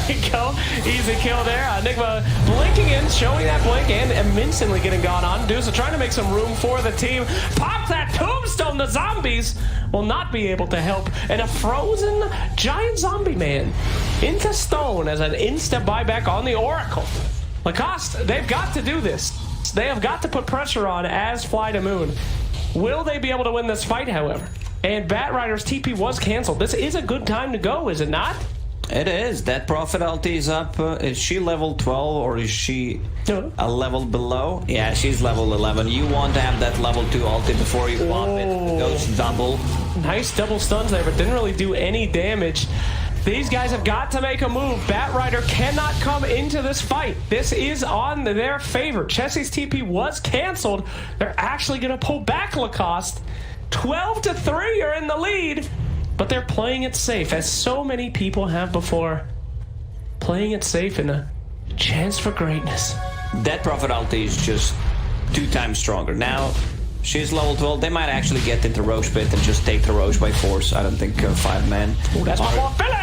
we go. Easy kill there. Enigma blinking in, showing that blink, and instantly getting gone on. Deuce trying to make some room for the team. Pop that tombstone. The zombies will not be able to help. And a frozen giant zombie man into stone as an insta buyback on the Oracle. Lacoste, they've got to do this. They have got to put pressure on as Fly to Moon. Will they be able to win this fight, however? And Batrider's TP was canceled. This is a good time to go, is it not? It is. That Prophet ulti is up. Is she level 12 or is she a level below? Yeah, she's level 11. You want to have that level 2 ulti before you pop it. It goes double. Nice double stuns there, but didn't really do any damage. These guys have got to make a move. Batrider cannot come into this fight. This is on their favor. Chessie's TP was canceled. They're actually going to pull back Lacoste. 12-3 are in the lead, but they're playing it safe, as so many people have before. Playing it safe in a chance for greatness. That Prophet ulti is just 2 times stronger. Now, she's level 12. They might actually get into Roche Pit and just take the Roche by force. I don't think 5-man. That's my more Philly!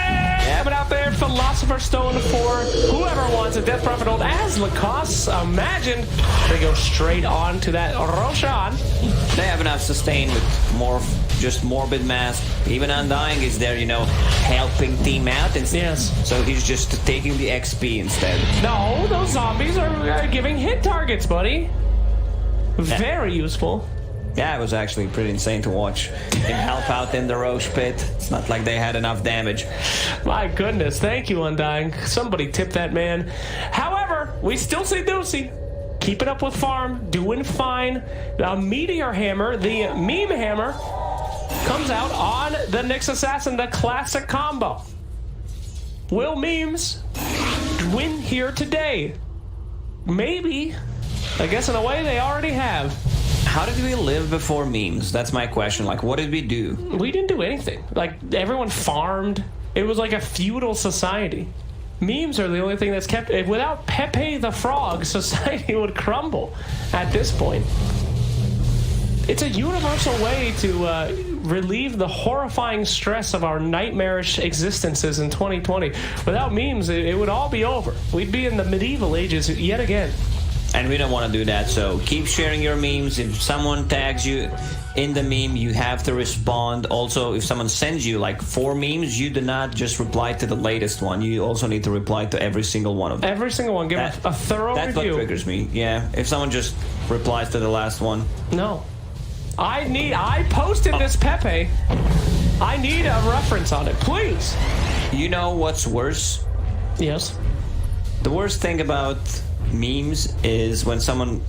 Coming out there, Philosopher Stone for whoever wants a Death Prophet ult. As Lacoste imagined, they go straight on to that Roshan. They have enough sustain with more, just Morbid Mass. Even Undying is there, you know, helping team out instead. Yes. So he's just taking the XP instead. No, those zombies are giving hit targets, buddy. Very useful. Yeah, it was actually pretty insane to watch him help out in the Roche Pit. It's not like they had enough damage. My goodness, thank you, Undying. Somebody tip that man. However, we still see Deucey keeping up with farm, doing fine. The Meteor Hammer, the Meme Hammer, comes out on the Nyx Assassin, the classic combo. Will Memes win here today? Maybe. I guess in a way they already have. How did we live before memes? That's my question. Like, what did we do? We didn't do anything. Like, everyone farmed. It was like a feudal society. Memes are the only thing that's kept... Without Pepe the Frog, society would crumble at this point. It's a universal way to relieve the horrifying stress of our nightmarish existences in 2020. Without memes, it would all be over. We'd be in the medieval ages yet again. And we don't want to do that, so keep sharing your memes. If someone tags you in the meme, you have to respond. Also, if someone sends you like 4 memes, you do not just reply to the latest one. You also need to reply to every single one of them. Every single one. Give a thorough review. That's what triggers me. Yeah, if someone just replies to the last one. No. I posted this Pepe. I need a reference on it, please. You know what's worse? Yes. The worst thing about memes is when someone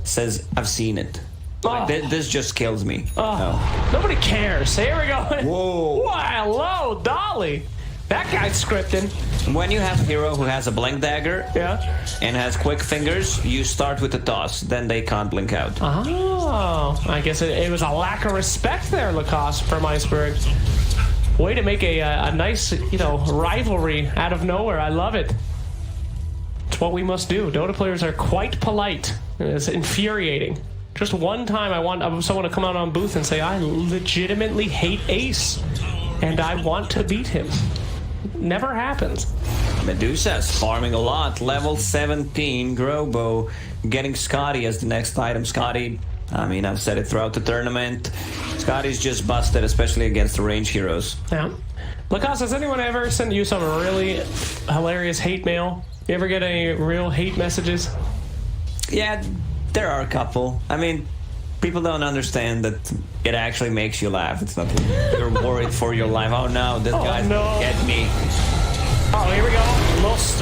says, I've seen it. Like, this just kills me. Nobody cares. Here we go. Whoa. Hello, Dolly. That guy's scripting. When you have a hero who has a blink dagger and has quick fingers, you start with a toss. Then they can't blink out. Oh, I guess it was a lack of respect there, Lacoste, from Iceberg. Way to make a nice, rivalry out of nowhere. I love it. It's what we must do. Dota players are quite polite. It's infuriating. Just one time I want someone to come out on booth and say, I legitimately hate Ace, and I want to beat him. Never happens. Medusa's farming a lot. Level 17, Grobo, getting Scotty as the next item. Scotty, I mean, I've said it throughout the tournament. Scotty's just busted, especially against the range heroes. Yeah. Lacoste, has anyone ever sent you some really hilarious hate mail? You ever get any real hate messages? Yeah, there are a couple. I mean, people don't understand that it actually makes you laugh. It's not you're worried for your life. Oh no, this guy's gonna get me. Oh, here we go.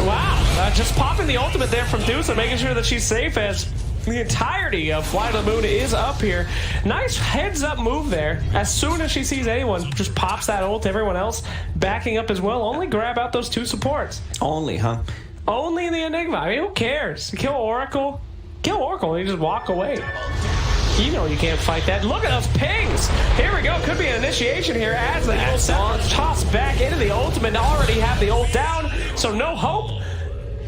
Wow. Just popping the ultimate there from Deuce and making sure that she's safe as the entirety of Fly to the Moon is up here. Nice heads-up move there. As soon as she sees anyone, just pops that ult. Everyone else backing up as well. Only grab out those 2 supports. Only, huh? Only the Enigma. I mean, who cares? Kill Oracle. Kill Oracle and you just walk away. You know you can't fight that. Look at those pings. Here we go. Could be an initiation here as the tossed back into the ultimate. Already have the ult down, so no hope.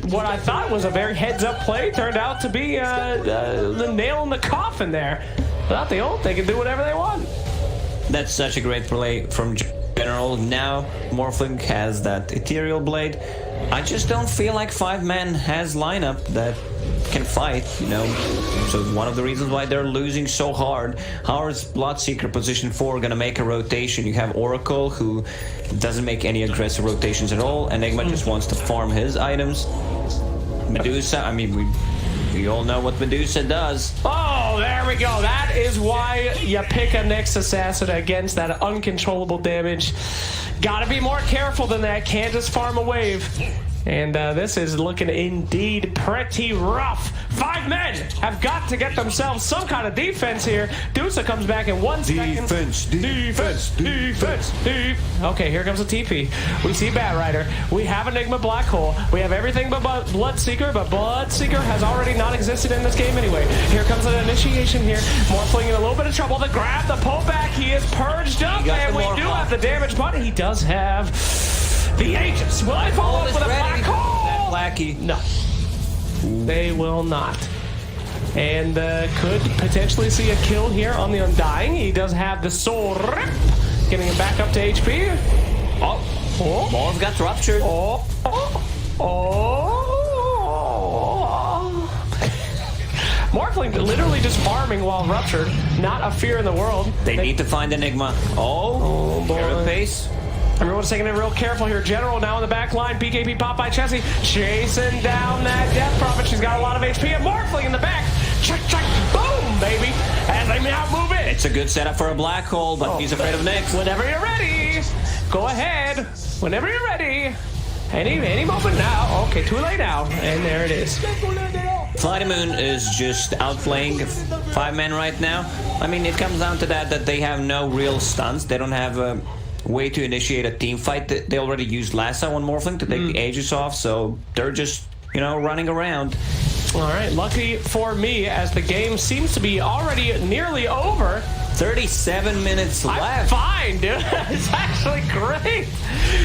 What I thought was a very heads-up play turned out to be the nail in the coffin there. Without the ult, they can do whatever they want. That's such a great play from general. Now Morphling has that Ethereal Blade. I just don't feel like 5-man has lineup that can fight, you know. So one of the reasons why they're losing so hard. How is Bloodseeker position 4 gonna make a rotation? You have Oracle, who doesn't make any aggressive rotations at all. Enigma just wants to farm his items. Medusa, I mean, we all know what Medusa does. Oh, there we go. That is why you pick a Nyx Assassin against that uncontrollable damage. Gotta be more careful than that. Can't just farm a wave. And this is looking indeed pretty rough. 5 men have got to get themselves some kind of defense here. Dusa comes back in 1 second. Defense. Okay, here comes a TP. We see Batrider. We have Enigma Black Hole. We have everything but Bloodseeker, but Bloodseeker has already not existed in this game anyway. Here comes an initiation here. Morphling in a little bit of trouble. The grab, the pullback. He is purged up, and we do have the damage, but he does have the Aegis. Will I follow up with a Black Hole? Blackie. No. They will not. And could potentially see a kill here on the Undying. He does have the Soul Rip. Getting him back up to HP. Oh. Balls got ruptured. Morphling literally just farming while ruptured. Not a fear in the world. They need to find Enigma. Oh boy. Pace. Everyone's taking it real careful here. General now in the back line. BKB pop by Chessie. Chasing down that Death Prophet. She's got a lot of HP. And Morphling in the back. Check. Boom, baby. And they now move in. It's a good setup for a Black Hole, but he's afraid of Nyx. Whenever you're ready. Go ahead. Whenever you're ready. Any moment now. Okay, too late now. And there it is. Flighty Moon is just outplaying 5 men right now. I mean, it comes down to that they have no real stunts. They don't have a way to initiate a team fight. They already used Lasso on Morphling to take the Aegis off, so they're just, you know, running around. All right, lucky for me, as the game seems to be already nearly over. 37 minutes left. I'm fine, dude. It's actually great.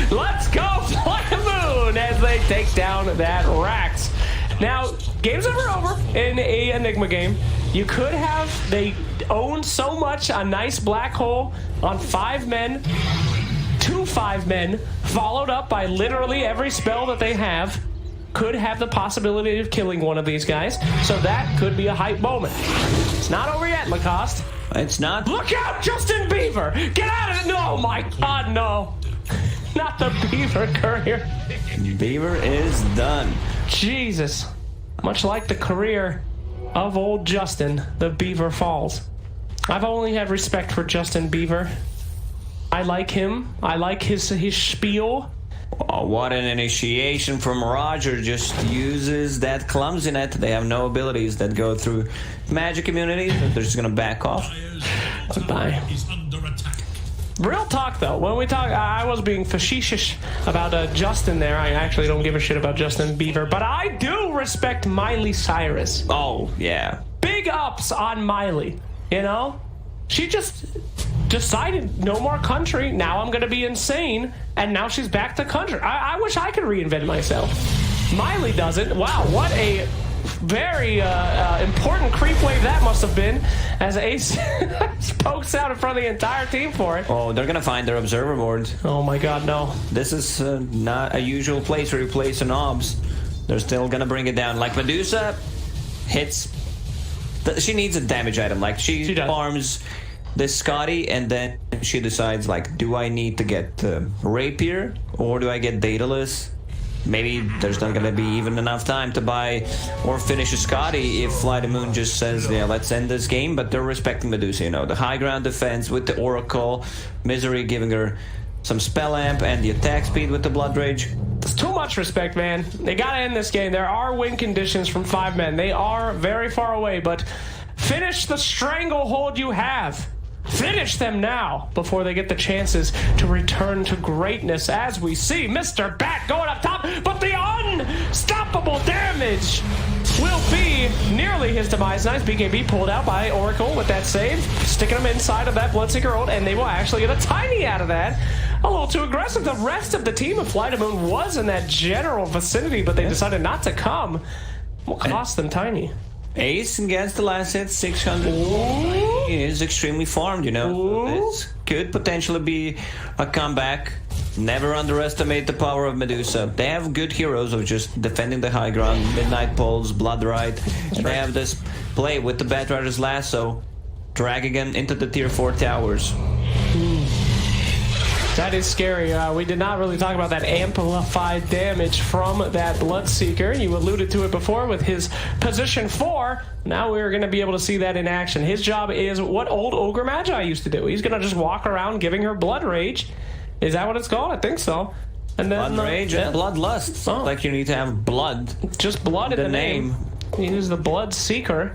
Let's go, Flighty Moon, as they take down that Rax. Now, game's never over in a Enigma game. You could have, they own so much a nice Black Hole on 5 men, 2 5 men, followed up by literally every spell that they have. Could have the possibility of killing one of these guys. So that could be a hype moment. It's not over yet, Lacoste. It's not. Look out, Justin Bieber! Get out of it! No, my God, no. Not the Beaver Courier. Beaver is done. Jesus. Much like the career of old Justin, the Beaver falls. I've only had respect for Justin Bieber. I like him. I like his spiel. Oh, what an initiation from Roger. Just uses that clumsiness. They have no abilities that go through magic immunity. They're just going to back off. Goodbye. Real talk, though. When we talk, I was being facetious about Justin there. I actually don't give a shit about Justin Bieber, but I do respect Miley Cyrus. Oh, yeah. Big ups on Miley, you know? She just decided no more country. Now I'm going to be insane, and now she's back to country. I wish I could reinvent myself. Miley doesn't. Wow, what a very important creep wave that must have been, as Ace pokes out in front of the entire team for it. Oh, they're gonna find their observer board. Oh my God, no. This is not a usual place where you place an obs. They're still gonna bring it down. Like Medusa hits. She needs a damage item. Like she farms this Scotty, and then she decides, like, do I need to get Rapier or do I get Daedalus? Maybe there's not gonna be even enough time to buy or finish a Scotty if Flighty Moon just says, yeah, let's end this game. But they're respecting Medusa, you know, the high ground defense with the Oracle, Misery giving her some spell amp, and the attack speed with the Blood Rage. It's too much respect, man. They gotta end this game. There are win conditions from 5 men. They are very far away, but finish the stranglehold you have. Finish them now before they get the chances to return to greatness, as we see Mr. Bat going up top, but the unstoppable damage will be nearly his demise. Nice BKB pulled out by Oracle with that save, sticking him inside of that Bloodseeker ult, and they will actually get a tiny out of that. A little too aggressive. The rest of the team of Flighty Moon was in that general vicinity, but they decided not to come. What cost them tiny? Ace against the last hit, 600. He is extremely farmed, you know. could potentially be a comeback. Never underestimate the power of Medusa. They have good heroes of just defending the high ground, Midnight Pulse, Bloodrite, and they have this play with the Batrider's Lasso, dragging him into the tier 4 towers. That is scary. We did not really talk about that amplified damage from that Bloodseeker. You alluded to it before with his position 4. Now we're going to be able to see that in action. His job is what old Ogre Magi used to do. He's going to just walk around giving her Blood Rage. Is that what it's called? I think so. And then Blood Rage and Bloodlust. Oh. Like you need to have blood. Just blood in the name. He is the Bloodseeker.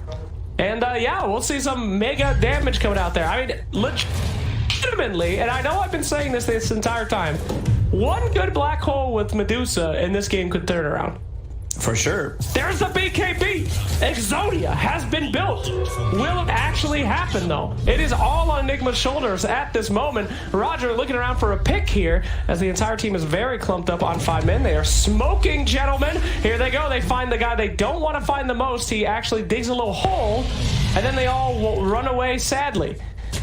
And yeah, we'll see some mega damage coming out there. I mean, legitimately, and I know I've been saying this entire time, one good black hole with Medusa and this game could turn around. For sure. There's the BKB. Exodia has been built. Will it actually happen, though? It is all on Enigma's shoulders at this moment. Roger looking around for a pick here as the entire team is very clumped up on 5 men. They are smoking, gentlemen. Here they go. They find the guy they don't want to find the most. He actually digs a little hole, and then they all run away sadly.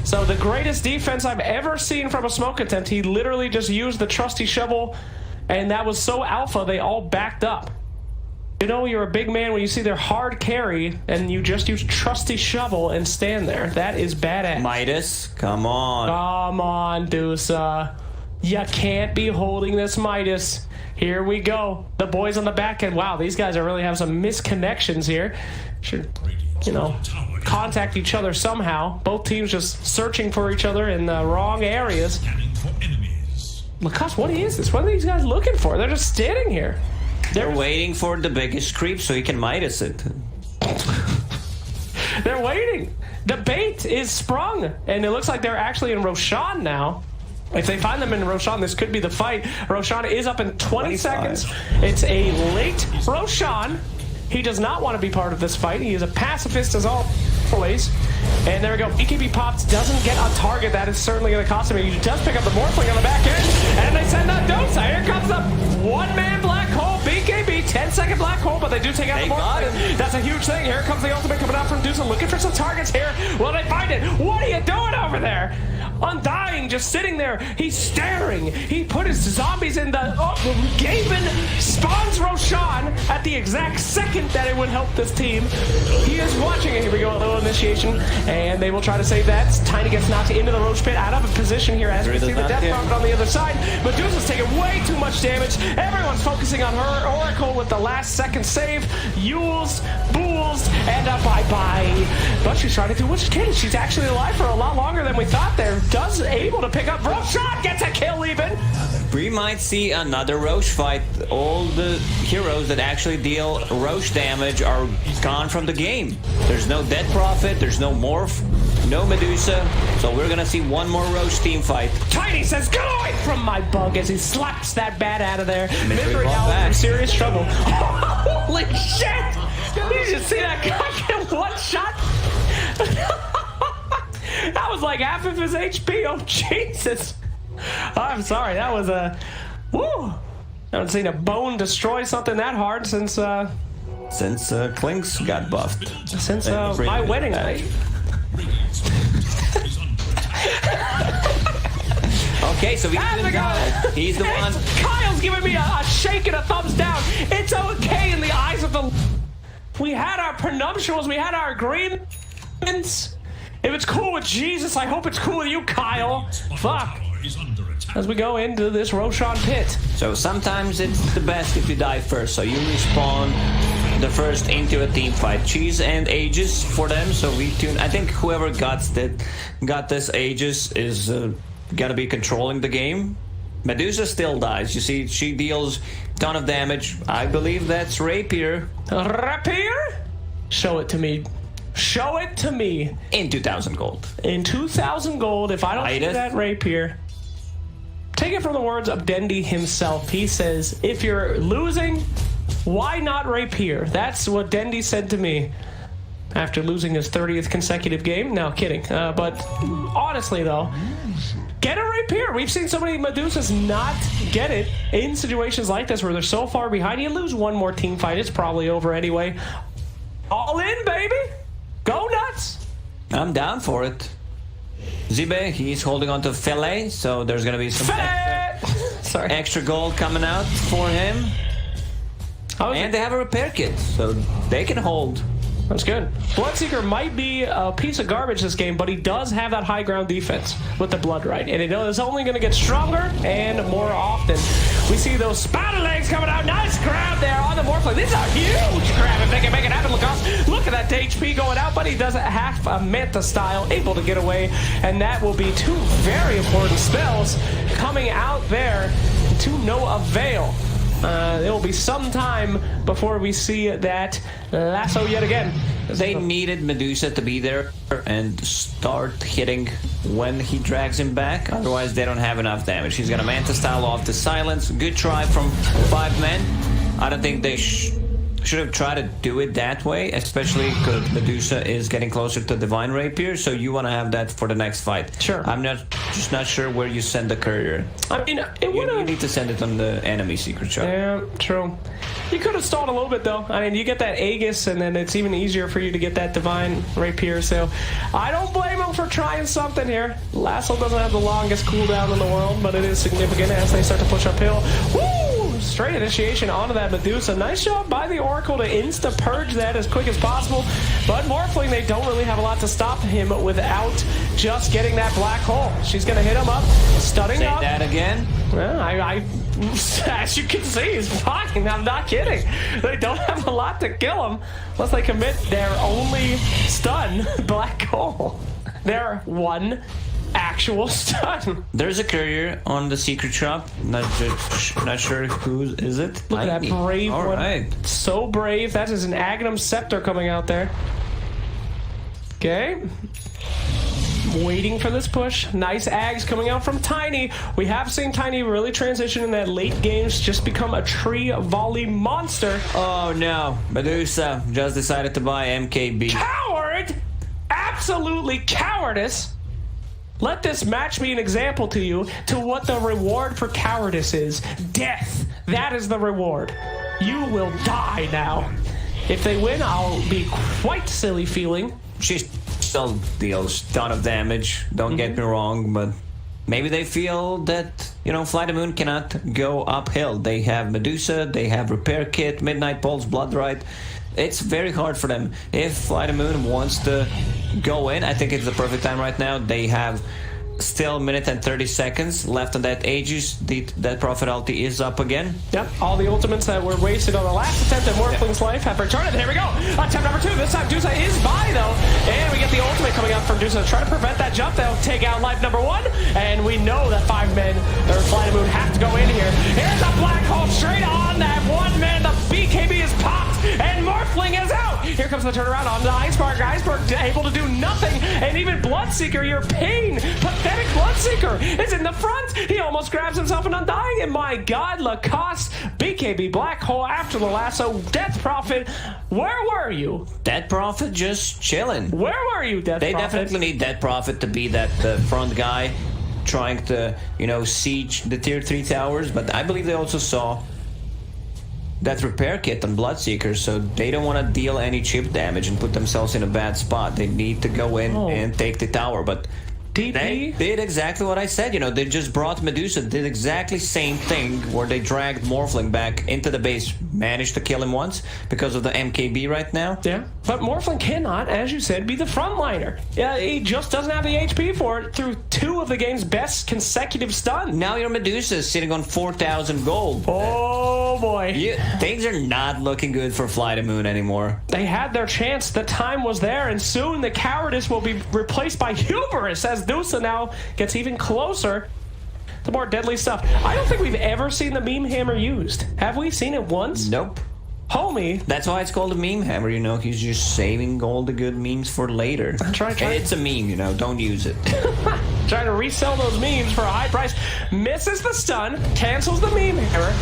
So the greatest defense I've ever seen from a smoke attempt, he literally just used the trusty shovel, and that was so alpha, they all backed up. You know you're a big man when you see their hard carry and you just use trusty shovel and stand there. That is badass. Midas, come on. Come on, Dusa. You can't be holding this Midas. Here we go. The boys on the back end. Wow, these guys are really have some misconnections here. Should, you know, contact each other somehow. Both teams just searching for each other in the wrong areas. Lacoste, what is this? What are these guys looking for? They're just standing here. They're waiting for the biggest creep so he can Midas it. They're waiting. The bait is sprung, and it looks like they're actually in Roshan now. If they find them in Roshan, this could be the fight. Roshan is up in 20 seconds. It's a late Roshan. He does not want to be part of this fight. He is a pacifist as always. And there we go. BKB Pops doesn't get a target. That is certainly going to cost him. He does pick up the Morphling on the back end. And they send that Dosa. Here comes the one-man black hole. BKB, 10-second black hole, but they do take out the Morphling. That's a huge thing. Here comes the ultimate coming out from Dusa, looking for some targets here. Will they find it? What are you doing over there? Undying, just sitting there. He's staring. He put his zombies in the Gaben spawns Roshan at the exact second that it would help this team. He is watching it. Here we go, a little initiation, and they will try to save that. Tiny gets knocked into the Roach Pit, out of a position here as we see the Death Prophet on the other side. Medusa's taking way too much damage. Everyone's focusing on her. Oracle with the last second save. Yules, Bools, and a bye-bye. But she's trying to do what she can. She's actually alive for a lot longer than we thought there. Does able to pick up Roshan, gets a kill even. We might see another Roche fight. All the heroes that actually deal Roche damage are gone from the game. There's no Dead Prophet, there's no Morph, no Medusa, so we're gonna see one more Roche team fight. Tiny says, "Get away from my bug," as he slaps that bat out of there. Misery now in serious trouble. Holy shit! Did you just see that guy get one shot? That was like half of his HP. Oh, Jesus. I'm sorry. That was a... Woo. I haven't seen a bone destroy something that hard since Klinks got buffed. Since my wedding night. Okay, so he's the one. Kyle's giving me a shake and a thumbs down. It's okay in the eyes of the... We had our prenuptials. We had our agreements. If it's cool with Jesus, I hope it's cool with you, Kyle. Fuck. As we go into this Roshan pit. So sometimes it's the best if you die first. So you respawn the first into a team fight. Cheese and Aegis for them. So we tune. I think whoever got this Aegis is gonna be controlling the game. Medusa still dies. You see, she deals a ton of damage. I believe that's Rapier. Rapier? Show it to me. Show it to me. In 2,000 gold. In 2,000 gold, if I don't see that Rapier. Take it from the words of Dendy himself. He says, if you're losing, why not Rapier? That's what Dendy said to me after losing his 30th consecutive game. No, kidding. But honestly, though, get a Rapier. We've seen so many Medusas not get it in situations like this where they're so far behind. You lose one more team fight, it's probably over anyway. All in, baby. Go nuts. I'm down for it. Zibe, he's holding on to Filet, so there's gonna be some extra gold coming out for him. And they have a repair kit, so they can hold. That's good. Bloodseeker might be a piece of garbage this game, but he does have that high ground defense with the blood right, and it is only going to get stronger and more often. We see those spider legs coming out. Nice grab there on the Morphling. This is a huge grab if they can make it happen. Look at that HP going out, but he doesn't have a Manta style, able to get away, and that will be two very important spells coming out there to no avail. It will be some time before we see that lasso yet again. They needed Medusa to be there and start hitting when he drags him back. Otherwise, they don't have enough damage. He's going to Manta style off the silence. Good try from 5 men. I don't think they should have tried to do it that way, especially because Medusa is getting closer to Divine Rapier, so you want to have that for the next fight. Sure. I'm just not sure where you send the courier. I mean, you need to send it on the enemy secret shop. Yeah, true. You could have stalled a little bit, though. I mean, you get that Aegis, and then it's even easier for you to get that Divine Rapier, so I don't blame him for trying something here. Lasso doesn't have the longest cooldown in the world, but it is significant as they start to push uphill. Woo! Straight initiation onto that Medusa. Nice job by the Oracle to insta-purge that as quick as possible. But Morphling, they don't really have a lot to stop him without just getting that black hole. She's going to hit him up, stunning up. Say that again? Yeah, as you can see, he's fine. I'm not kidding. They don't have a lot to kill him unless they commit their only stun, black hole. Their one actual stun. There's a courier on the secret shop. Not sure whose is it. Look at that brave one. Right. So brave. That is an Agnum Scepter coming out there. Okay. Waiting for this push. Nice Ags coming out from Tiny. We have seen Tiny really transition in that late games, just become a tree volley monster. Oh no. Medusa just decided to buy MKB. Coward! Absolutely cowardice! Let this match be an example to you to what the reward for cowardice is. Death. That is the reward. You will die now. If they win, I'll be quite silly feeling. She still deals a ton of damage, don't get me wrong, but maybe they feel that, Fly the Moon cannot go uphill. They have Medusa, they have Repair Kit, Midnight Pulse, Blood Right. It's very hard for them. If Fly the Moon wants to go in, I think it's the perfect time right now. They have still a minute and 30 seconds left on that Aegis. That Prophet ulti is up again. Yep, all the ultimates that were wasted on the last attempt at Morphling's life have returned. Here we go. Attempt number 2. This time Dusa is by, though. And we get the ultimate coming out from Dusa to try to prevent that jump. They'll take out life number 1. And we know that 5 men, or Fly the Moon, have to go in here. Here's a black hole straight on that 1 man. The BKB is popped. And Morphling is out. Here comes the turnaround on the Iceberg. Iceberg able to do nothing. And even Bloodseeker, your pathetic Bloodseeker is in the front. He almost grabs himself an undying. And my God, Lacoste, BKB black hole after the lasso. Death Prophet, where were you? Death Prophet just chilling. Where were you, Death Prophet? They definitely need Death Prophet to be that front guy trying to, siege the tier 3 towers. But I believe they also saw that repair kit on Bloodseeker, so they don't want to deal any chip damage and put themselves in a bad spot. They need to go in and take the tower, but they did exactly what I said. They just brought Medusa, did exactly same thing where they dragged Morphling back into the base, managed to kill him once because of the MKB right now. Yeah, but Morphling cannot, as you said, be the frontliner. Yeah, he just doesn't have the HP for it through 2 of the game's best consecutive stuns. Now your Medusa is sitting on 4,000 gold. Oh boy. Things are not looking good for Fly the Moon anymore. They had their chance, the time was there, and soon the cowardice will be replaced by hubris as Dusa now gets even closer to more deadly stuff. I don't think we've ever seen the meme hammer used. Have we seen it once? Nope. Homie. That's why it's called a meme hammer, He's just saving all the good memes for later. Try. It's a meme, don't use it. Trying to resell those memes for a high price. Misses the stun, cancels the meme hammer,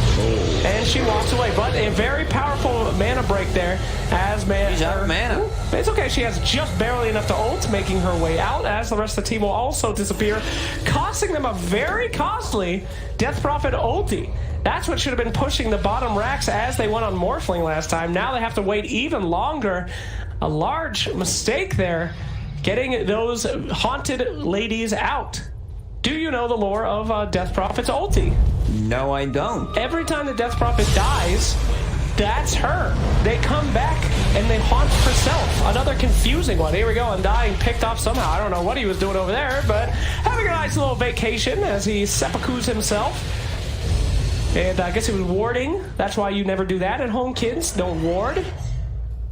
and she walks away. But a very powerful mana break there as She's out of mana. It's okay, she has just barely enough to ult, making her way out as the rest of the team will also disappear, costing them a very costly Death Prophet ulti. That's what should have been pushing the bottom racks as they went on Morphling last time. Now they have to wait even longer. A large mistake there. getting those haunted ladies out. Do you know the lore of Death Prophet's ulti? No, I don't. Every time the Death Prophet dies, that's her. They come back and they haunt herself. Another confusing one. Here we go. Undying picked off somehow. I don't know what he was doing over there, but having a nice little vacation as he seppukus himself. And I guess he was warding. That's why you never do that at home, kids. Don't ward.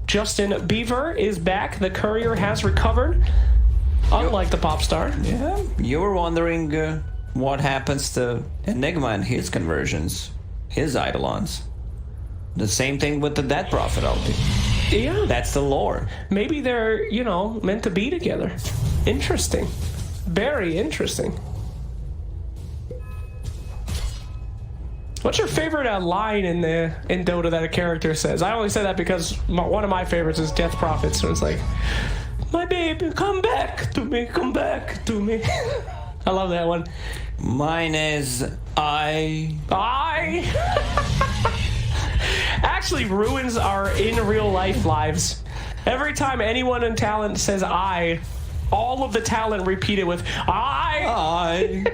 Justin Beaver is back. The courier has recovered. Unlike the pop star. Yeah. You were wondering what happens to Enigma and his conversions, his Eidolons. The same thing with the Death Prophet ulti. Yeah. That's the lore. Maybe they're, meant to be together. Interesting. Very interesting. What's your favorite line in Dota that a character says? I only say that because one of my favorites is Death Prophet. So it's like, my baby, come back to me, come back to me. I love that one. Mine is I. Actually ruins our in real life lives. Every time anyone in talent says I, all of the talent repeat it with I.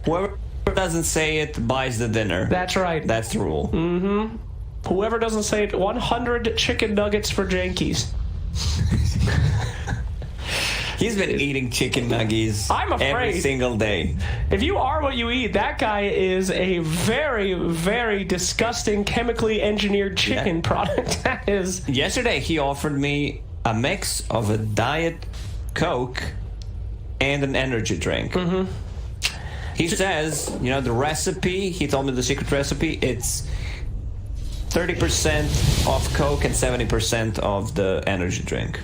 Whoever doesn't say it buys the dinner. That's right. That's the rule. Mm-hmm. Whoever doesn't say it, 100 chicken nuggets for Jankies. He's been eating chicken nuggets every single day. If you are what you eat, that guy is a very, very disgusting chemically engineered chicken product. That is. Yesterday, he offered me a mix of a Diet Coke and an energy drink. Mm-hmm. He says, the recipe, he told me the secret recipe, it's 30% of Coke and 70% of the energy drink.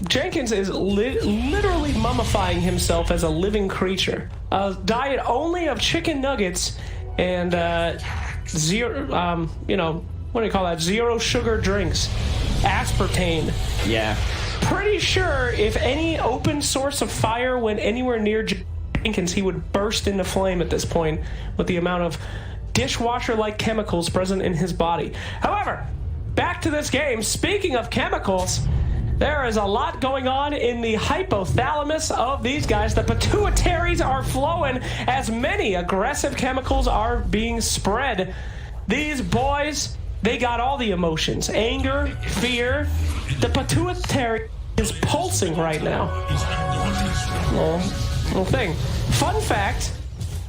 Jenkins is literally mummifying himself as a living creature. A diet only of chicken nuggets and zero, what do you call that? Zero sugar drinks. Aspartame. Yeah. Pretty sure if any open source of fire went anywhere near Jenkins, he would burst into flame at this point with the amount of dishwasher-like chemicals present in his body. However, back to this game. Speaking of chemicals, there is a lot going on in the hypothalamus of these guys. The pituitaries are flowing as many aggressive chemicals are being spread. These boys, they got all the emotions. Anger, fear. The pituitary is pulsing right now. Little thing. Fun fact,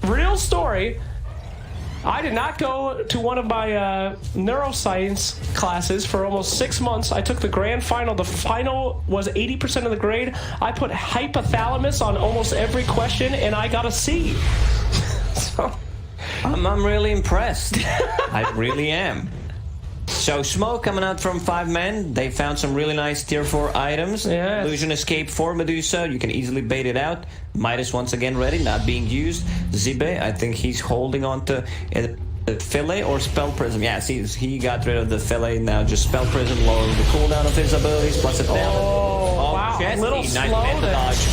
real story. I did not go to one of my neuroscience classes for almost 6 months. I took the grand final. The final was 80% of the grade. I put hypothalamus on almost every question, and I got a C. So I'm really impressed. I really am. So smoke coming out from 5 men. They found some really nice tier 4 items. Yes. Illusion Escape for Medusa. You can easily bait it out. Midas once again ready, not being used. Zibe, I think he's holding on to the fillet or spell prism. Yeah, see, he got rid of the fillet. Now just spell prism, lowering the cooldown of his abilities, plus a talent. Oh, wow. Chesty, A little nice slow meta there. dodge.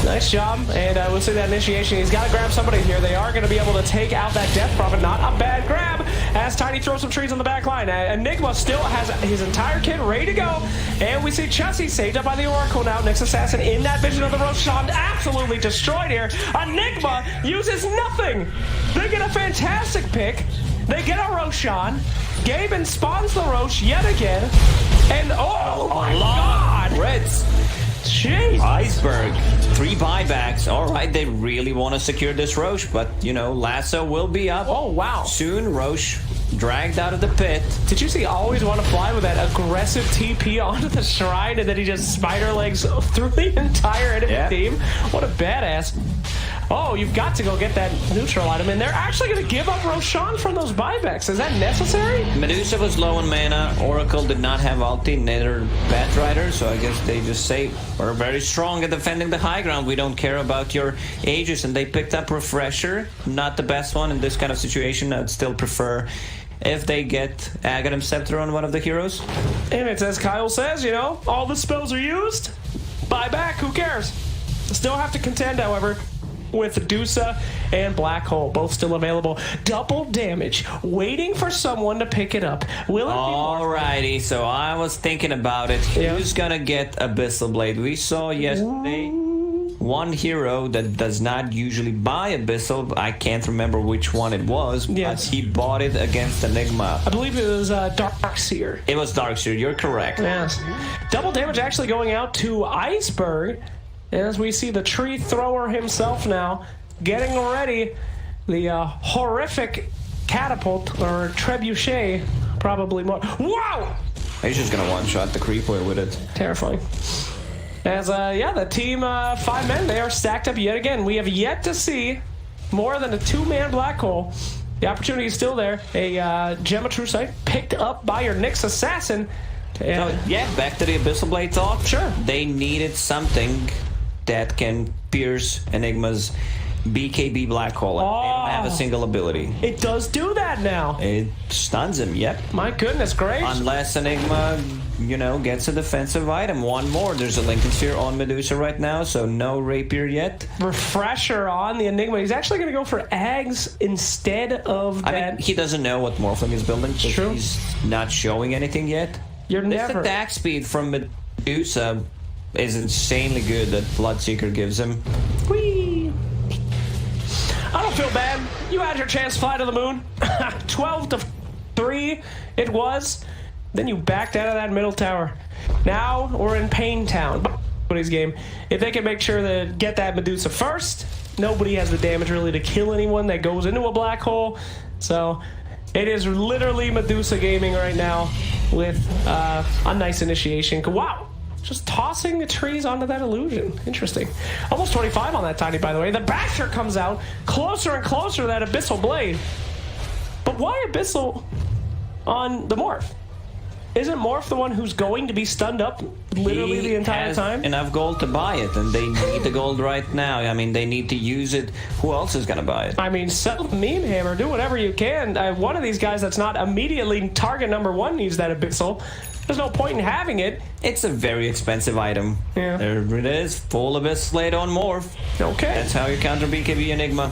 Nice job, and we'll see that initiation. He's got to grab somebody here. They are going to be able to take out that Death Prophet. Not a bad grab as Tiny throws some trees on the back line. Enigma still has his entire kit ready to go, and we see Chessie saved up by the Oracle now. Nyx Assassin in that vision of the Roshan, absolutely destroyed here. Enigma uses nothing. They get a fantastic pick. They get a Roshan. Gaben spawns the Rosh yet again, and oh my God! Reds. Jeez. Iceberg. 3 buybacks. All right, they really want to secure this Roche, but, Lasso will be up. Oh, wow. Soon, Roche dragged out of the pit. Did you see Always Want to Fly with that aggressive TP onto the shrine and then he just spider legs through the entire enemy team? What a badass. Oh, you've got to go get that neutral item, and they're actually going to give up Roshan from those buybacks. Is that necessary? Medusa was low on mana. Oracle did not have ulti, neither Batrider, so I guess they just say, we're very strong at defending the high ground. We don't care about your Aegis, and they picked up Refresher. Not the best one in this kind of situation. I'd still prefer if they get Aghanim Scepter on one of the heroes. And it's as Kyle says, all the spells are used. Buyback, who cares? Still have to contend, however. with Dusa and Black Hole, both still available. Double damage, waiting for someone to pick it up. Will it be Alrighty, so I was thinking about it. Yeah. Who's gonna get Abyssal Blade? We saw yesterday one hero that does not usually buy Abyssal. I can't remember which one it was, Yes. but he bought it against Enigma. I believe it was Darkseer. It was Darkseer, you're correct. Yes. Double damage actually going out to Iceberg. As we see the tree thrower himself now getting ready. The horrific catapult, or trebuchet, probably more. Wow! He's just gonna one-shot the creeper with it. Terrifying. As, the team 5 men, they are stacked up yet again. We have yet to see more than a 2-man black hole. The opportunity is still there. A Gemma True Sight picked up by your Nyx Assassin. And, Yeah, back to the Abyssal Blade talk. Sure. They needed something that can pierce Enigma's BKB black hole. They don't have a single ability. it does do that now. It stuns him, yep. My goodness gracious. Unless Enigma, gets a defensive item. One more. There's a Lincoln Sphere on Medusa right now, so no Rapier yet. Refresher on the Enigma. He's actually going to go for Ags instead of that. I mean, he doesn't know what Morphling is building. True. He's not showing anything yet. You're This never. attack speed from Medusa is insanely good that Bloodseeker gives him. Whee! I don't feel bad. You had your chance to fly to the moon. 12-3 it was. Then you backed out of that middle tower. Now we're in Pain Town. Nobody's game. If they can make sure to get that Medusa first, nobody has the damage really to kill anyone that goes into a black hole. So it is literally Medusa gaming right now with a nice initiation. Wow. Just tossing the trees onto that illusion. Interesting. Almost 25 on that tiny, by the way. The Basher comes out closer and closer to that Abyssal Blade. But why Abyssal on the Morph? Isn't Morph the one who's going to be stunned up literally the entire time? Enough gold to buy it, and they need the gold right now. I mean, they need to use it. Who else is going to buy it? I mean, sell the meme hammer. Do whatever you can. One of these guys that's not immediately target number 1 needs that Abyssal. There's no point in having it. It's a very expensive item. Yeah. There it is. Full Abyss Blade on Morph. Okay. That's how you counter BKB Enigma.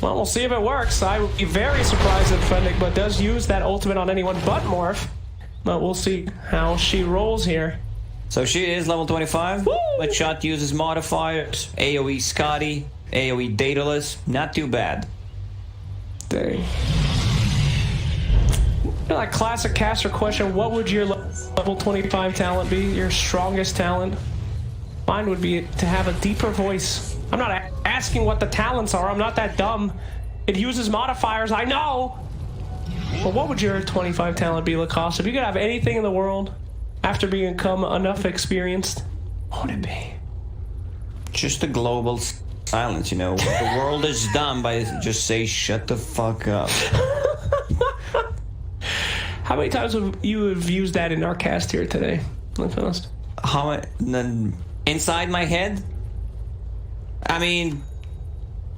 Well, we'll see if it works. I would be very surprised if Enigma does use that ultimate on anyone but Morph. But we'll see how she rolls here. So she is level 25. Woo! Bloodshot uses modifiers. AoE Scotty. AoE Daedalus. Not too bad. Dang. That classic caster question, what would your level 25 talent be? Your strongest talent? Mine would be to have a deeper voice. I'm not asking what the talents are. I'm not that dumb. It uses modifiers, I know. But what would your 25 talent be, Lacoste? If you could have anything in the world after become enough experienced, what would it be? Just a global silence, The world is dumb, but just say, shut the fuck up. How many times have you used that in our cast here today? Let's be honest. Inside my head? I mean,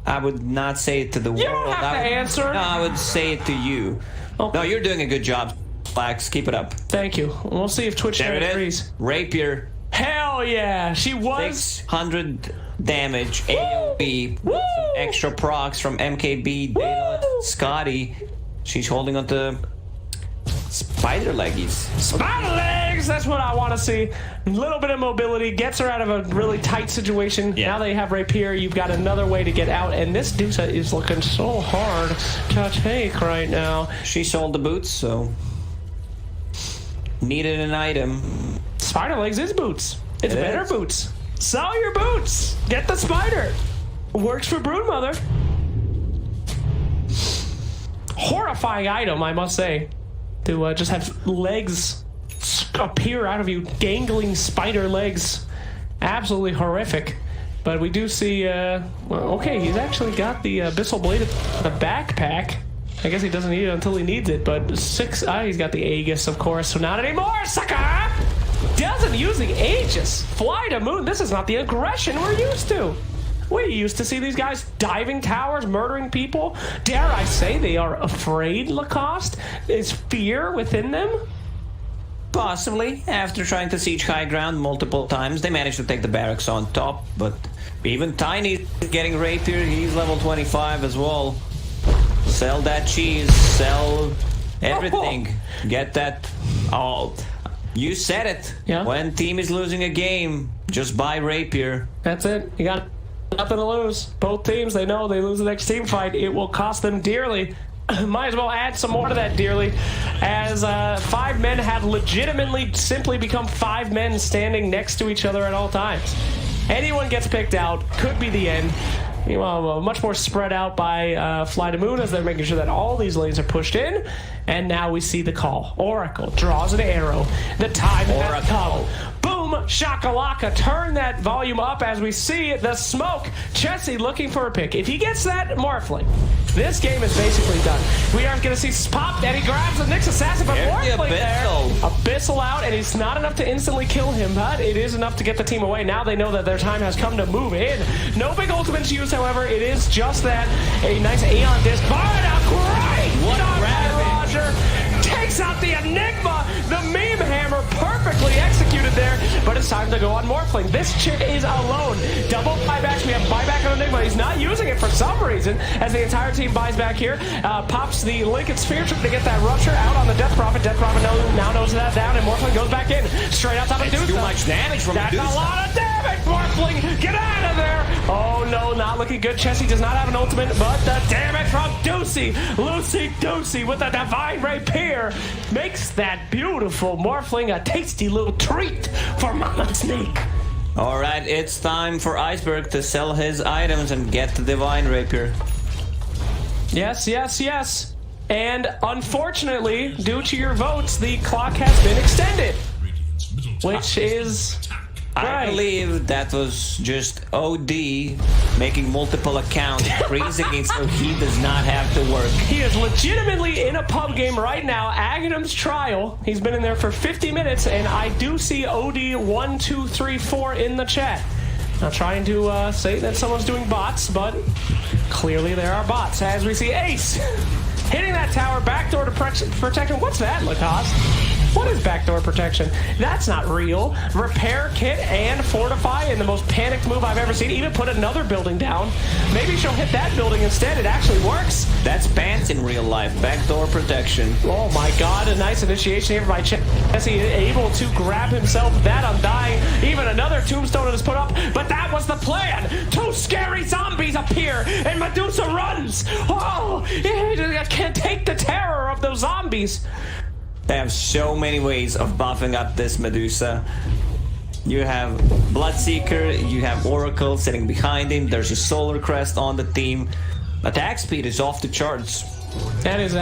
I would not say it to the world. You don't have to answer. No, I would say it to you. Okay. No, you're doing a good job, Flax. Keep it up. Thank you. We'll see if Twitch There it agrees. is. Rapier. Hell yeah! She was. 600 damage. AoE. Woo! Some extra procs from MKB. Daedalus, Scotty. She's holding on to spider leggies. Spider legs! That's what I want to see. A little bit of mobility gets her out of a really tight situation. Yeah. Now that you have Rapier, you've got another way to get out. And this Dusa is looking so hard to take right now. She sold the boots, so needed an item. Spider legs is boots. It's It better is. boots. Sell your boots. Get the spider. Works for Broodmother. Horrifying item, I must say. To just have legs appear out of you, dangling spider legs. Absolutely horrific. But we do see, okay, he's actually got the Abyssal Blade in the backpack. I guess he doesn't need it until he needs it, but he's got the Aegis, of course, so not anymore, sucker! Doesn't use the Aegis. Fly to moon, this is not the aggression we're used to. We used to see these guys diving towers, murdering people. Dare I say they are afraid, Lacoste? Is fear within them? Possibly. After trying to siege high ground multiple times, they managed to take the barracks on top, but even Tiny is getting rapier. He's level 25 as well. Sell that cheese. Sell everything. Get that. Oh, you said it. Yeah. When team is losing a game, just buy rapier. That's it. You got nothing to lose. Both teams, they know they lose the next team fight. It will cost them dearly. Might as well add some more to that dearly, as 5 men have legitimately simply become 5 men standing next to each other at all times. Anyone gets picked out, could be the end. Meanwhile, much more spread out by Fly to Moon as they're making sure that all these lanes are pushed in. And now we see the call. Oracle draws an arrow. The time has come. Boom, shakalaka. Turn that volume up as we see the smoke. Chessie looking for a pick. If he gets that Morphling, this game is basically done. We are going to see Pop, and he grabs the Nyx Assassin, but Morphling there. Abyssal out, and it's not enough to instantly kill him, but it is enough to get the team away. Now they know that their time has come to move in. No big ultimates used, however. It is just that. A nice Aeon disc. But a great what shot by rabbit. Roger. Takes out the Enigma. The meme hammer perfectly executed there, but it's time to go on Morphling. This chick is alone. Double buybacks. We have buyback on Enigma. He's not using it for some reason, as the entire team buys back here. Pops the Lincoln Sphere trying to get that Rupture out on the Death Prophet. Death Prophet now knows that down, and Morphling goes back in. Straight out top of Medusa. Too much damage from That's Medusa. a lot of damage, Morphling. Get out of there. Oh, no, not looking good. Chessie does not have an ultimate, but the damage from Doocy. Lucy Doocy with the Divine Rapier makes that beautiful Morphling a tasty little treat for Mama Snake. All right, it's time for Iceberg to sell his items and get the Divine Rapier. Yes, yes, yes. And unfortunately, due to your votes, the clock has been extended, which is... I believe that was just OD making multiple accounts, freezing it so he does not have to work. He is legitimately in a pub game right now. Aghanim's Trial. He's been in there for 50 minutes, and I do see OD1234 in the chat. Now trying to say that someone's doing bots, but clearly there are bots. As we see Ace hitting that tower, backdoor to protection. What's that, Lacoste? What is backdoor protection? That's not real. Repair kit and fortify in the most panicked move I've ever seen. Even put another building down. Maybe she'll hit that building instead. It actually works. That's pants in real life. Backdoor protection. Oh my god, a nice initiation here by Chessie, able to grab himself that Undying. Even another tombstone is put up, but that was the plan. 2 scary zombies appear, and Medusa runs. Oh, I can't take the terror of those zombies. They have so many ways of buffing up this Medusa. You have Bloodseeker, you have Oracle sitting behind him, there's a Solar Crest on the team. Attack speed is off the charts. That is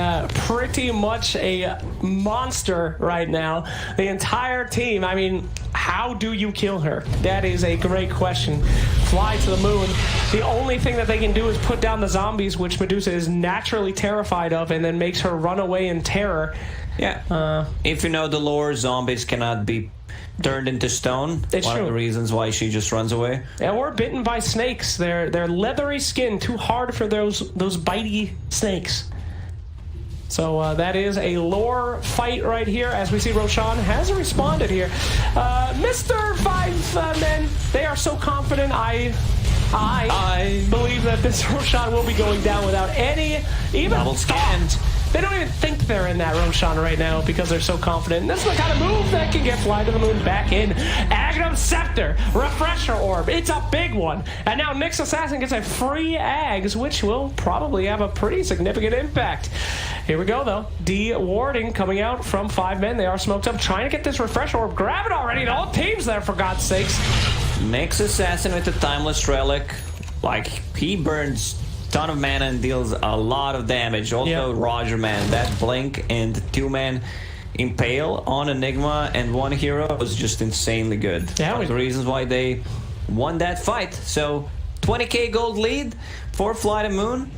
pretty much a monster right now. The entire team, I mean, how do you kill her? That is a great question. Fly to the moon. The only thing that they can do is put down the zombies, which Medusa is naturally terrified of, and then makes her run away in terror. Yeah. If you know the lore, zombies cannot be turned into stone. It's one true. of the reasons why she just runs away. And we're bitten by snakes. Their leathery skin too hard for those bitey snakes. So that is a lore fight right here. As we see, Roshan has responded here. Mr. 5 Men, they are so confident. I believe that this Roshan will be going down without any even double scanned. They don't even think they're in that Roshan right now because they're so confident. And this is the kind of move that can get Fly to the Moon back in. Aghanim Scepter, Refresher Orb. It's a big one. And now Nyx Assassin gets a free Ags, which will probably have a pretty significant impact. Here we go, though. D-Warding coming out from 5 Men. They are smoked up, trying to get this Refresher Orb. Grab it already. The whole team's there, for God's sakes. Nyx Assassin with the Timeless Relic. Like, he burns ton of mana and deals a lot of damage. Also, Roger, man, that blink and 2-man impale on Enigma and 1 hero was just insanely good. Yeah, one of the reasons why they won that fight. So 20k gold lead for Fly to Moon.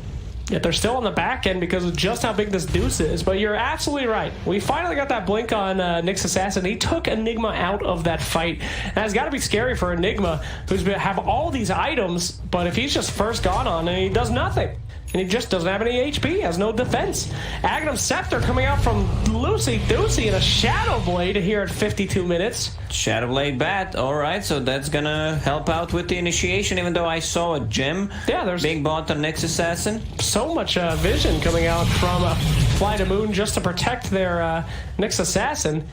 Yet they're still on the back end because of just how big this Deuce is. But you're absolutely right. We finally got that blink on Nyx Assassin. He took Enigma out of that fight. And it's got to be scary for Enigma, who's have all these items, but if he's just first gone on and he does nothing. and he just doesn't have any HP, has no defense. Agnum Scepter coming out from Lucy Doocy in a Shadow Blade here at 52 minutes. Shadow Blade bat, alright, so that's gonna help out with the initiation, even though I saw a gem being bought on Nyx Assassin. So much vision coming out from Fly to Moon just to protect their Nyx Assassin.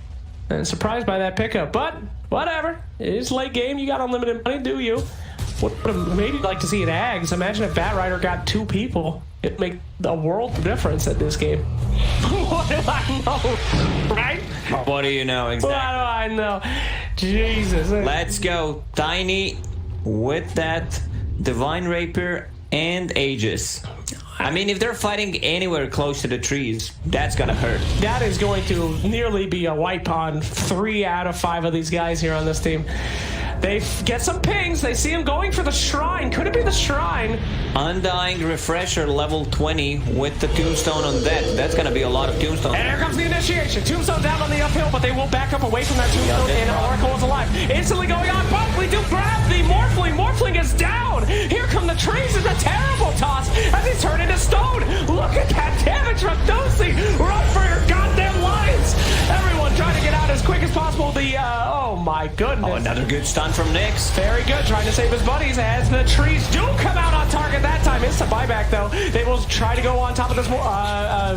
And surprised by that pickup, but whatever. It is late game, you got unlimited money, do you? Would have maybe like to see an Ags. Imagine if Bat Rider got 2 people. It'd make a world of difference at this game. What do I know, right? What do you know exactly? What do I know? Jesus. Let's go. Tiny with that Divine Rapier and Aegis. I mean, if they're fighting anywhere close to the trees, that's gonna hurt. That is going to nearly be a wipe on 3 out of 5 of these guys here on this team. They get some pings. They see him going for the shrine. Could it be the shrine? Undying Refresher level 20 with the Tombstone on that. That's going to be a lot of Tombstone. And here comes the initiation. Tombstone down on the uphill, but they will back up away from that Tombstone, and Oracle is alive. Instantly going on. Buckley do grab the Morphling. Morphling is down. Here come the trees. It's a terrible toss as he's turned into stone. Look at that damage from Doocy. Run for your goddamn lives. Everyone trying to get out as quick as possible. Oh my goodness. Oh, another good stun from Nyx. Very good, trying to save his buddies as the trees do come out on target that time. It's a buyback though. They will try to go on top of this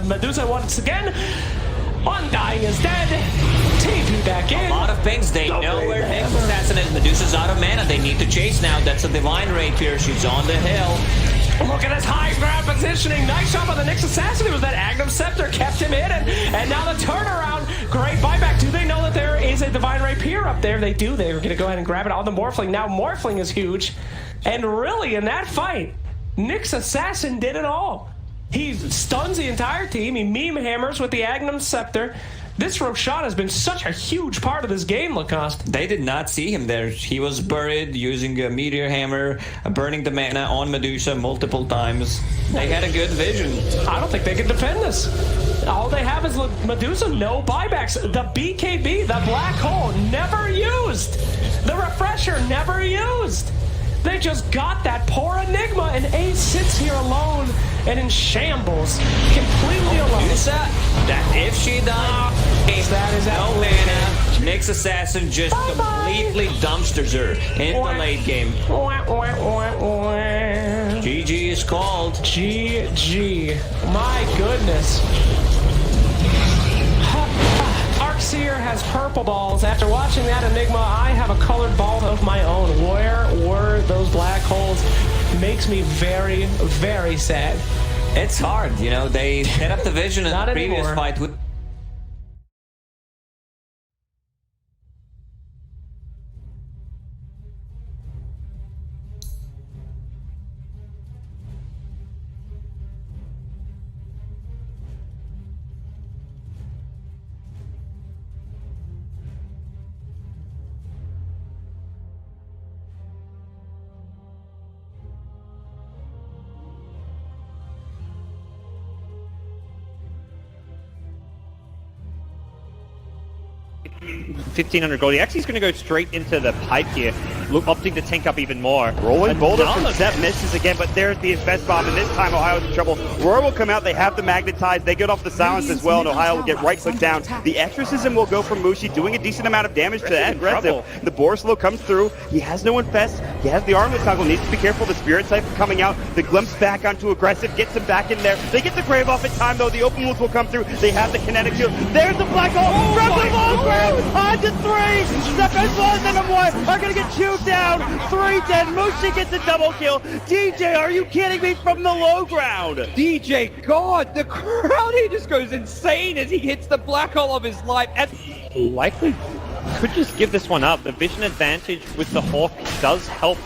Medusa once again. Undying is dead. TP back in. A lot of pings. They know where Nyx Assassin is. Medusa's out of mana. They need to chase now. That's a Divine Rapier. She's on the hill. Look at his high ground positioning. Nice job on the Nyx Assassin. It was that Agnum Scepter kept him in, and now the turnaround. Great buyback. Do they know that there is a Divine Rapier up there? They do. They're going to go ahead and grab it on the Morphling. Now Morphling is huge. And really, in that fight, Nyx Assassin did it all. He stuns the entire team. He meme hammers with the Agnum Scepter. This Roshan has been such a huge part of this game, Lacoste. They did not see him there. He was buried using a Meteor Hammer, burning the mana on Medusa multiple times. They had a good vision. I don't think they can defend this. All they have is Medusa, no buybacks. The BKB, the Black Hole, never used. The Refresher, never used. They just got that poor Enigma, and Ace sits here alone and in shambles, completely alone. Medusa, that if she dies, that is no mana. Nyx Assassin just completely dumpsters her in the late game. GG is called. GG. My goodness. Arcseer has purple balls. After watching that Enigma, I have a colored ball of my own. Where were those black holes? Makes me very, very sad. It's hard, you know, they set up the vision in the previous fight with $1,500 gold. He actually is going to go straight into the pipe here, opting to tank up even more. Rolling boulder from Zep misses again, but there's the invest bomb, and this time Ohio's in trouble. Roar will come out, they have the magnetize, they get off the silence as well, and Ohio will get right click down. The exorcism will go from Mushi, doing a decent amount of damage to that aggressive. The Borslow comes through, he has no infest, he has the armlet toggle, needs to be careful, the Spirit Cypher coming out, the glimpse back onto aggressive, gets him back in there. They get the Grave off in time though, the open wounds will come through, they have the kinetic shield. There's the black hole, from the long ground, on to 3, Zep as well as them are gonna get chewed down, 3 dead, Mushi gets a double kill. DJ, are you kidding me, from the low ground? DJ, God, the crowd, he just goes insane as he hits the black hole of his life. And Likely could just give this one up. The vision advantage with the Hawk does help.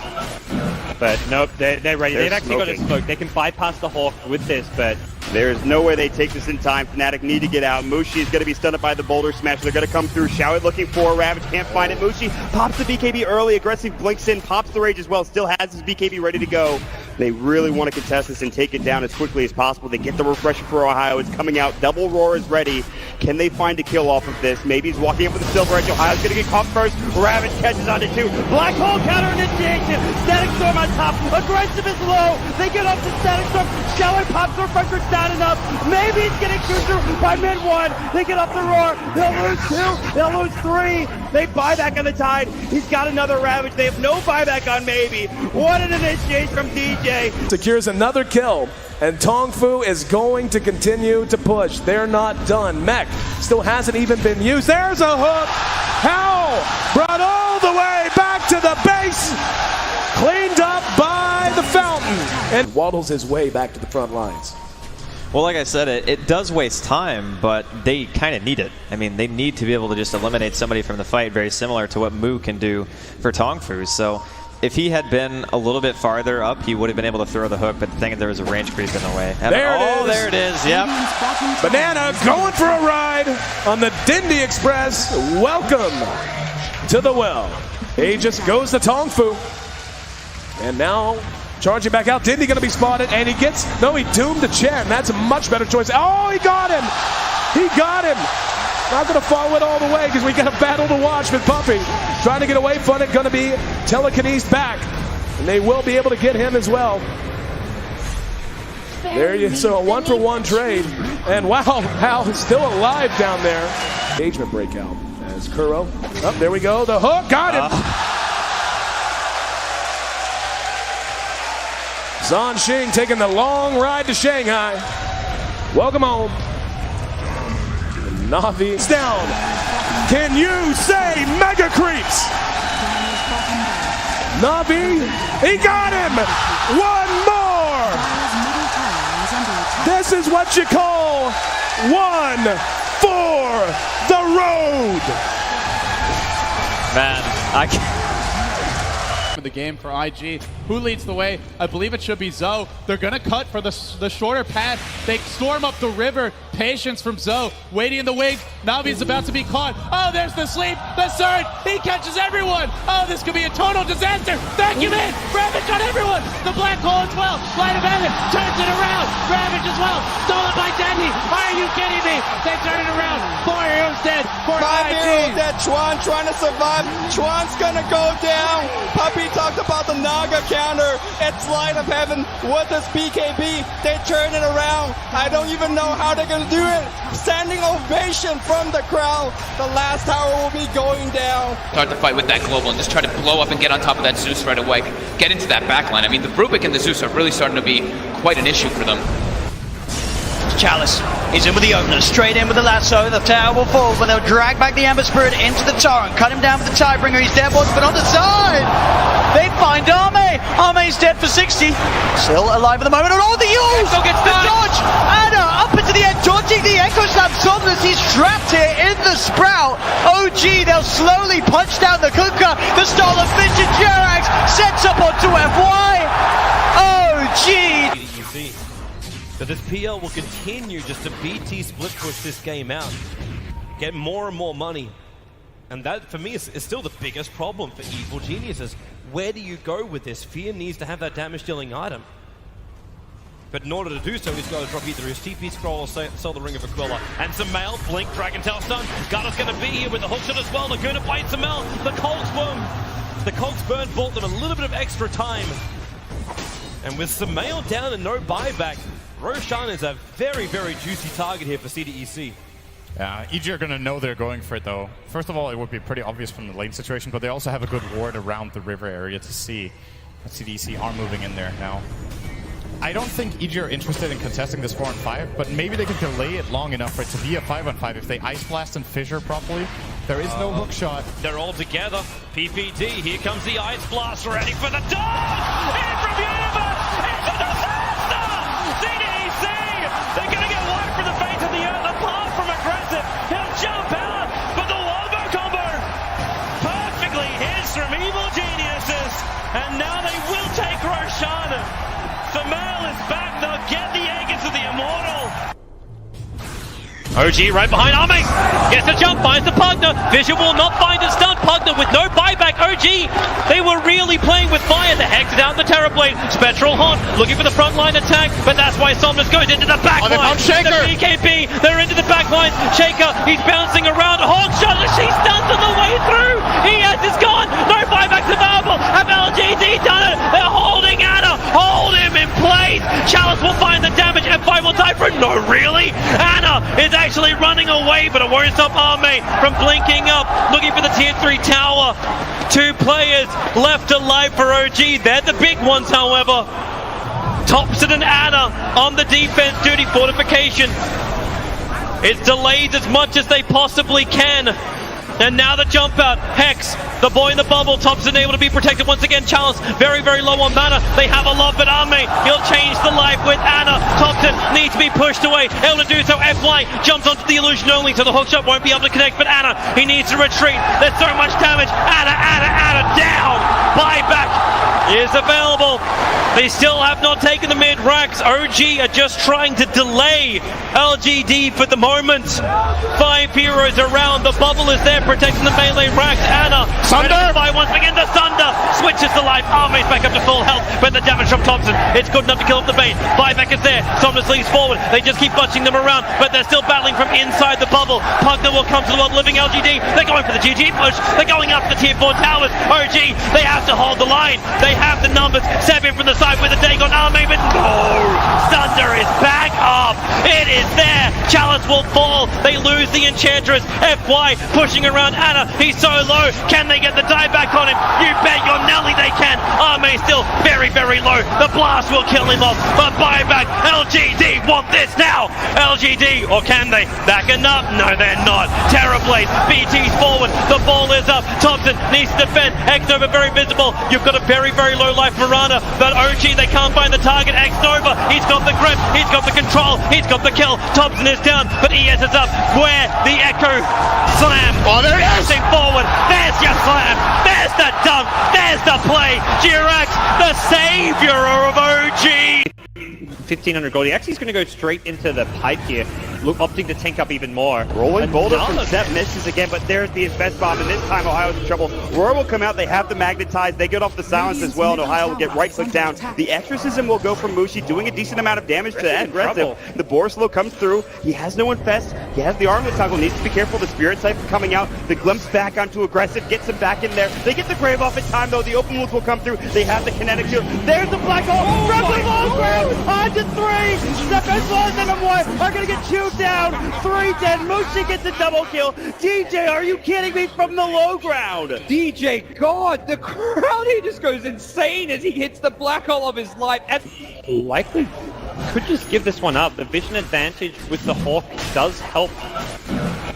But nope, they're ready. They've actually got a smoke. They can bypass the Hawk with this, but There's no way they take this in time. Fnatic need to get out. Mushi is going to be stunned by the boulder smash. They're going to come through. Showit looking for a Ravage. Can't find it. Mushi pops the BKB early. Aggressive blinks in. Pops the rage as well. Still has his BKB ready to go. They really want to contest this and take it down as quickly as possible. They get the refresher for Ohio. It's coming out. Double Roar is ready. Can they find a kill off of this? Maybe he's walking up with the Silver Edge. Ohio's going to get caught first. Ravage catches onto 2. Black Hole counter initiation. Static Storm on top. Aggressive is low. They get up to Static Storm. Showit pops the refresher. It's not enough. Maybe he's getting shoot through by mid-1. They get up the Roar. They'll lose 2. They'll lose 3. They buy back on the Tide. He's got another Ravage. They have no buyback on Maybe. What an initiation from DJ. Secures another kill, and Tong Fu is going to continue to push. They're not done. Mech still hasn't even been used. There's a hook. Howl brought all the way back to the base. Cleaned up by the fountain. And waddles his way back to the front lines. Well, like I said, it does waste time, but they kind of need it. I mean, they need to be able to just eliminate somebody from the fight, very similar to what Mu can do for Tong Fu. So if he had been a little bit farther up, he would have been able to throw the hook, but the thing is there was a range creep in the way. There it is. Yep. Banana going for a ride on the Dindy Express. Welcome to the well. Aegis goes to Tong Fu. And now charging back out. Dindy going to be spotted, and he doomed the Chen. That's a much better choice. Oh, he got him. He got him. Not going to follow it all the way because we got a battle to watch with Puppy. Trying to get away from it, going to be telekinesed back. And they will be able to get him as well. There you so a 1-for-1 trade. And wow, Hal is still alive down there. Engagement breakout as Kuro. Oh, there we go. The hook got him. Zhan Xing taking the long ride to Shanghai. Welcome home. Navi is down. Can you say Mega Creeps? Navi, he got him! One more! This is what you call one for the road! Man, I can't. The game for IG. Who leads the way? I believe it should be Zoe. They're gonna cut for the shorter path. They storm up the river. Patience from Zoe. Waiting in the wings. Navi's about to be caught. Oh, there's the sleep. The surge. He catches everyone. Oh, this could be a total disaster. Vacuum in. Ravage on everyone. The black hole as well. Light of heaven turns it around. Ravage as well. Stolen by Dandy. Are you kidding me? They turn it around. 4 heroes dead. 5 heroes dead. Chuan trying to survive. Chuan's gonna go down. Puppy talked about the Naga counter. It's light of heaven with this BKB. They turn it around. I don't even know how they're gonna do it. Standing ovation from the crowd. The last tower will be going down. Start the fight with that global and just try to blow up and get on top of that Zeus right away. Get into that backline. I mean, the Rubik and the Zeus are really starting to be quite an issue for them. Chalice is in with the opener, straight in with the lasso. The tower will fall, but they'll drag back the Ember Spirit into the torrent, cut him down with the Tidebringer. He's dead, but on the side, they find Arme. Arme's dead for 60, still alive at the moment. And oh, the use, the dodge, Anna up into the end, dodging the Echo Slam. Somnus, he's trapped here in the Sprout. OG, they'll slowly punch down the Kunkka. The stolen Vision Jerax sets up onto FY. OG. So this PL will continue just to BT split push this game out, get more and more money. And that, for me, is still the biggest problem for Evil Geniuses. Where do you go with this? Fear needs to have that damage-dealing item. But in order to do so, he's got to drop either his TP scroll or sell the Ring of Aquila. And Sumail, blink, Dragon Tail stun. Garda's going to be here with the hookshot as well. They're going to fight Sumail. The Colt's burn bought them a little bit of extra time. And with Sumail down and no buyback, Roshan is a very, very juicy target here for CDEC. Yeah, EG are going to know they're going for it, though. First of all, it would be pretty obvious from the lane situation, but they also have a good ward around the river area to see. CDEC are moving in there now. I don't think EG are interested in contesting this 4-on-5, but maybe they can delay it long enough for it to be a 5-on-5 if they Ice Blast and Fissure properly. There is no hook shot. They're all together. PPD, here comes the Ice Blast, ready for the dog! In from Universe! It's a disaster! CDEC! They're going to get wiped from the face of the earth, apart from aggressive. He'll jump out, but the Wombo combo perfectly hits from Evil Geniuses. And now they will take Roshan. Sumail is back, they'll get the egg into the Immortal. OG right behind Ame. Gets a jump, finds the Pugner. Vision will not find a stun. Pugner with no buyback. OG, they were really playing with fire. The Hex down the Terrorblade. Spectral Haunt looking for the front line attack, but that's why Somnus goes into the back line. The BKB, they're into the back line. Shaker, he's bouncing around. Hawk shot, she stuns on the way through. ES is gone. No buyback available. Have LGD done it? They're holding Anna. Hold him in place. Chalice will find the damage. F5 will die for it. No, really? Anna is actually running away, but it won't stop Arme from blinking up, looking for the tier 3 tower. 2 players left alive for OG. They're the big ones, however. Thompson and Anna on the defense duty. Fortification. It's delayed as much as they possibly can. And now the jump out. Hex, the boy in the bubble. Thompson able to be protected once again. Chalice very, very low on mana. They have a lot, but Arme, he'll change the life with Anna. Thompson needs to be pushed away. Able to do so. FY jumps onto the illusion only, so the hookshot won't be able to connect. But Anna, he needs to retreat. There's so much damage. Anna down. Buyback is available. They still have not taken the mid racks. OG are just trying to delay LGD for the moment. 5 heroes around. The bubble is there protecting the melee racks. Anna, Sunder by once again. The Sunder switches to life. Arme's back up to full health, but the damage from Thompson, it's good enough to kill off the bait. Buyback is there. Somnus leads forward. They just keep bunching them around, but they're still battling from inside the bubble. Pugner will come to the world living LGD. They're going for the GG push. They're going up the tier 4 towers. OG, they have to hold the line. They have the numbers. 7 from the side with a Dagon Arme, but no! Thunder is back up. It is there. Chalice will fall. They lose the Enchantress. FY pushing around Anna. He's so low. Can they get the dieback on him? You bet your Nelly they can. Arme still very, very low. The blast will kill him off. But buyback. LGD want this now. LGD, or can they? Backing up? No, they're not. Terrorblade. BT's forward. The ball is up. Thompson needs to defend. X-Nova very visible. You've got a very, very low life Mirana. But OG, they can't find the target. X-Nova, he's got the grip. He's got the control. He's got the kill. Thompson is down, but ES is up. Where the Echo slam. Oh, there it is. Forward. There's your slam. There's the dunk. There's the play. Jirax, the savior of OG. 1,500 gold. He actually is going to go straight into the pipe here. Look, opting to tank up even more. Rolling boulder from Zep misses again, but there's the invest bomb, and this time Ohio's in trouble. Roar will come out, they have the magnetize, they get off the silence as well, and Ohio will get right click down. The exorcism will go from Mushi, doing a decent amount of damage to that aggressive. The Borslow comes through, he has no infest, he has the armlet toggle, needs to be careful, the Spirit Siphon coming out, the glimpse back onto aggressive, gets him back in there. They get the grave off in time though, the open wounds will come through, they have the kinetic shield. There's the black hole, from the low ground, on to 3, Zep as well as M1 are gonna get chewed down. 3 dead. Mushi gets a double kill. DJ, are you kidding me? From the low ground. DJ, God, the crowd, he just goes insane as he hits the black hole of his life. And Likely could just give this one up. The vision advantage with the Hawk does help.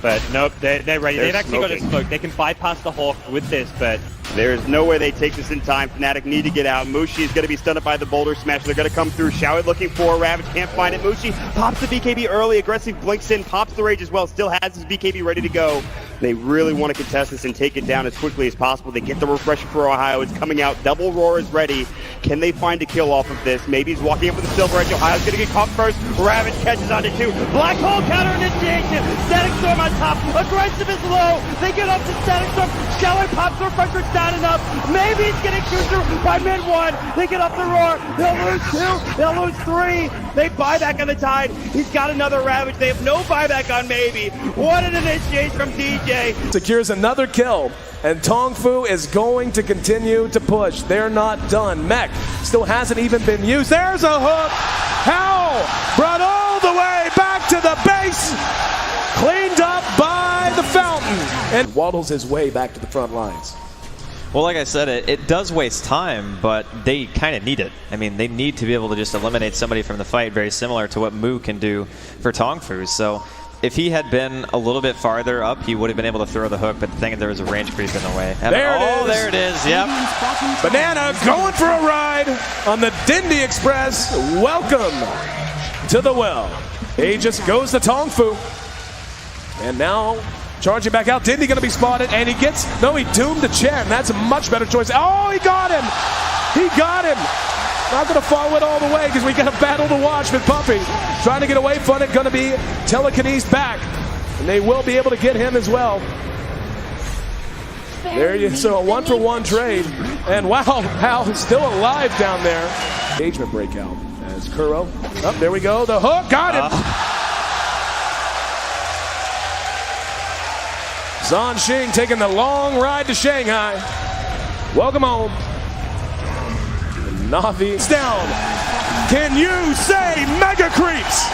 But nope, they're ready. They've actually got a smoke. They can bypass the Hawk with this, but there's no way they take this in time. Fnatic need to get out. Mushi is going to be stunned by the boulder smash. They're going to come through. Showit looking for a Ravage. Can't find it. Mushi pops the BKB early. Aggressive blinks in. Pops the Rage as well. Still has his BKB ready to go. They really want to contest this and take it down as quickly as possible. They get the refresher for Ohio. It's coming out. Double Roar is ready. Can they find a kill off of this? Maybe he's walking up with the Silver Edge. Ohio's going to get caught first. Ravage catches onto 2. Black Hole counter initiation. Static Storm on top. Aggressive is low. They get up to Static Storm. Showit pops the refresher. It's not enough. Maybe he's getting chewed through by mid 1. They get up the Roar. They'll lose 2. They'll lose 3. They buy back on the Tide. He's got another Ravage. They have no buyback on Maybe. What an initiation from DJ. Secures another kill, and Tongfu is going to continue to push. They're not done. Mech still hasn't even been used. There's a hook. How? Brought all the way back to the base. Cleaned up by the fountain. And waddles his way back to the front lines. Well, like I said, it does waste time, but they kind of need it. I mean, they need to be able to just eliminate somebody from the fight, very similar to what Mu can do for Tongfu. So if he had been a little bit farther up, he would have been able to throw the hook, but the thing is there was a range creep in the way. And there it is, yep. Banana going for a ride on the Dindy Express. Welcome to the well. He just goes to Tongfu. And now charging back out. Dindy going to be spotted, and he gets, no, he doomed the Chen. That's a much better choice. Oh, he got him. He got him. Not going to follow it all the way because we got a battle to watch with Puppy. Trying to get away from it, going to be telekinesed back. And they will be able to get him as well. There you so a 1-for-1 trade. And wow, Hal is still alive down there. Engagement breakout as Kuro. Oh, there we go. The hook got him. Zhan Xing taking the long ride to Shanghai. Welcome home. Navi down. Can you say mega creeps?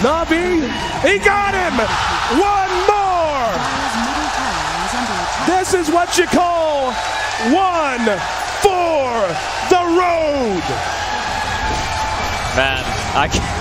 Navi, he got him. One more. This is what you call one for the road. Man, I can't.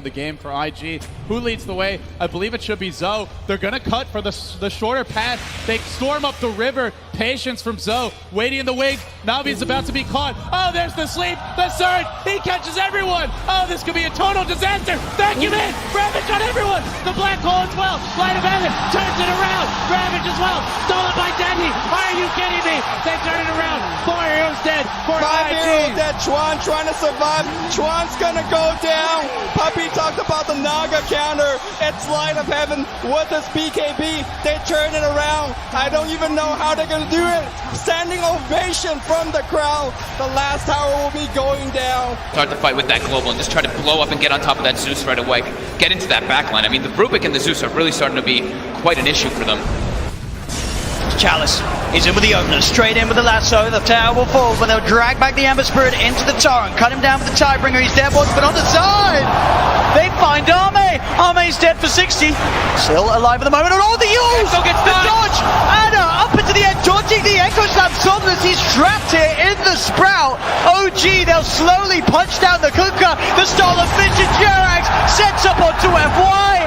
The game for IG. Who leads the way? I believe it should be Zoe. They're gonna cut for the shorter path. They storm up the river. Patience from Zoe. Waiting in the wings. Navi's about to be caught. Oh, there's the sleep. The surge. He catches everyone. Oh, this could be a total disaster. Vacuum in. Ravage on everyone. The black hole as well. Light of heaven turns it around. Ravage as well. Stolen by Deadly. Are you kidding me? They turn it around. 4 heroes dead. 5 heroes dead. Chuan trying to survive. Chuan's gonna go down. Puppy talked about the Naga Counter. It's light of heaven with this BKB. They turn it around. I don't even know how they're gonna do it. Standing ovation from the crowd. The last tower will be going down. Start the fight with that global and just try to blow up and get on top of that Zeus right away. Get into that backline. I mean, the Rubik and the Zeus are really starting to be quite an issue for them. Chalice is in with the opener, straight in with the lasso. The tower will fall, but they'll drag back the Ember Spirit into the torrent, cut him down with the Tidebringer. He's dead, but on the side. They find Arme. Arme's dead for 60. Still alive at the moment. And all the use! The dodge! Anna up into the end, dodging the Echo Slam. Somnus, he's trapped here in the Sprout. OG, they'll slowly punch down the Kunkka. The stolen Vision Jerax sets up onto FY.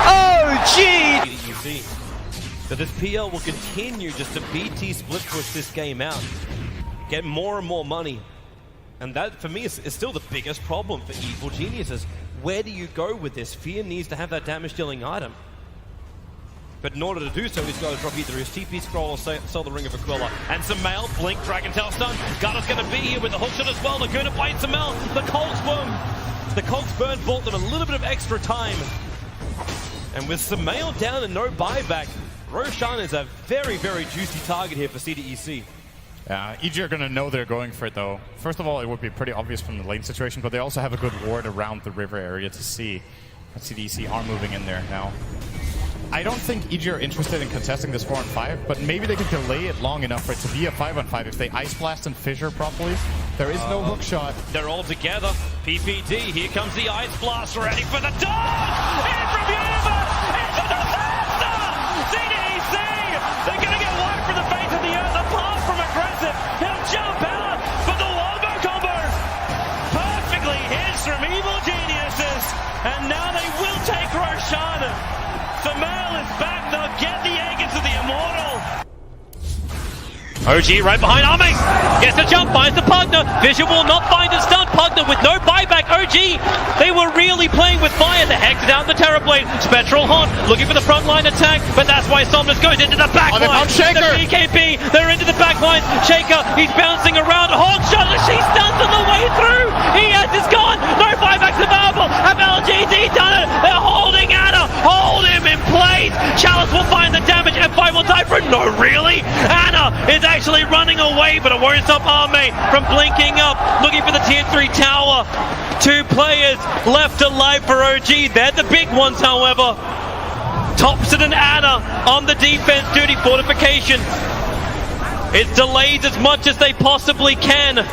OG! So this PL will continue just to BT split push this game out, get more and more money, and that for me is still the biggest problem for Evil Geniuses. Where do you go with this? Fear needs to have that damage dealing item, but in order to do so, he's got to drop either his TP scroll or sell the Ring of Aquila. And Samel, blink, Dragon Tail stun. Garda's going to be here with the hookshot as well. Laguna bites Samel. The Cogs burn bought them a little bit of extra time, and with Samel down and no buyback, Roshan is a very, very juicy target here for CDEC. EG are going to know they're going for it, though. First of all, it would be pretty obvious from the lane situation, but they also have a good ward around the river area to see that CDEC are moving in there now. I don't think EG are interested in contesting this 4-on-5, but maybe they could delay it long enough for it to be a 5-on-5 if they Ice Blast and Fissure properly. There is no hook shot. They're all together. PPD, here comes the Ice Blast, ready for the dodge! In from Universe! Into the disaster! CDEC! They're going to get wiped from the face of the earth, apart from aggressive. He'll jump out for the Wombo combo. Perfectly hits from Evil Geniuses. And now they will take Roshan. Samel is back. They'll get the egg into the Immortal. OG right behind Arme. Gets the jump, finds the Pugner. Vision will not find a stun. Pugner with no buyback. OG, they were really playing with fire. The Hex down the Terrorblade. Spectral Haunt looking for the frontline attack, but that's why Somnus goes into the backline. The BKB, they're into the backline. Shaker, he's bouncing around. Hawk shot, she stuns on the way through. He is gone. No buybacks available. Have LGD done it? They're holding Anna. Hold him in place. Chalice will find the damage. F5 will die for it. No, really? Anna is actually running away, but it won't stop Arme from blinking up, looking for the tier 3 tower. 2 players left alive for OG. They're the big ones, however. Thompson and Anna on the defense duty. Fortification. It's delayed as much as they possibly can.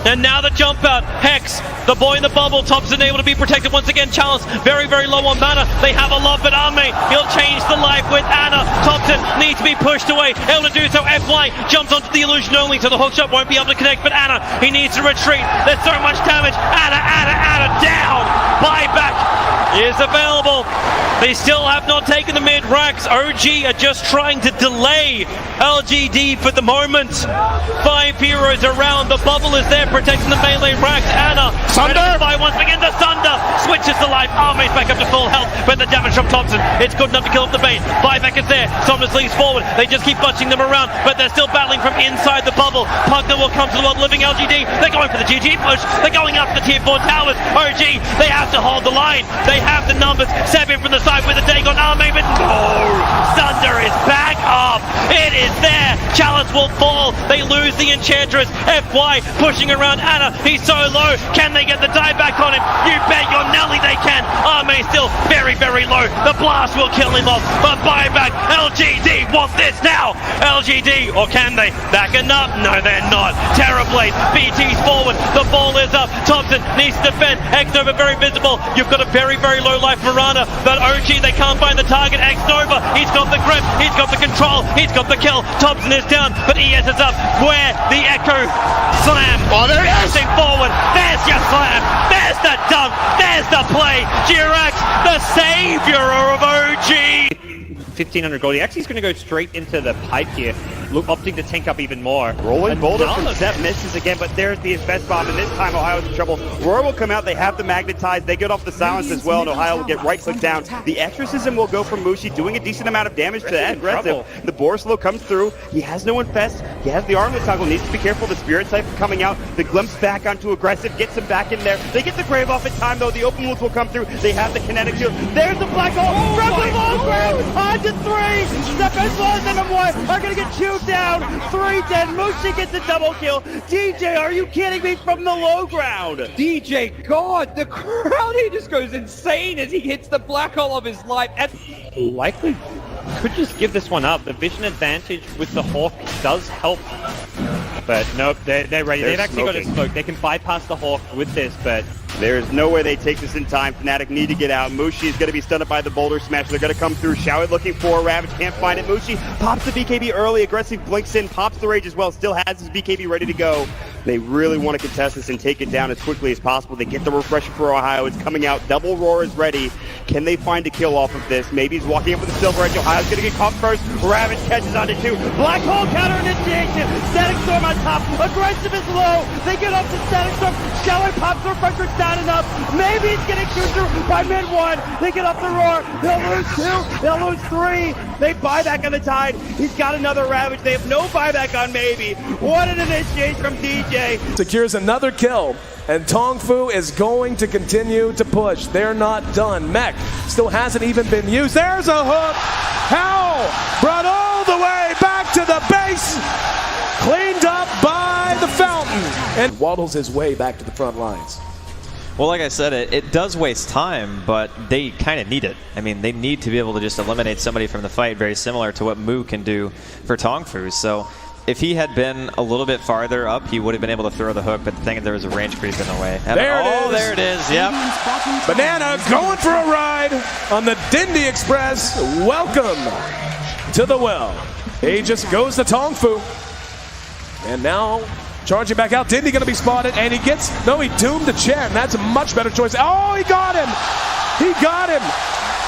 And now the jump out. Hex, the boy in the bubble. Thompson able to be protected once again. Chalice, very, very low on mana. They have a love, but Arme, he'll change the life with Anna. Thompson needs to be pushed away. Able to do so. FY jumps onto the illusion only, so the hookshot won't be able to connect. But Anna, he needs to retreat. There's so much damage. Anna down. Buyback is available. They still have not taken the mid racks. OG are just trying to delay LGD for the moment. 5 heroes around. The bubble is there protecting the melee racks. Anna, Sunder by once again. The Sunder switches to life. Army's back up to full health, but the damage from Thompson, it's good enough to kill off the bait. Buyback is there. Somnus leads forward. They just keep bunching them around, but they're still battling from inside the bubble. Pugner will come to the world living LGD. They're going for the GG push. They're going up the tier 4 towers. OG, they have to hold the line. They have the numbers. Seven from the side with a Dagon Army, but no! Sunder is back up. It is there. Chalice will fall. They lose the Enchantress. FY pushing around Anna. He's so low. Can they get the die back on him? You bet your Nelly they can. Arme still very, very low. The blast will kill him off. But buyback. LGD want this now. LGD, or can they? Backing up? No, they're not. Terrorblade. BT's forward. The ball is up. Thompson needs to defend. X-Nova very visible. You've got a very, very low life Miranda. But OG, they can't find the target. X-Nova, he's got the grip. He's got the control. He's got the kill. Thompson is down, but ES is up. Where the Echo slam. Oh, there he is. Forward. There's your slam. There's the dunk. There's the play. Jirax, the savior of OG. 1500 gold. He actually is going to go straight into the pipe here. Look, opting to tank up even more. Rolling boulder from Zep misses again, but there's the invest bomb, and this time Ohio's in trouble. Roar will come out, they have the magnetize, they get off the silence as well, and Ohio will get right click down. The exorcism will go from Mushi, doing a decent amount of damage to that aggressive. The Borslow comes through, he has no infest, he has the armlet toggle, needs to be careful, the Spirit Siphon coming out, the glimpse back onto aggressive, gets him back in there. They get the grave off in time though, the open wounds will come through, they have the kinetic shield. There's the black hole, from the long ground, on to 3, Step as well as M1 are gonna get chewed down. 3 dead. Mushi gets a double kill. DJ, are you kidding me, from the low ground? DJ, God, the crowd, he just goes insane as he hits the black hole of his life. And Likely could just give this one up. The vision advantage with the Hawk does help. But nope, they're ready. They've actually got a smoke. They can bypass the Hawk with this, but there's no way they take this in time. Fnatic need to get out. Mushi is going to be stunned by the boulder smash. They're going to come through. Showit looking for a Ravage. Can't find it. Mushi pops the BKB early. Aggressive blinks in. Pops the Rage as well. Still has his BKB ready to go. They really want to contest this and take it down as quickly as possible. They get the refresher for Ohio. It's coming out. Double Roar is ready. Can they find a kill off of this? Maybe he's walking up with the Silver Edge. Ohio's going to get caught first. Ravage catches onto 2. Black Hole counter initiation. Static Storm on top. Aggressive is low. They get up to Static Storm. Showit pops the refresher. It's not enough. Maybe he's getting chewed through by mid 1. They get up the Roar. They'll lose 2. They'll lose 3. They buy back on the Tide. He's got another Ravage. They have no buyback on Maybe. What an initiation from DJ. Secures another kill, and Tongfu is going to continue to push. They're not done. Mech still hasn't even been used. There's a hook. How? Brought all the way back to the base. Cleaned up by the fountain. And waddles his way back to the front lines. Well, like I said, it does waste time, but they kind of need it. I mean, they need to be able to just eliminate somebody from the fight, very similar to what Mu can do for Tongfu. So if he had been a little bit farther up, he would have been able to throw the hook, but the thing is there was a range creep in the way. There it is. Oh, there it is, yep. Banana going for a ride on the Dindy Express. Welcome to the well. He just goes to Tongfu. And now charging back out. Dindy going to be spotted, and he gets, no, he doomed the Chen. That's a much better choice. Oh, he got him. He got him.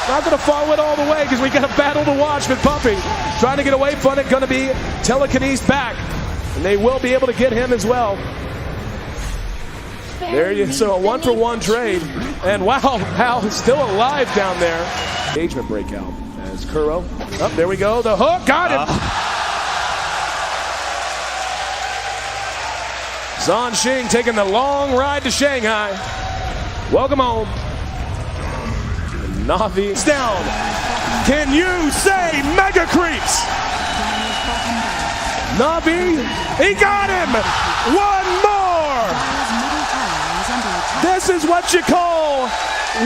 Not going to follow it all the way because we got a battle to watch with Puppy. Trying to get away from it. Going to be telekinesis back. And they will be able to get him as well. There you so a 1-for-1 trade. And wow, Hal is still alive down there. Engagement breakout as Kuro. Oh, there we go. The hook. Got him. Zhan Xing taking the long ride to Shanghai. Welcome home. Navi down. Can you say mega creeps? Navi, he got him. One more. This is what you call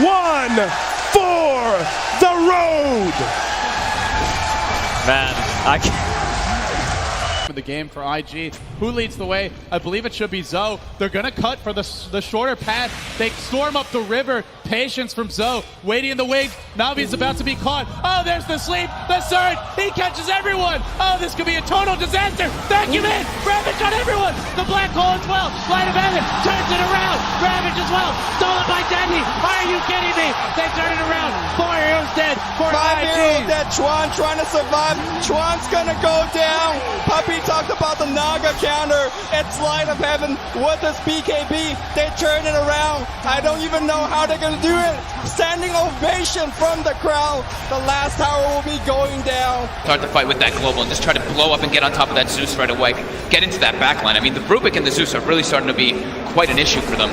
one for the road. Man, I can't. The game for IG. Who leads the way? I believe it should be Zoe. They're going to cut for the shorter path. They storm up the river. Patience from Zoe. Waiting in the wings. Navi's about to be caught. Oh, there's the sleep. The surge. He catches everyone. Oh, this could be a total disaster. Vacuum in. Ravage on everyone. The black hole as well. Light of heaven turns it around. Ravage as well. Stolen by Deadly. Are you kidding me? They turn it around. 4 heroes dead. 5 heroes dead. Chuan trying to survive. Chuan's gonna go down. Puppy talked about the Naga Counter. It's light of heaven. What does BKB? They turn it around. I don't even know how they're gonna do it. Standing ovation from the crowd. The last tower will be going down. Start the fight with that global and just try to blow up and get on top of that Zeus right away. Get into that backline. I mean, the Rubik and the Zeus are really starting to be quite an issue for them.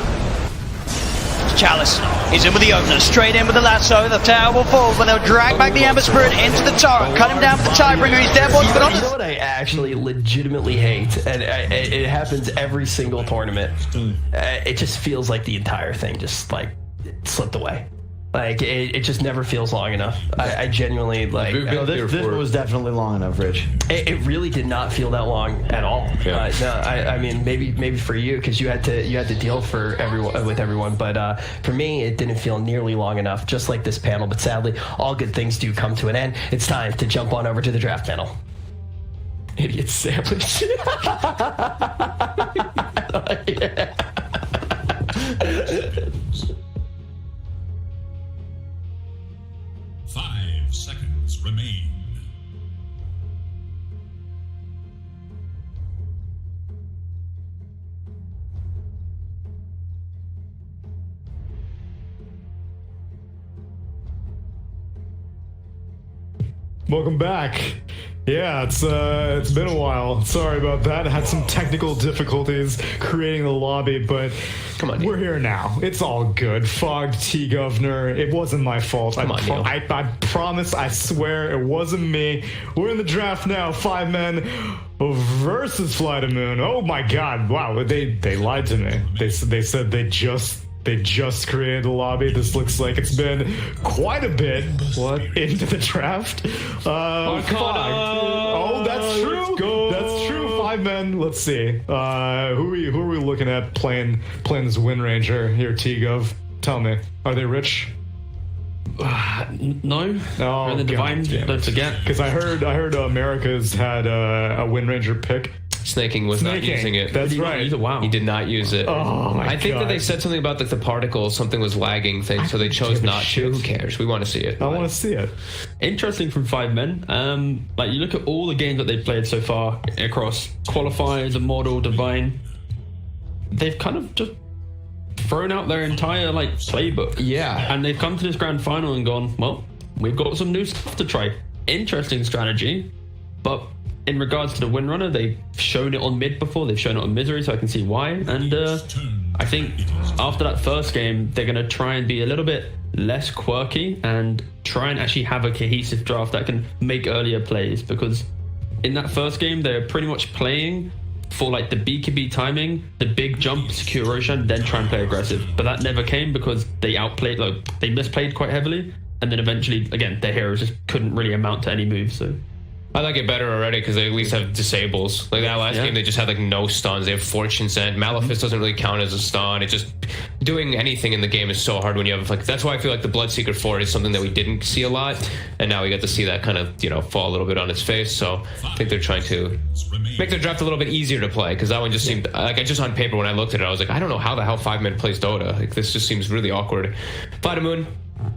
Chalice is in with the opener, straight in with the lasso. The tower will fall, but they'll drag back the Ember Spirit into the torrent, cut him down with the Tidebringer. He's dead, but on You know what I actually legitimately hate, and it happens every single tournament. It just feels like the entire thing just like slipped away. Like it just never feels long enough. I genuinely like. This was definitely long enough, Rich. It really did not feel that long at all. Yeah. No, I mean maybe for you because you had to deal for everyone, but for me it didn't feel nearly long enough. Just like this panel, but sadly all good things do come to an end. It's time to jump on over to the draft panel. Idiot sandwich. Yeah. 5 seconds remain. Welcome back. Yeah, it's been a while. Sorry about that. I had some technical difficulties creating the lobby, but come on, we're here now. It's all good. Fogged T-Governor. It wasn't my fault. I promise, I swear, it wasn't me. We're in the draft now. 5 men versus Fly to Moon. Oh my god. Wow, they lied to me. They said they just created the lobby. This looks like it's been quite a bit into the draft. Oh, that's true. That's true. 5 men. Let's see. Who are we looking at playing this Wind Ranger here, T-Gov? Tell me. Are they rich? No. Oh, We're the Divine. Don't forget. Because I heard America's had a Wind Ranger pick. Snaking was not using it. That's right. Wow. He did not use it. Oh my I think God. that they said something about the particles, something was lagging thing, so they chose not to. Who cares? We want to see it. I want to see it. Interesting from 5 men. Like you look at all the games that they've played so far across qualifiers, Immortal, Divine. They've kind of just thrown out their entire playbook. Yeah. And they've come to this grand final and gone, well, we've got some new stuff to try. Interesting strategy, but in regards to the Windrunner, they've shown it on mid before, they've shown it on Misery, so I can see why. And I think after that first game, they're going to try and be a little bit less quirky and try and actually have a cohesive draft that can make earlier plays, because in that first game, they're pretty much playing for the BKB timing, the big jump, secure Roshan, then try and play aggressive. But that never came because they outplayed, they misplayed quite heavily, and then eventually, again, their heroes just couldn't really amount to any moves, so... I like it better already because they at least have disables. Like that last game, they just had no stuns. They have Fortune Send. Malefice doesn't really count as a stun. It just doing anything in the game is so hard when you have that's why I feel like the Bloodseeker 4 is something that we didn't see a lot, and now we get to see that kind of fall a little bit on its face. So I think they're trying to make their draft a little bit easier to play because that one just seemed I just on paper when I looked at it I was like I don't know how the hell 5 men plays Dota. This just seems really awkward. Fly to Moon.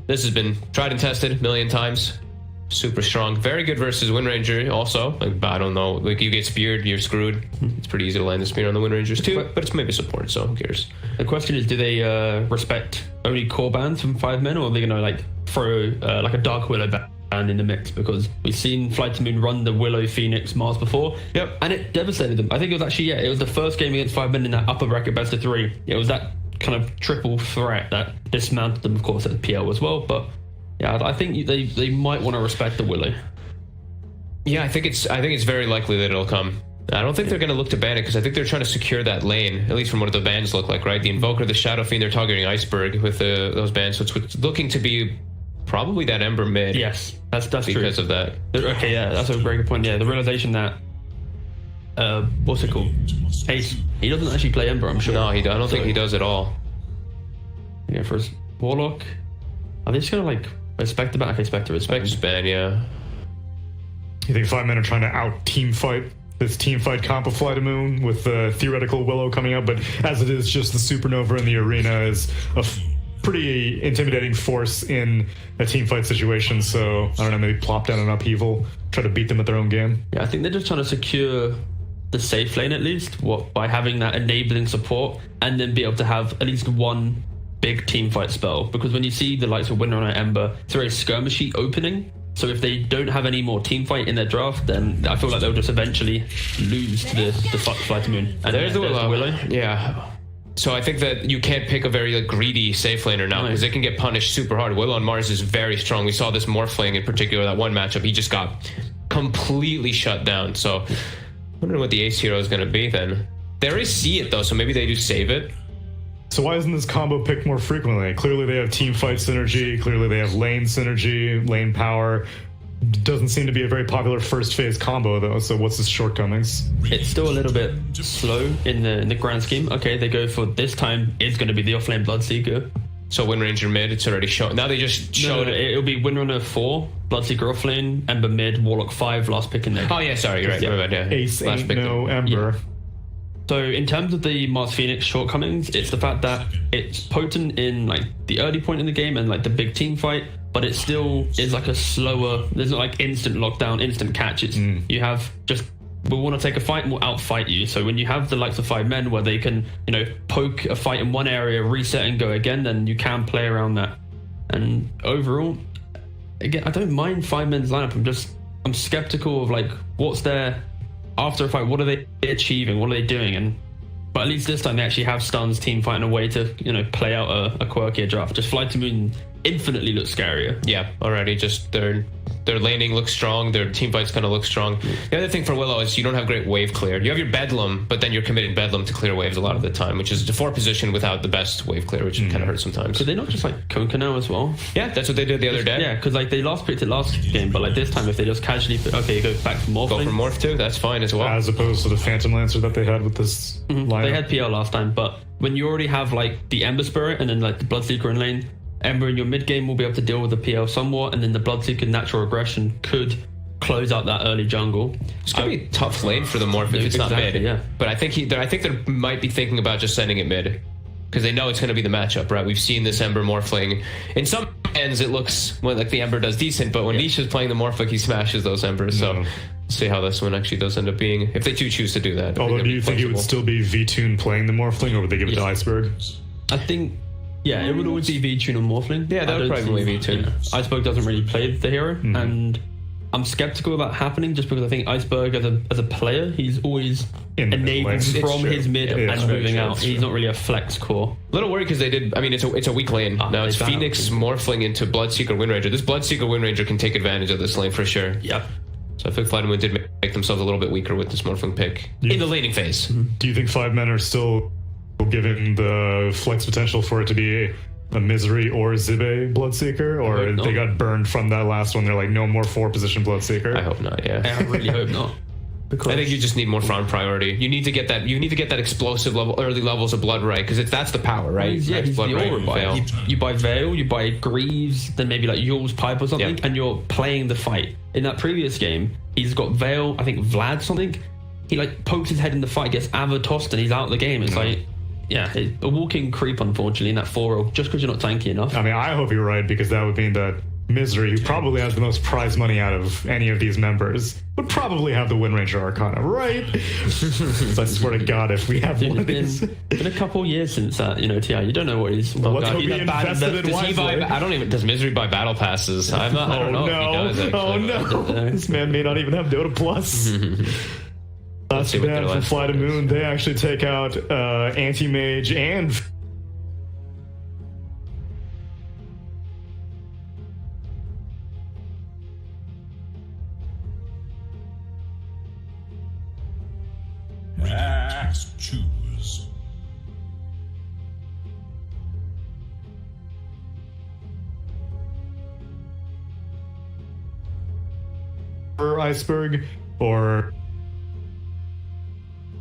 This has been tried and tested a million times. Super strong, very good versus Wind Ranger. Also, I don't know, you get speared, you're screwed. It's pretty easy to land the spear on the Wind Rangers too, but it's maybe support, so who cares? The question is, do they respect only core bans from 5 men, or are they gonna throw a Dark Willow ban in the mix? Because we've seen Flight to Moon run the Willow, Phoenix, Mars before. Yep, and it devastated them. I think it was actually it was the first game against 5 men in that upper bracket best of 3. It was that kind of triple threat that dismounted them, of course, at the PL as well, but. Yeah, I think they might want to respect the Willow. Yeah, I think it's very likely that it'll come. I don't think they're going to look to ban it because I think they're trying to secure that lane, at least from what the bans look like, right? The Invoker, the Shadow Fiend, they're targeting Iceberg with those bans, so it's looking to be probably that Ember mid. Yes, that's because true. of that. Okay, yeah, that's a very good point. Yeah, the realization that what's it called? Ace. He doesn't actually play Ember, I'm sure. No, I don't think he does at all. Yeah, for his Warlock. Are they just gonna like respect the ban? Okay, Spectre ban, yeah. You think 5 men are trying to out team fight this team fight comp of Fly to Moon with the theoretical Willow coming up, but as it is, just the Supernova in the arena is a pretty intimidating force in a team fight situation. So I don't know, maybe plop down an upheaval, try to beat them at their own game. Yeah, I think they're just trying to secure the safe lane at least, by having that enabling support, and then be able to have at least one big team fight spell. Because when you see the likes of Windrunner and Ember, it's a very skirmishy opening. So if they don't have any more team fight in their draft, then I feel like they'll just eventually lose to the Fly to Moon. And there's the Willow. Yeah. So I think that you can't pick a very greedy safe laner now, because they can get punished super hard. Willow on Mars is very strong. We saw this Morphling in particular, that one matchup. He just got completely shut down. So I wonder what the ace hero is going to be then. There is See It though, so maybe they do save it. So why isn't this combo picked more frequently? Clearly they have team fight synergy, clearly they have lane synergy, lane power. Doesn't seem to be a very popular first phase combo though, so what's its shortcomings? It's still a little bit slow in the grand scheme. Okay, they go for this time, it's going to be the offlane Bloodseeker. So Windranger mid, it's already shown. Now they just showed it. It'll be Windrunner 4, Bloodseeker offlane, Ember mid, Warlock 5, last pick in there. Oh yeah, sorry, you're right. Yeah. Ace ain't no Ember. Yeah. So in terms of the Mars Phoenix shortcomings, it's the fact that it's potent in like the early point in the game and like the big team fight, but it still is like a slower, there's not like instant lockdown, instant catch. It's you have just, we want to take a fight and we'll outfight you. So when you have the likes of 5 men where they can, poke a fight in one area, reset and go again, then you can play around that. And overall, again, I don't mind 5 men's lineup. I'm skeptical of like what's their after a fight, what are they achieving? What are they doing? But at least this time they actually have stuns, team fight, and a way to, play out a quirkier draft. Just Fly to Moon infinitely looks scarier. Yeah, already. Just their laning looks strong, their team fights kind of look strong. The other thing for Willow is you don't have great wave clear. You have your Bedlam, but then you're committing Bedlam to clear waves a lot of the time, which is a 4 position without the best wave clear, which kind of hurts sometimes. Could they not just like Konka now as well? Yeah, that's what they did the other day. Yeah, because like they picked it last game, but like this time if they just casually you go back to Morph. Go for Morph too, that's fine as well. As opposed to the Phantom Lancer that they had with this lineup. They had PL last time, but when you already have like the Ember Spirit and then like the Bloodseeker in lane, Ember in your mid game will be able to deal with the PL somewhat, and then the Bloodseeker natural aggression could close out that early jungle. It's gonna be a tough lane for the Morph if it's not mid. Yeah. But I think they might be thinking about just sending it mid, because they know it's going to be the matchup, right? We've seen this Ember Morphling. In some ends, it looks like the Ember does decent, but when Nisha's playing the Morphling, he smashes those Embers. So see how this one actually does end up being, if they do choose to do that. Although, do you think it would still be V-Tune playing the Morphling, or would they give it to Iceberg? I think, it would always be V-Tune or Morphling. Yeah, that would probably be V-Tune. Iceberg doesn't really play the hero, and I'm skeptical of that happening just because I think Iceberg as a player, he's always enabled from his mid and moving out. He's not really a flex core. A little worried because they did, it's a weak lane. Now it's Phoenix Morphling into Bloodseeker Windranger. This Bloodseeker Windranger can take advantage of this lane for sure. Yep. So I think Fly to Moon did make themselves a little bit weaker with this Morphling pick in the laning phase. Do you think 5 men are still giving the flex potential for it to be a Misery or Zibe Bloodseeker, or they got burned from that last one? They're like, no more 4-position Bloodseeker. I hope not. Yeah, I really hope not. Because I think you just need more front priority. You need to get that explosive level, early levels of blood right, because that's the power, right? He's blood the aura buy. You buy Veil, you buy Greaves, then maybe like Yule's Pipe or something, and you're playing the fight. In that previous game, he's got Veil, I think Vlad something. He like pokes his head in the fight, gets Ava tossed, and he's out of the game. It's like, a walking creep, unfortunately, in that 4-0, just because you're not tanky enough. I mean, I hope you're right, because that would mean that Misery, who probably has the most prize money out of any of these members, would probably have the Windranger Arcana, right? So I swear to God, if we have one of these. It's been a couple years since that, TI. You don't know what he's. Let's hope he invested in wisely. Does Misery buy battle passes? I don't know if he does, Oh no! This man may not even have Dota Plus. Last ban from Fly to Moon, they actually take out Anti-Mage and Max choose. Iceberg, or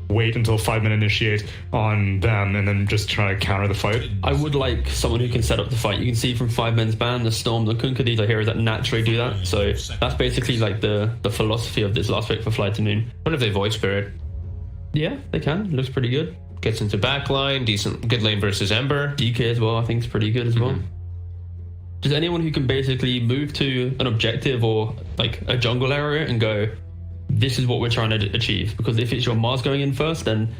wait until 5-men initiate on them and then just try to counter the fight. I would like someone who can set up the fight. You can see from 5-men's ban, the Storm, the Kunkka, these are heroes that naturally do that. So that's basically like the philosophy of this last pick for Fly to Moon. What if they Void Spirit? Yeah, they can. Looks pretty good. Gets into backline, decent, good lane versus Ember. DK as well, I think is pretty good as well. Just anyone who can basically move to an objective or like a jungle area and go, this is what we're trying to achieve. Because if it's your Mars going in first, then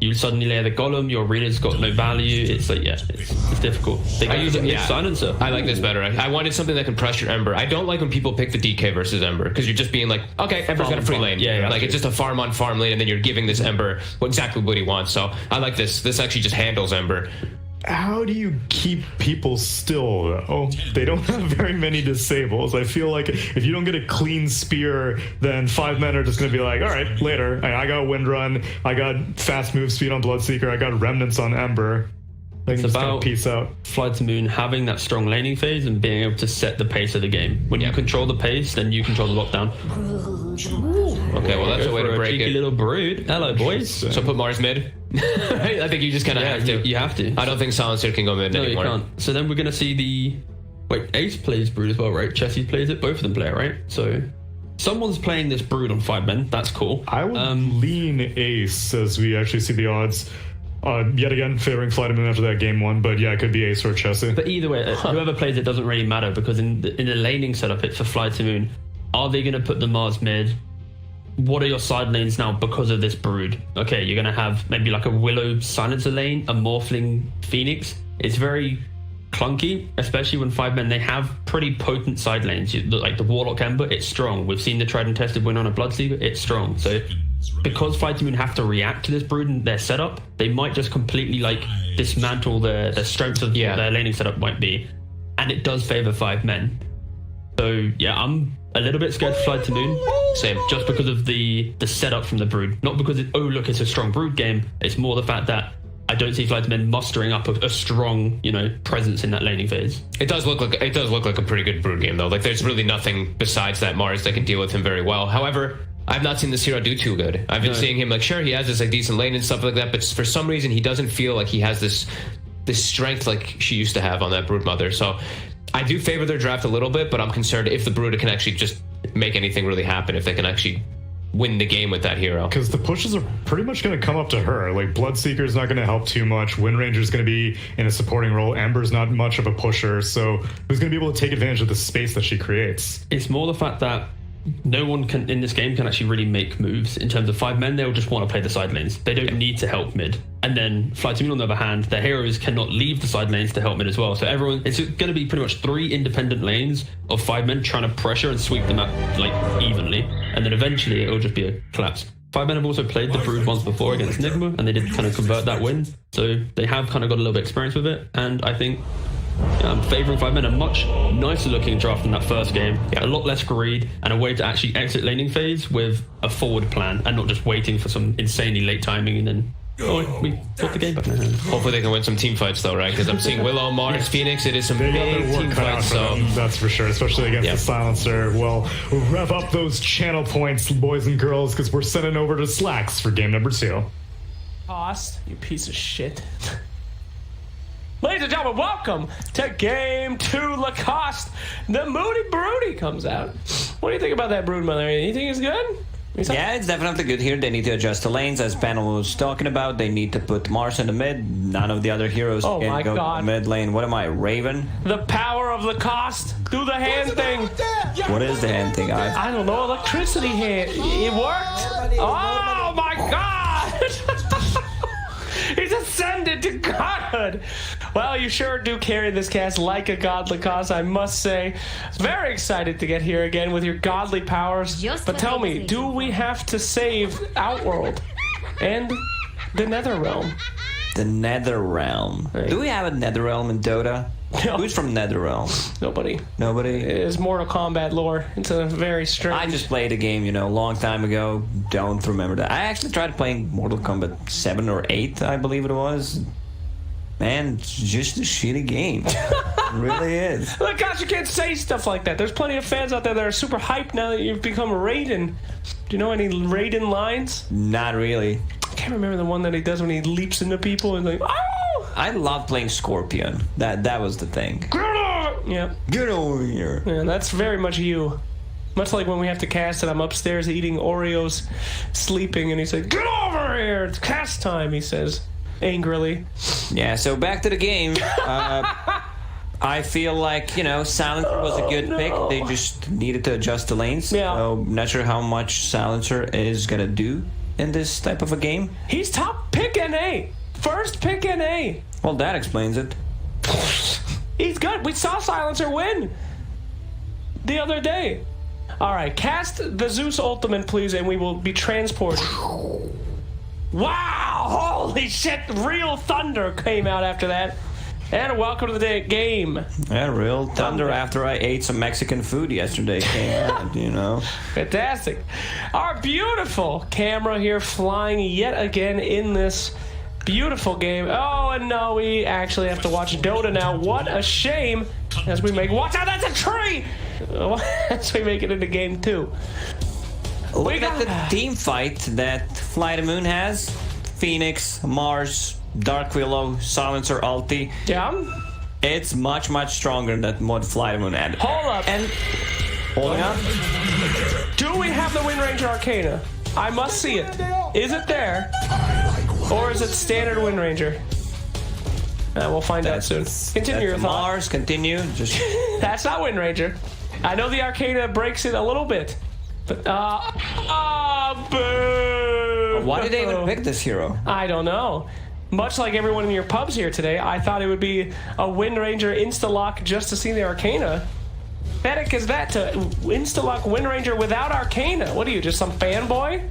you suddenly layer the Golem, your arena's got no value. It's like, yeah, it's difficult. They can use a silencer. I like this better. I wanted something that can pressure Ember. I don't like when people pick the DK versus Ember, because you're just being like, okay, Ember's got a free lane. Yeah, like it's just a farm on farm lane, and then you're giving this Ember exactly what he wants. So I like this. This actually just handles Ember. How do you keep people still, though? They don't have very many disables. I feel like if you don't get a clean spear, then 5-men are just going to be like, all right, later. I got Wind Run, I got fast move speed on Bloodseeker, I got Remnants on Ember. It's about peace out. Fly to Moon having that strong laning phase and being able to set the pace of the game. When you control the pace, then you control the lockdown. Okay, well that's a way to break cheeky it. Little brood. Hello, boys. So put Mars mid. I think you just kind of have to. You have to. I don't think Silencer can go mid anymore. No, you can't. So then we're going to see the... Wait, Ace plays brood as well, right? Chessie plays it. Both of them play it, right? So someone's playing this brood on 5-men. That's cool. I would lean Ace as we actually see the odds. Yet again, favoring Fly to Moon after that game 1, but yeah, it could be Ace or Chessie. But either way, whoever plays it doesn't really matter, because in the laning setup, it's for Fly to Moon. Are they going to put the Mars mid? What are your side lanes now because of this brood? Okay, you're going to have maybe like a Willow Silencer lane, a Morphling Phoenix. It's very clunky, especially when 5-men, they have pretty potent side lanes. Like the Warlock Ember, it's strong. We've seen the tried and tested win on a Bloodseeker, it's strong. So because Fly to Moon have to react to this brood and their setup, they might just completely like dismantle the strength of their laning setup might be. And it does favor 5-men. So yeah, I'm a little bit scared to Fly to Moon. Same, just because of the setup from the brood. Not because it's a strong brood game. It's more the fact that I don't see Fly to Moon mustering up a strong, presence in that laning phase. It does look like a pretty good brood game though. Like there's really nothing besides that Mars that can deal with him very well. However, I've not seen this hero do too good. I've been seeing him like, sure, he has this like decent lane and stuff like that, but for some reason he doesn't feel like he has this strength like she used to have on that brood mother. So I do favor their draft a little bit, but I'm concerned if the brood can actually just make anything really happen, if they can actually win the game with that hero. Because the pushes are pretty much going to come up to her. Like Bloodseeker's not going to help too much. Windranger's going to be in a supporting role. Ember's not much of a pusher, so who's going to be able to take advantage of the space that she creates? It's more the fact that no one can in this game can actually really make moves. In terms of 5-men, they'll just want to play the side lanes. They don't need to help mid. And then Fly to Moon, on the other hand, their heroes cannot leave the side lanes to help mid as well. So it's going to be pretty much 3 independent lanes of 5-men trying to pressure and sweep them out like evenly. And then eventually it'll just be a collapse. 5-men have also played the brood once before against Nigma, and they did kind of convert that win. So they have kind of got a little bit of experience with it. And I think I'm favouring 5-men, a much nicer looking draft than that first game. A lot less greed, and a way to actually exit laning phase with a forward plan and not just waiting for some insanely late timing and then we put the game back in their hands. Hopefully they can win some team fights though, right? Because I'm seeing Willow, Mars, Phoenix. It is some big team fights. So that's for sure, especially against the Silencer. Well, rev up those channel points, boys and girls, because we're sending over to Slacks for game number 2. Cost, you piece of shit. Ladies and gentlemen, welcome to Game 2 Lacoste. The Moody Broody comes out. What do you think about that brood mother? You think it's good? Yeah, it's definitely good here. They need to adjust the lanes, as Panel was talking about. They need to put Mars in the mid. None of the other heroes can go to the mid lane. What am I, Raven? The power of Lacoste. Do the hand thing. What is the hand thing? I don't know. Electricity hand. It worked. Oh my God! He's ascended to godhood. Well, you sure do carry this cast like a god, Lacoste, I must say. Very excited to get here again with your godly powers. But tell me, do we have to save Outworld and the Netherrealm? The Netherrealm. Right. Do we have a Netherrealm in Dota? No. Who's from Netherrealm? Nobody. Nobody? It's Mortal Kombat lore. It's a very strange... I just played a game, a long time ago. Don't remember that. I actually tried playing Mortal Kombat 7 or 8, I believe it was. Man, it's just a shitty game. It really is. Look, gosh, you can't say stuff like that. There's plenty of fans out there that are super hyped now that you've become Raiden. Do you know any Raiden lines? Not really. can't remember the one that he does when he leaps into people and like, oh! I love playing Scorpion. That was the thing. Yeah. Get over here. Yeah, that's very much you. Much like when we have to cast and I'm upstairs eating Oreos, sleeping, and he says, "Get over here! It's cast time," he says, angrily. Yeah, so back to the game. I feel like, Silencer was a good pick. They just needed to adjust the lanes. Yeah. So, not sure how much Silencer is going to do in this type of a game. He's top pick NA. First pick NA. Well, that explains it. He's good. We saw Silencer win the other day. All right, cast the Zeus ultimate, please, and we will be transported. Wow! Holy shit! Real thunder came out after that. And welcome to the game. Yeah, real thunder after I ate some Mexican food yesterday came out, Fantastic. Our beautiful camera here flying yet again in this beautiful game. Oh, and no, we actually have to watch Dota now. What a shame. As we make... Watch out, that's a tree! As we make it into game 2. Look at the team fight that Fly the Moon has. Phoenix, Mars, Dark Willow, Silencer, Ulti. Yeah. It's much, much stronger than what Fly the Moon had. Hold up. And holding up. Do we have the Wind Ranger Arcana? I must see it. Is it there? Or is it standard Wind Ranger? We'll find out soon. Continue your thought. Mars, continue. Just That's not Wind Ranger. I know the Arcana breaks it a little bit. But, boo! Why did they even pick this hero? I don't know. Much like everyone in your pubs here today, I thought it would be a Wind Ranger insta-lock just to see the Arcana. Pathetic is that to insta-lock Wind Ranger without Arcana? What are you, just some fanboy?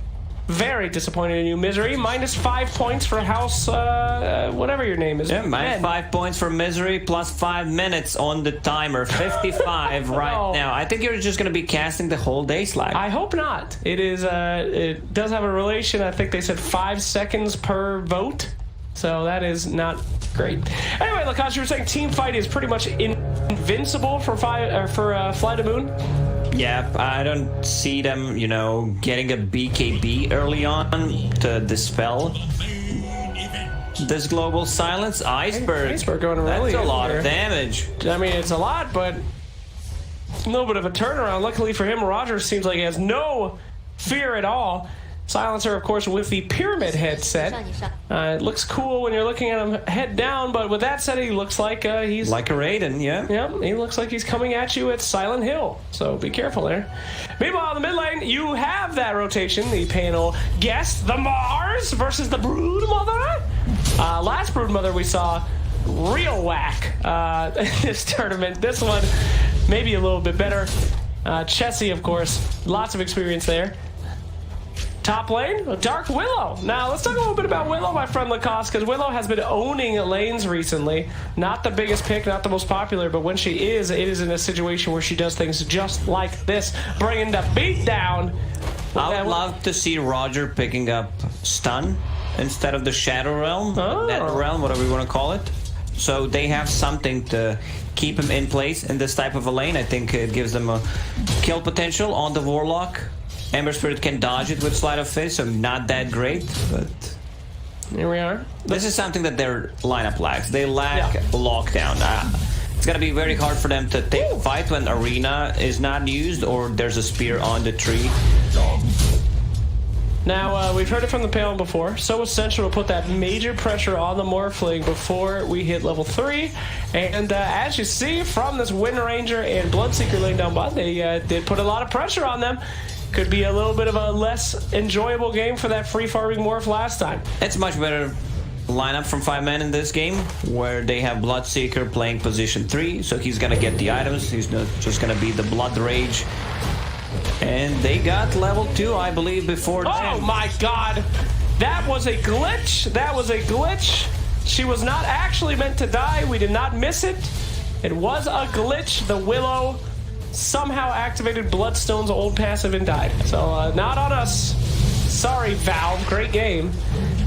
Very disappointed in you, Misery. Minus 5 points for House, whatever your name is. Yeah, minus 5 points for Misery, plus 5 minutes on the timer. 55 right now. I think you're just going to be casting the whole day, Slag. I hope not. It is. It does have a relation. I think they said 5 seconds per vote. So that is not great. Anyway, Lacoste, you were saying team fight is pretty much invincible for Fly the Moon? Yeah, I don't see them, getting a BKB early on to dispel this global silence. Iceberg going really. That's a lot of damage. I mean, it's a lot, but a little bit of a turnaround. Luckily for him, Roger seems like he has no fear at all. Silencer, of course, with the pyramid headset. It looks cool when you're looking at him head down, but with that said, he looks like he's... Like a Raiden, yeah. Yeah, he looks like he's coming at you at Silent Hill, so be careful there. Meanwhile, in the mid lane, you have that rotation. The panel guest, the Mars versus the Broodmother. Last Broodmother we saw real whack in this tournament. This one, maybe a little bit better. Chessie, of course, lots of experience there. Top lane, Dark Willow. Now, let's talk a little bit about Willow, my friend Lacoste, because Willow has been owning lanes recently. Not the biggest pick, not the most popular, but when she is, it is in a situation where she does things just like this, bringing the beat down. I would love to see Roger picking up stun instead of the Shadow Realm, Net Realm, whatever you want to call it. So they have something to keep him in place in this type of a lane. I think it gives them a kill potential on the Warlock. Ember Spirit can dodge it with Sleight of Fist, so not that great, but... Here we are. This is something that their lineup lacks. They lack lockdown. It's gonna be very hard for them to take a fight when Arena is not used or there's a spear on the tree. Now, we've heard it from the panel before. So essential to put that major pressure on the Morphling before we hit level 3. And as you see from this Wind Ranger and Bloodseeker lane down bottom, they did put a lot of pressure on them. Could be a little bit of a less enjoyable game for that free farming Morph last time. It's a much better lineup from 5 men in this game, where they have Bloodseeker playing position 3, so he's gonna get the items. He's not just gonna be the Blood Rage. And they got level 2, I believe, before them. Oh my god! That was a glitch! That was a glitch! She was not actually meant to die. We did not miss it. It was a glitch. The Willow somehow activated Bloodstone's old passive and died. So, not on us. Sorry, Valve. Great game.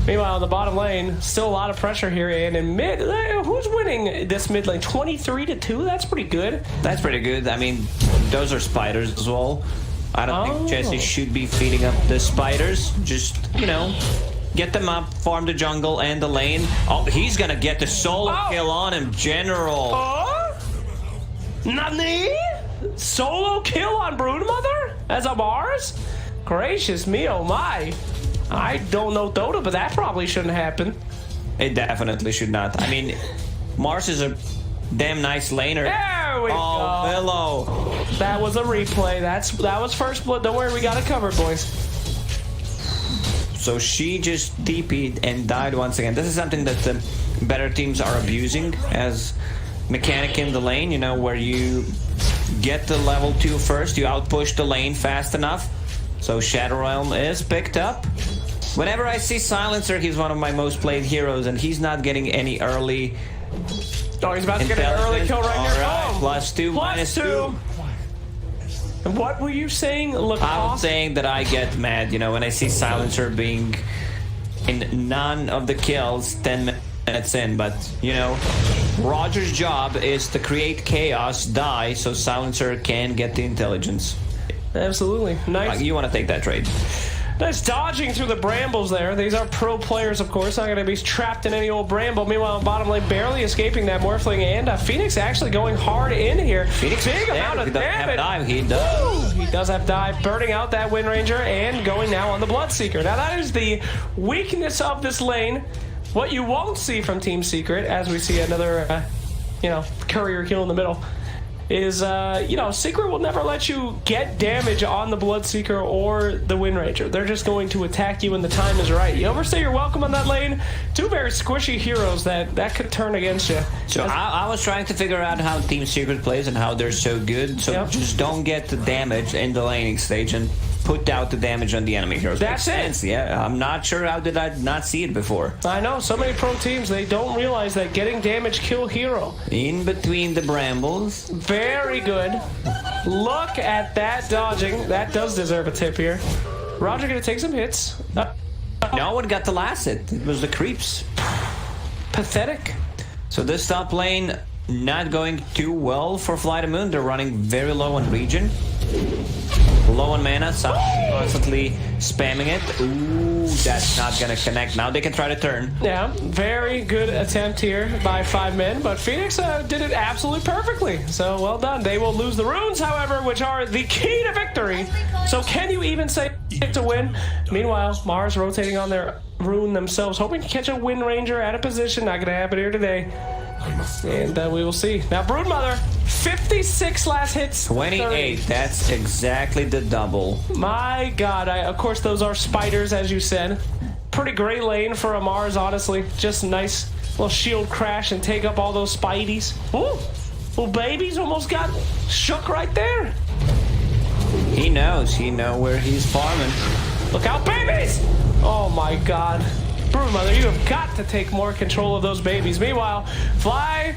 Meanwhile, in the bottom lane, still a lot of pressure here. And in mid, who's winning this mid lane? 23-2? That's pretty good. That's pretty good. I mean, those are spiders as well. I don't think Chessie should be feeding up the spiders. Just, Get them up, farm the jungle and the lane. Oh, he's gonna get the solo kill on him, General. Nani? Solo kill on Broodmother? As a Mars? Gracious me, oh my. I don't know Dota, but that probably shouldn't happen. It definitely should not. I mean, Mars is a damn nice laner. There we go. Oh, Willow. That was a replay. That was first blood. Don't worry, we got it covered, boys. So she just TP'd and died once again. This is something that the better teams are abusing as mechanic in the lane, you know, where you get the level 2 first, you outpush the lane fast enough. So Shadow Realm is picked up. Whenever I see Silencer, he's one of my most played heroes, and he's not getting any early. Oh, he's about to get an early kill right here. Right. +2, -2. And what were you saying, Lacoste? I was saying that I get mad, you know, when I see Silencer being in none of the kills 10 minutes in. But, you know, Roger's job is to create chaos, die, so Silencer can get the intelligence. Absolutely. Nice. You want to take that trade. Nice dodging through the brambles there. These are pro players, of course. Not going to be trapped in any old bramble. Meanwhile, bottom lane barely escaping that Morphling. And Phoenix actually going hard in here. Phoenix, big amount of damage. Dive. He does. Woo! He does have dive, burning out that Wind Ranger and going now on the Bloodseeker. Now, that is the weakness of this lane. What you won't see from Team Secret, as we see another, courier kill in the middle, is, Secret will never let you get damage on the Bloodseeker or the Wind Ranger. They're just going to attack you when the time is right. You overstay your welcome on that lane. Two very squishy heroes that could turn against you. So I was trying to figure out how Team Secret plays and how they're so good. So just don't get the damage in the laning stage and put out the damage on the enemy heroes. That's it. Yeah, I'm not sure how did I not see it before. I know, so many pro teams, they don't realize that getting damage kill hero. In between the brambles. Very good. Look at that dodging. That does deserve a tip here. Roger gonna take some hits. No one got the last hit. It was the creeps. Pathetic. So this top lane not going too well for Fly the Moon. They're running very low on regen. Low on mana, so constantly spamming it. Ooh, that's not gonna connect. Now they can try to turn. Yeah, very good attempt here by 5 men, but Phoenix did it absolutely perfectly. So well done. They will lose the runes, however, which are the key to victory. So can you even say to win? Meanwhile, Mars rotating on their rune themselves, hoping to catch a Wind Ranger out of position. Not gonna happen here today. And we will see. Now, Broodmother, 56 last hits. 28. 30. That's exactly the double. My God. Of course, those are spiders, as you said. Pretty great lane for a Mars, honestly. Just nice little shield crash and take up all those spideys. Ooh, little babies almost got shook right there. He knows. He knows where he's farming. Look out, babies! Oh, my God. Broodmother, you have got to take more control of those babies. Meanwhile, Fly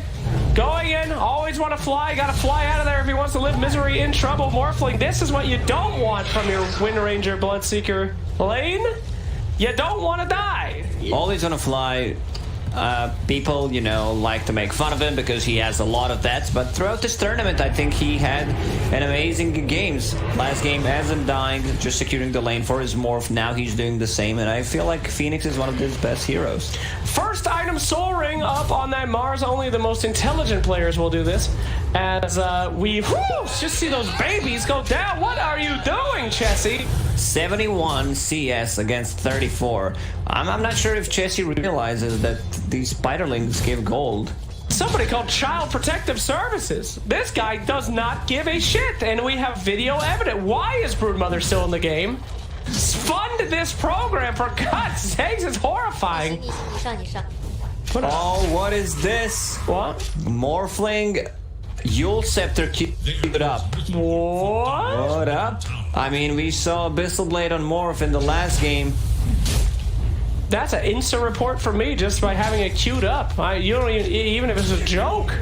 going in. Always want to fly. Got to fly out of there if he wants to live misery in trouble. Morphling, this is what you don't want from your Wind Ranger Bloodseeker lane. You don't want to die. Always on a fly. People, like to make fun of him because he has a lot of deaths, but throughout this tournament, I think he had an amazing games. Last game, as him dying, just securing the lane for his morph. Now he's doing the same, and I feel like Phoenix is one of his best heroes. First item, Soul Ring up on that Mars. Only the most intelligent players will do this. As we just see those babies go down. What are you doing, Chessie? 71 CS against 34. I'm not sure if Chessie realizes that these spiderlings give gold. Somebody called Child Protective Services. This guy does not give a shit, and we have video evidence. Why is Broodmother still in the game? Fund this program, for God's sakes, it's horrifying. Oh, what is this? What? Morphling. Yule Scepter, keep it up. What up? I mean, we saw Abyssal Blade on Morph in the last game. That's an instant report for me just by having it queued up. You don't even if it's a joke.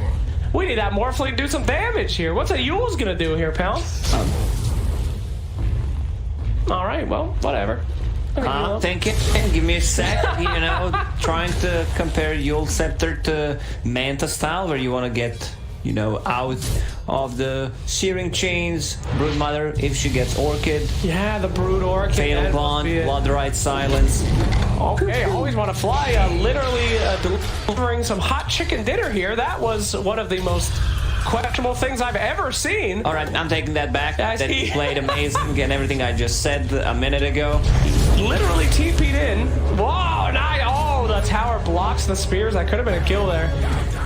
We need that Morphling to do some damage here. What's a Yule's gonna do here, pal? All right, well, whatever. I'm thinking, give me a sec, trying to compare Yule Scepter to Manta style, where you want to get, out of the Searing Chains. Broodmother, if she gets Orchid. Yeah, the Brood Orchid. Fatal Bond, Bloodrite Silence. Okay, always want to fly. Literally delivering some hot chicken dinner here. That was one of the most questionable things I've ever seen. All right, I'm taking that back. That he played amazing and everything I just said a minute ago. Literally TP'd in. Whoa, nice. Oh, the tower blocks the spears. That could have been a kill there.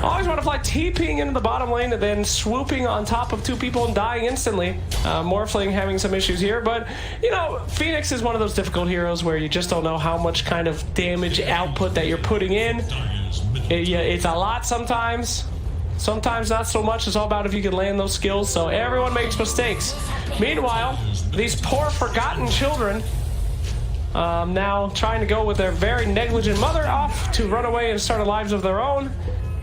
Always want to fly TPing into the bottom lane and then swooping on top of two people and dying instantly. Morphling having some issues here, but you know, Phoenix is one of those difficult heroes where you just don't know how much kind of damage output that you're putting in. It's a lot sometimes. Sometimes not so much. It's all about if you can land those skills. So everyone makes mistakes. Meanwhile, these poor forgotten children now trying to go with their very negligent mother off to run away and start lives of their own,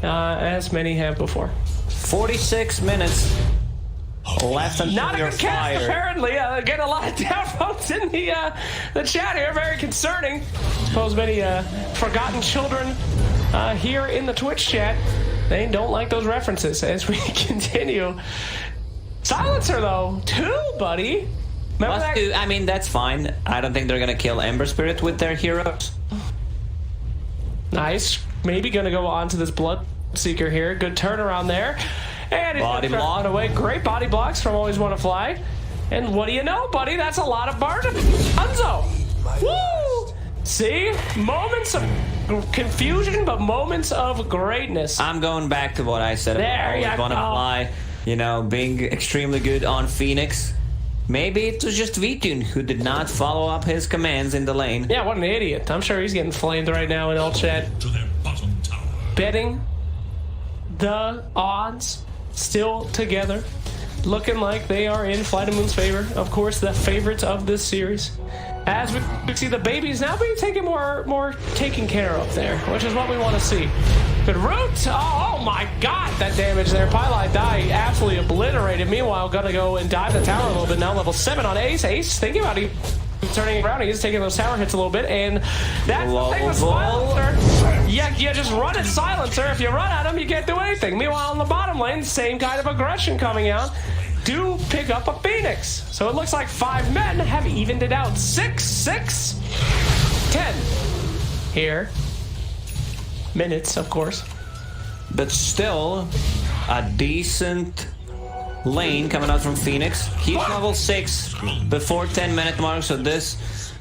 as many have before. 46 minutes left until Not a your good cast, fire. apparently. Get a lot of downvotes in the chat here. Very concerning. Suppose many forgotten children here in the Twitch chat, they don't like those references as we continue. Silencer, though. 2, buddy. Remember that? I mean, that's fine. I don't think they're going to kill Ember Spirit with their heroes. Nice. Maybe going to go on to this Bloodseeker here. Good turnaround there. And he's body block away. Great body blocks from Always Want to Fly. And what do you know, buddy? That's a lot of burden. Unzo. Woo! See? Moments of confusion, but moments of greatness. I'm going back to what I said. There you Always Want to go. Fly. You know, being extremely good on Phoenix. Maybe it was just Vitun who did not follow up his commands in the lane. Yeah, what an idiot. I'm sure he's getting flamed right now in all chat. Betting the odds still together. Looking like they are in Flight of Moon's favor. Of course, the favorites of this series. As we see the babies now being taken more taken care of there, which is what we want to see. Good root. Oh my god, that damage there. Pylite die absolutely obliterated. Meanwhile, gonna go and dive the tower a little bit now. Level 7 on Ace. Ace thinking about it. Turning around, he's taking those tower hits a little bit, and that's the thing with Silencer. You just run at Silencer. If you run at him, you can't do anything. Meanwhile, in the bottom lane, same kind of aggression coming out. Do pick up a Phoenix. So it looks like 5 men have evened it out. 6, 6, 10 here. Minutes, of course. But still, a decent lane coming out from Phoenix. He's level 6 before 10-minute mark, so this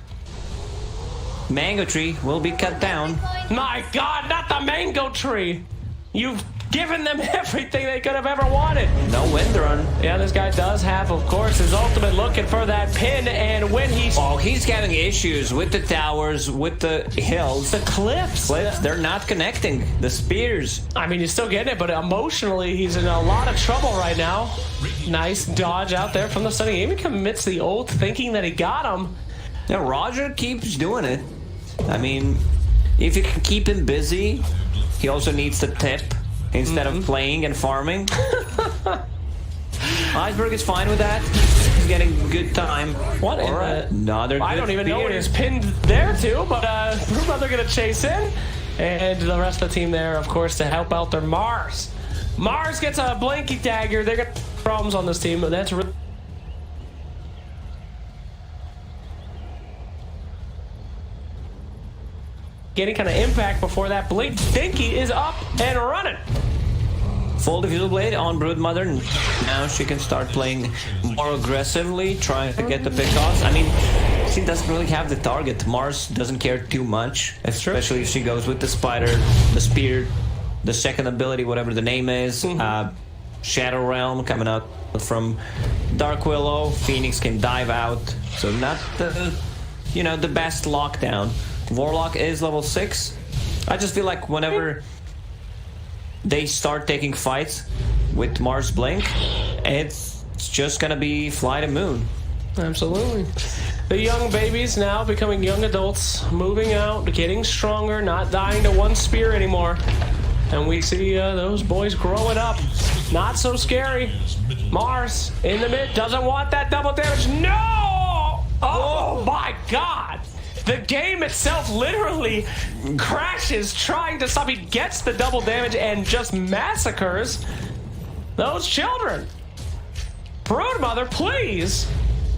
mango tree will be cut down. My god, not the mango tree! You've given them everything they could have ever wanted. No wind run. Yeah, this guy does have, of course, his ultimate looking for that pin, and when he's... Oh, he's having issues with the towers, with the hills. The cliffs. They're not connecting. The spears. I mean, he's still getting it, but emotionally, he's in a lot of trouble right now. Nice dodge out there from the Sunny. He even commits the ult thinking that he got him. Yeah, Roger keeps doing it. I mean, if you can keep him busy, he also needs the tip instead of playing and farming. Iceberg is fine with that. He's getting good time. What? All right. Another good I don't even know spear. what he's pinned there to, but Brewmother gonna chase in. And the rest of the team there, of course, to help out their Mars. Mars gets a blanky dagger. They got problems on this team, but that's really... Getting kind of impact before that blink dinky is up and running. Full diffusal blade on Broodmother. Now she can start playing more aggressively, trying to get the pickoffs. I mean, she doesn't really have the target. Mars doesn't care too much, especially if she goes with the spider, the spear, the second ability, whatever the name is. Shadow Realm coming out from Dark Willow. Phoenix can dive out, so not the, you know, the best lockdown. Warlock is level 6. I just feel like whenever they start taking fights with Mars Blink, it's just gonna be Fly to Moon. Absolutely. The young babies now becoming young adults, moving out, getting stronger, not dying to one spear anymore. And we see those boys growing up. Not so scary. Mars in the mid doesn't want that double damage. No! Oh my god! The game itself literally crashes trying to stop. He gets the double damage and just massacres those children. Broodmother, please.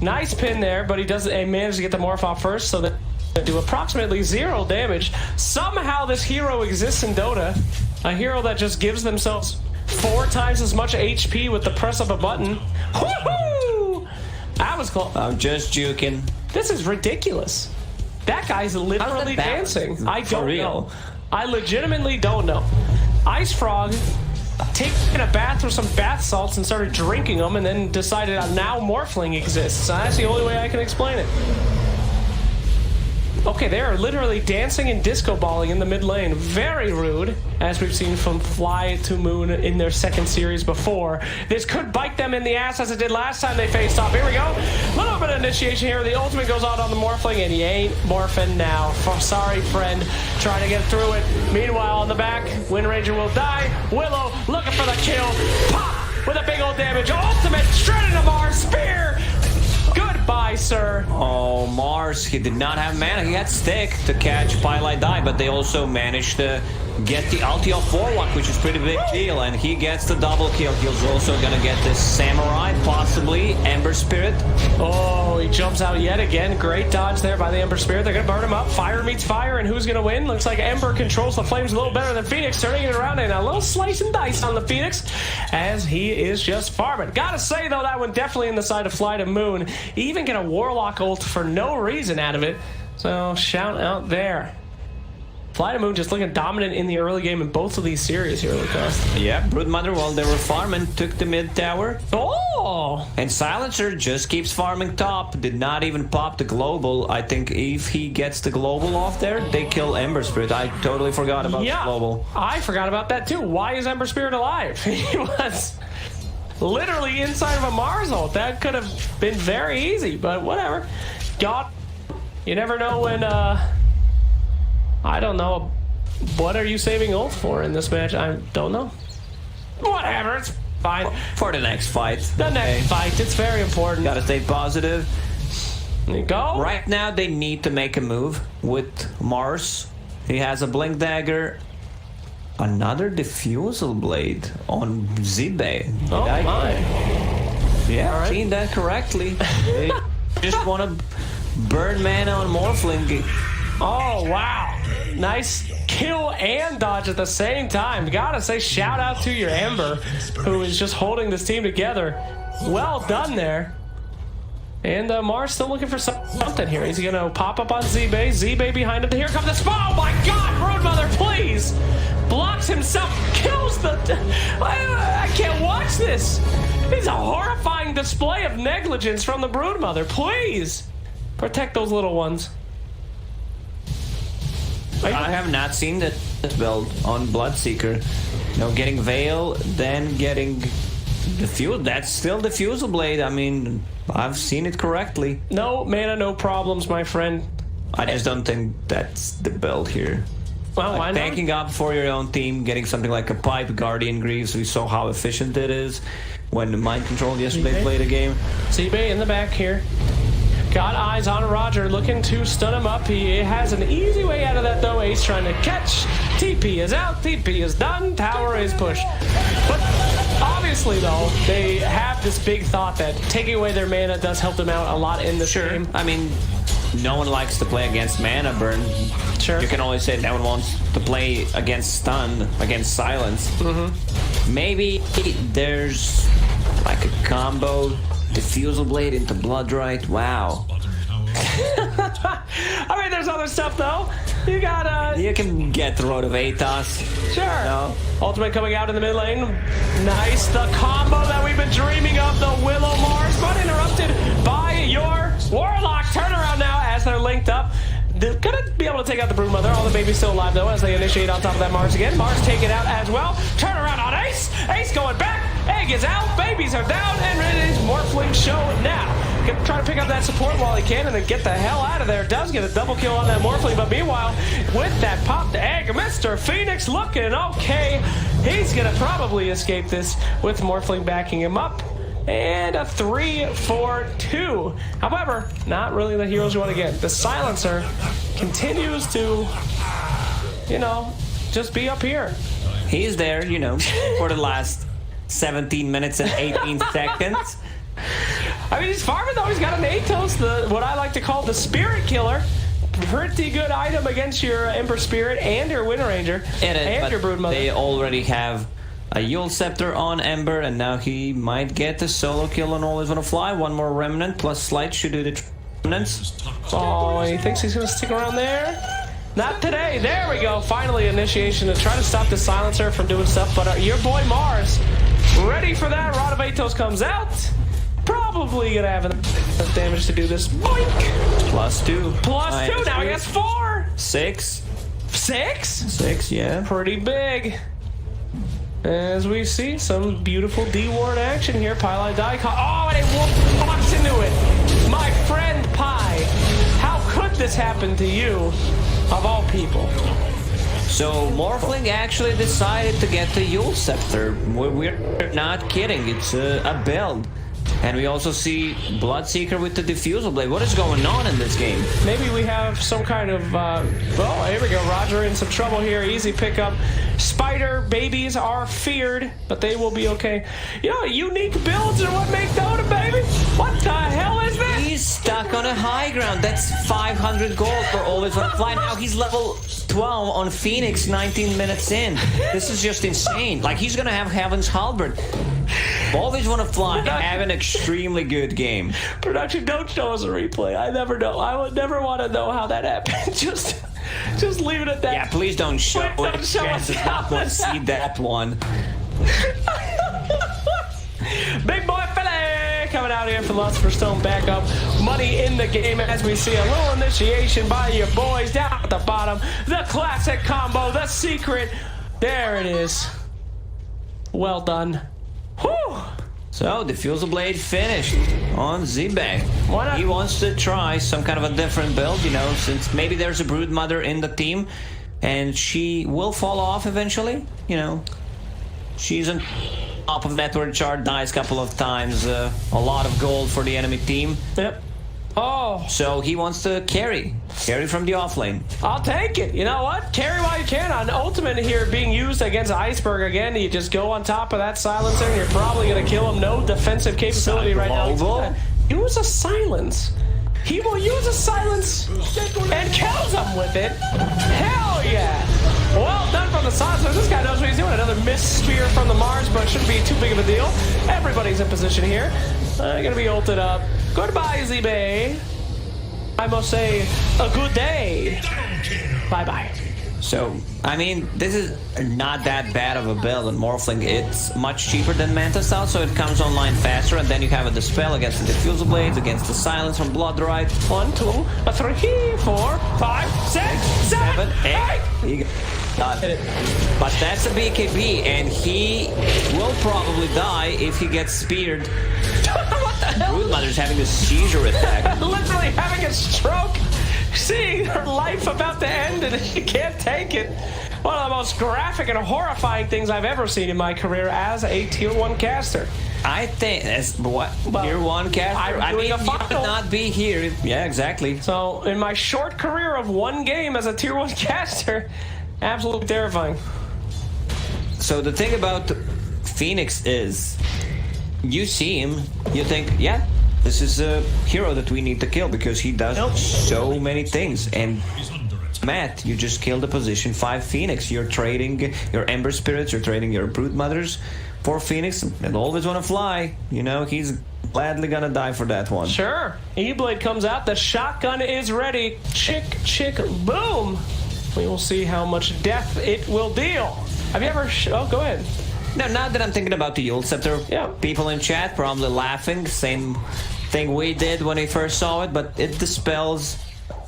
Nice pin there, but he doesn't manage to get the morph off first, so that do approximately 0 damage. Somehow this hero exists in Dota. A hero that just gives themselves 4 times as much HP with the press of a button. Woohoo! That was close. I'm just joking. This is ridiculous. That guy's literally dancing. I don't know. I legitimately don't know. Ice Frog taking a bath with some bath salts and started drinking them and then decided now Morphling exists. That's the only way I can explain it. Okay, they are literally dancing and disco balling in the mid lane. Very rude, as we've seen from Fly to Moon in their second series before. This could bite them in the ass as it did last time they faced off. Here we go. Little bit of initiation here. The ultimate goes out on the Morphling, and he ain't morphing now. Sorry, friend. Trying to get through it. Meanwhile, on the back, Wind Ranger will die. Willow looking for the kill. Pop with a big old damage. Ultimate straight into Mars. Spear. Goodbye, sir. Oh, Mars, he did not have mana. He had stick to catch Pylite Die, but they also managed to get the ulti off Warlock, which is pretty big deal, and he gets the double kill. He's also gonna get this Samurai, possibly Ember Spirit. Oh, he jumps out yet again. Great dodge there by the Ember Spirit. They're gonna burn him up. Fire meets fire, and who's gonna win? Looks like Ember controls the flames a little better than Phoenix, turning it around, and a little slice and dice on the Phoenix as he is just farming. Gotta say, though, that one definitely in the side of Fly to Moon. Even get a Warlock ult for no reason out of it. So, shout out there. Fly to Moon just looking dominant in the early game in both of these series here, Lucas. Yeah, Broodmother, while they were farming, took the mid tower. Oh! And Silencer just keeps farming top. Did not even pop the global. I think if he gets the global off there, they kill Ember Spirit. I totally forgot about the global. I forgot about that too. Why is Ember Spirit alive? He was literally inside of a Mars ult. That could have been very easy, but whatever. God, you never know when, I don't know. What are you saving ult for in this match? I don't know. Whatever, it's fine. For the next fight. The next fight, it's very important. Gotta stay positive. There you go. Right now, they need to make a move with Mars. He has a Blink Dagger. Another Diffusal Blade on Zibe. Oh my. Yeah, right. Seen that correctly. They just want to burn mana on Morphling. Oh, wow. Nice kill and dodge at the same time. Gotta say, shout out to your Ember, who is just holding this team together. Well done there. And Mars still looking for something here. He's gonna pop up on Zibe. Zibe behind him. Here comes the spawn. Oh my god, Broodmother, please! Blocks himself, kills the... I can't watch this. It's a horrifying display of negligence from the Broodmother. Please! Protect those little ones. I have not seen that build on Bloodseeker. You know, getting Veil, then getting Diffuse. That's still Diffusal Blade. I mean, I've seen it correctly. No mana, no problems, my friend. I just don't think that's the build here. Well, like banking up for your own team, getting something like a Pipe, Guardian Greaves. We saw how efficient it is when the Mind Control yesterday played a game. Zibe in the back here. Got eyes on Roger, looking to stun him up. He has an easy way out of that, though. Ace trying to catch. TP is out. TP is done. Tower is pushed. But obviously, though, they have this big thought that taking away their mana does help them out a lot in the game. I mean, no one likes to play against mana burn. Sure. You can always say no one wants to play against stun, against silence. Maybe there's like a combo. Diffusal Blade into Bloodright. Wow. I mean, there's other stuff, though. You got, You can get Road of Atos. Sure. No. Ultimate coming out in the mid lane. Nice. The combo that we've been dreaming of. The Willow Mars, but interrupted by your Warlock. Turnaround now as they're linked up. They're gonna be able to take out the Broodmother. All the babies still alive, though, as they initiate on top of that Mars again. Mars taken out as well. Turn around on Ace. Ace going back. Egg is out. Babies are down. And it is Morphling show now. Gonna try to pick up that support while he can and then get the hell out of there. Does get a double kill on that Morphling, but meanwhile, with that popped egg, Mr. Phoenix looking okay. He's gonna probably escape this with Morphling backing him up. And a 3-4-2. However, not really the heroes you want to get. The Silencer continues to, you know, just be up here. He's there, you know, for the last 17 minutes and 18 seconds. I mean, he's farming, though. He's got an Atos, what I like to call the Spirit Killer. pretty good item against your Ember Spirit and your Wind Ranger and your Brood Mother. They already have a Yule Scepter on Ember, and now he might get the solo kill on Always Wanna Fly. One more Remnant plus Slight should do the remnants. Oh, he thinks he's going to stick around there? Not today. There we go. Finally, initiation to try to stop the Silencer from doing stuff. But your boy Mars, ready for that. Rod of Atos comes out. Probably going to have enough damage to do this. Boink! +2. +2. Now he has 4. 6. 6? 6, yeah. Pretty big. As we see some beautiful D-Ward action here. Pylon die. Oh, and it walks into it. My friend Pi, how could this happen to you, of all people? So Morphling actually decided to get the Yule Scepter. We're not kidding. It's a build. And we also see Bloodseeker with the Diffusal Blade. What is going on in this game? Maybe we have some kind of... oh, here we go. Roger in some trouble here. Easy pickup. Spider babies are feared, but they will be okay. You know, unique builds are what make Dota, baby. What the hell is this? He's stuck on a high ground. That's 500 gold for Always Wanna Fly. Now he's level 12 on Phoenix 19 minutes in. This is just insane. Like, he's gonna have Heaven's Halberd. Always Wanna Fly have an extremely good game. Production, don't show us a replay. I never know. I would never want to know how that happened. Just leave it at that. Yeah, please don't show it. Don't show us not going to see that one. Big boy Philly coming out here for Lust for Stone backup. Money in the game as we see a little initiation by your boys down at the bottom. The classic combo, the secret. There it is. Well done. Whew. So, Diffusal Blade finished on Zebek. Why not? He wants to try some kind of a different build, you know, since maybe there's a Brood Mother in the team, and she will fall off eventually, you know. She's on top of network chart, dies a couple of times, a lot of gold for the enemy team. Yep. Oh. So he wants to carry from the offlane. I'll take it. You know what? Carry while you can. On Ultimate here being used against Iceberg again, you just go on top of that silencer and you're probably going to kill him. No defensive capability right now. Use a silence. He will use a silence and kills him with it. Hell yeah. Well done from the silencer. This guy knows what he's doing. Another missed spear from the Mars, but shouldn't be too big of a deal. Everybody's in position here. Going to be ulted up. Goodbye, Z-Bay. I must say, a good day. Bye-bye. So, I mean, this is not that bad of a build in Morphling. It's much cheaper than Manta Style, so it comes online faster, and then you have a Dispel against the Diffusal Blades, against the Silence from Blood Rite. 1, 2, 3, 4, 5, 6, 7, 8. You got it. But that's a BKB, and he will probably die if he gets speared. What the hell? Brood Mother's having a seizure attack. Literally having a stroke. Seeing her life about to end and she can't take it. One of the most graphic and horrifying things I've ever seen in my career as a Tier 1 caster. I think that's what Tier 1 caster. I mean, you would not be here. Yeah, exactly. So, in my short career of one game as a Tier 1 caster, absolutely terrifying. So the thing about Phoenix is, you see him, you think, yeah, this is a hero that we need to kill because he does so many things. And Matt, you just killed a position 5 Phoenix. You're trading your Ember Spirits, you're trading your Brood Mothers for Phoenix, and Always Wanna Fly. You know, he's gladly gonna die for that one. Sure. E-Blade comes out, the shotgun is ready. Chick, chick, boom. We will see how much death it will deal. Have you ever... oh, go ahead. No, now that I'm thinking about the Yule Scepter, people in chat probably laughing. Same thing we did when we first saw it, but it dispels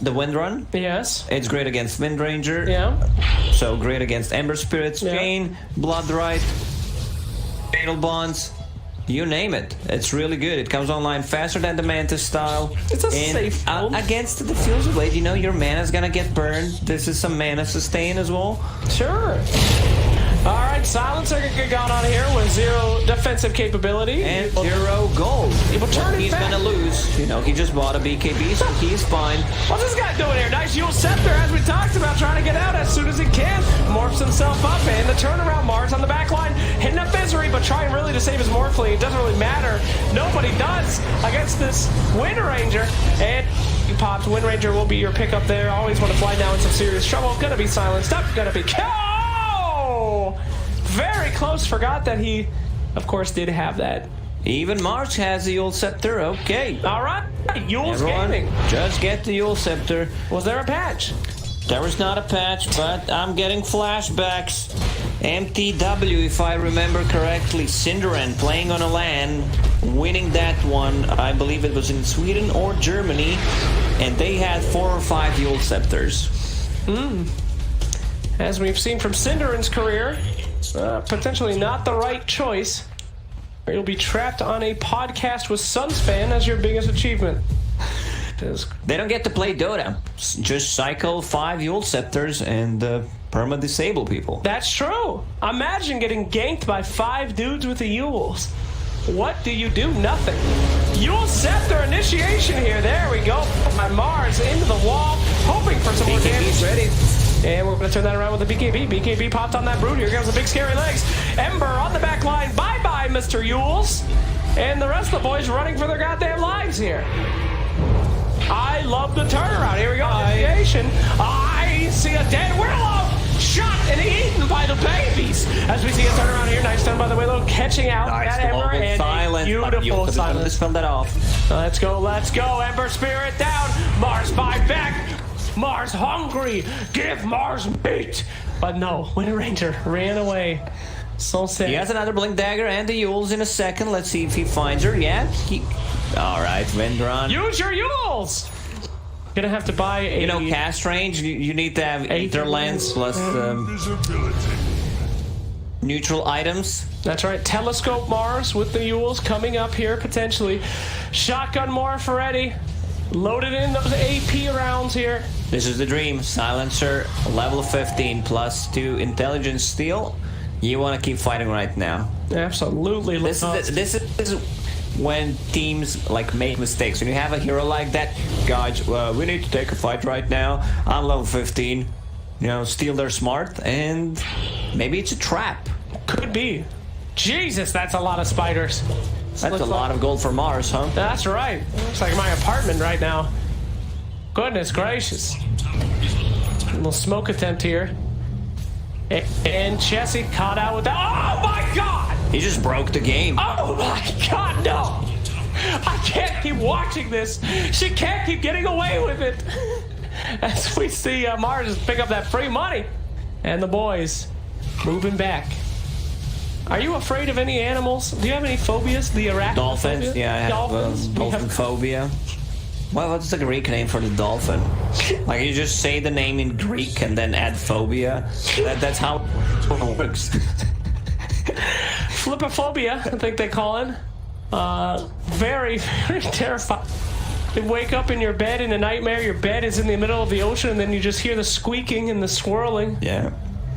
the Wind Run. Yes. It's great against Wind Ranger. Yeah. So great against Ember Spirits, Chain, Blood Rite, Fatal Bonds. You name it. It's really good. It comes online faster than the Mantis style. It's a safe build. Against the Diffusal Blade, you know, your mana's gonna get burned. This is some mana sustain as well. Sure. Alright, Silencer can get on here with 0 defensive capability. And 0 gold. He's gonna lose. You know, he just bought a BKB, so he's fine. What's this guy doing here? Nice Yule Scepter, as we talked about, trying to get out as soon as he can. Morphs himself up, and the turnaround Mars on the back line, hitting up Misery, but trying really to save his Morphling. It doesn't really matter. Nobody does against this Wind Ranger. And popped. Wind Ranger will be your pickup there. Always want to fly now in some serious trouble. Gonna be silenced up. Gonna be killed. Very close. Forgot that he, of course, did have that. Even Mars has the Yule Scepter. Okay. All right. Yule's Everyone, gaming. just get the Yule Scepter. Was there a patch? There was not a patch, but I'm getting flashbacks. MTW, if I remember correctly, Cinderan playing on a LAN, winning that one. I believe it was in Sweden or Germany, and they had 4 or 5 Yule Scepters. As we've seen from Cinderan's career, potentially not the right choice. You'll be trapped on a podcast with Sunspan as your biggest achievement. They don't get to play Dota. Just cycle 5 Yule Scepters and perma-disable people. That's true. Imagine getting ganked by 5 dudes with the Yules. What do you do? Nothing. Yule Scepter initiation here. There we go. My Mars into the wall, hoping for some more damage. Ready. And we're going to turn that around with the BKB. BKB popped on that Brood. Here comes the big scary legs. Ember on the back line. Bye-bye, Mr. Yules. And the rest of the boys running for their goddamn lives here. I love the turnaround. Here we go. Initiation. I see a dead Willow. Shot and eaten by the babies. As we see a turnaround here. Nice done by the Willow. Catching out that Ember. And silence, beautiful silence. Just spell that off. Let's go. Let's go. Ember Spirit down. Mars by back. Mars hungry. Give Mars meat. But no. Wind Ranger ran away. So sad. He has another Blink Dagger and the Yules in a second. Let's see if he finds her. Yeah. All right, Vendron. Use your Yules. Gonna have to buy a... You know, cast range, you need to have Aether Lens plus neutral items. That's right. Telescope Mars with the Yules coming up here, potentially. Shotgun Morph for Eddie. Loaded in those AP rounds here. This is the dream. Silencer, level 15, plus 2 Intelligence Steal. You want to keep fighting right now. Absolutely. This is when teams like make mistakes. When you have a hero like that, guys, we need to take a fight right now. I'm level 15. You know, steal their smart, and maybe it's a trap. Could be. Jesus, that's a lot of spiders. That's a lot of gold for Mars, huh? That's right. Looks like my apartment right now. Goodness gracious. A little smoke attempt here. And Chessie caught out with that. Oh my god! He just broke the game. Oh my god, no! I can't keep watching this. She can't keep getting away with it. As we see Mars pick up that free money. And the boys moving back. Are you afraid of any animals? Do you have any phobias? The arachnophobia? Dolphins? Yeah, I have dolphin phobia. Well, what's the Greek name for the dolphin? Like, you just say the name in Greek and then add phobia. That's how it works. Flippophobia, I think they call it. Very, very terrifying. You wake up in your bed in a nightmare, your bed is in the middle of the ocean, and then you just hear the squeaking and the swirling. Yeah.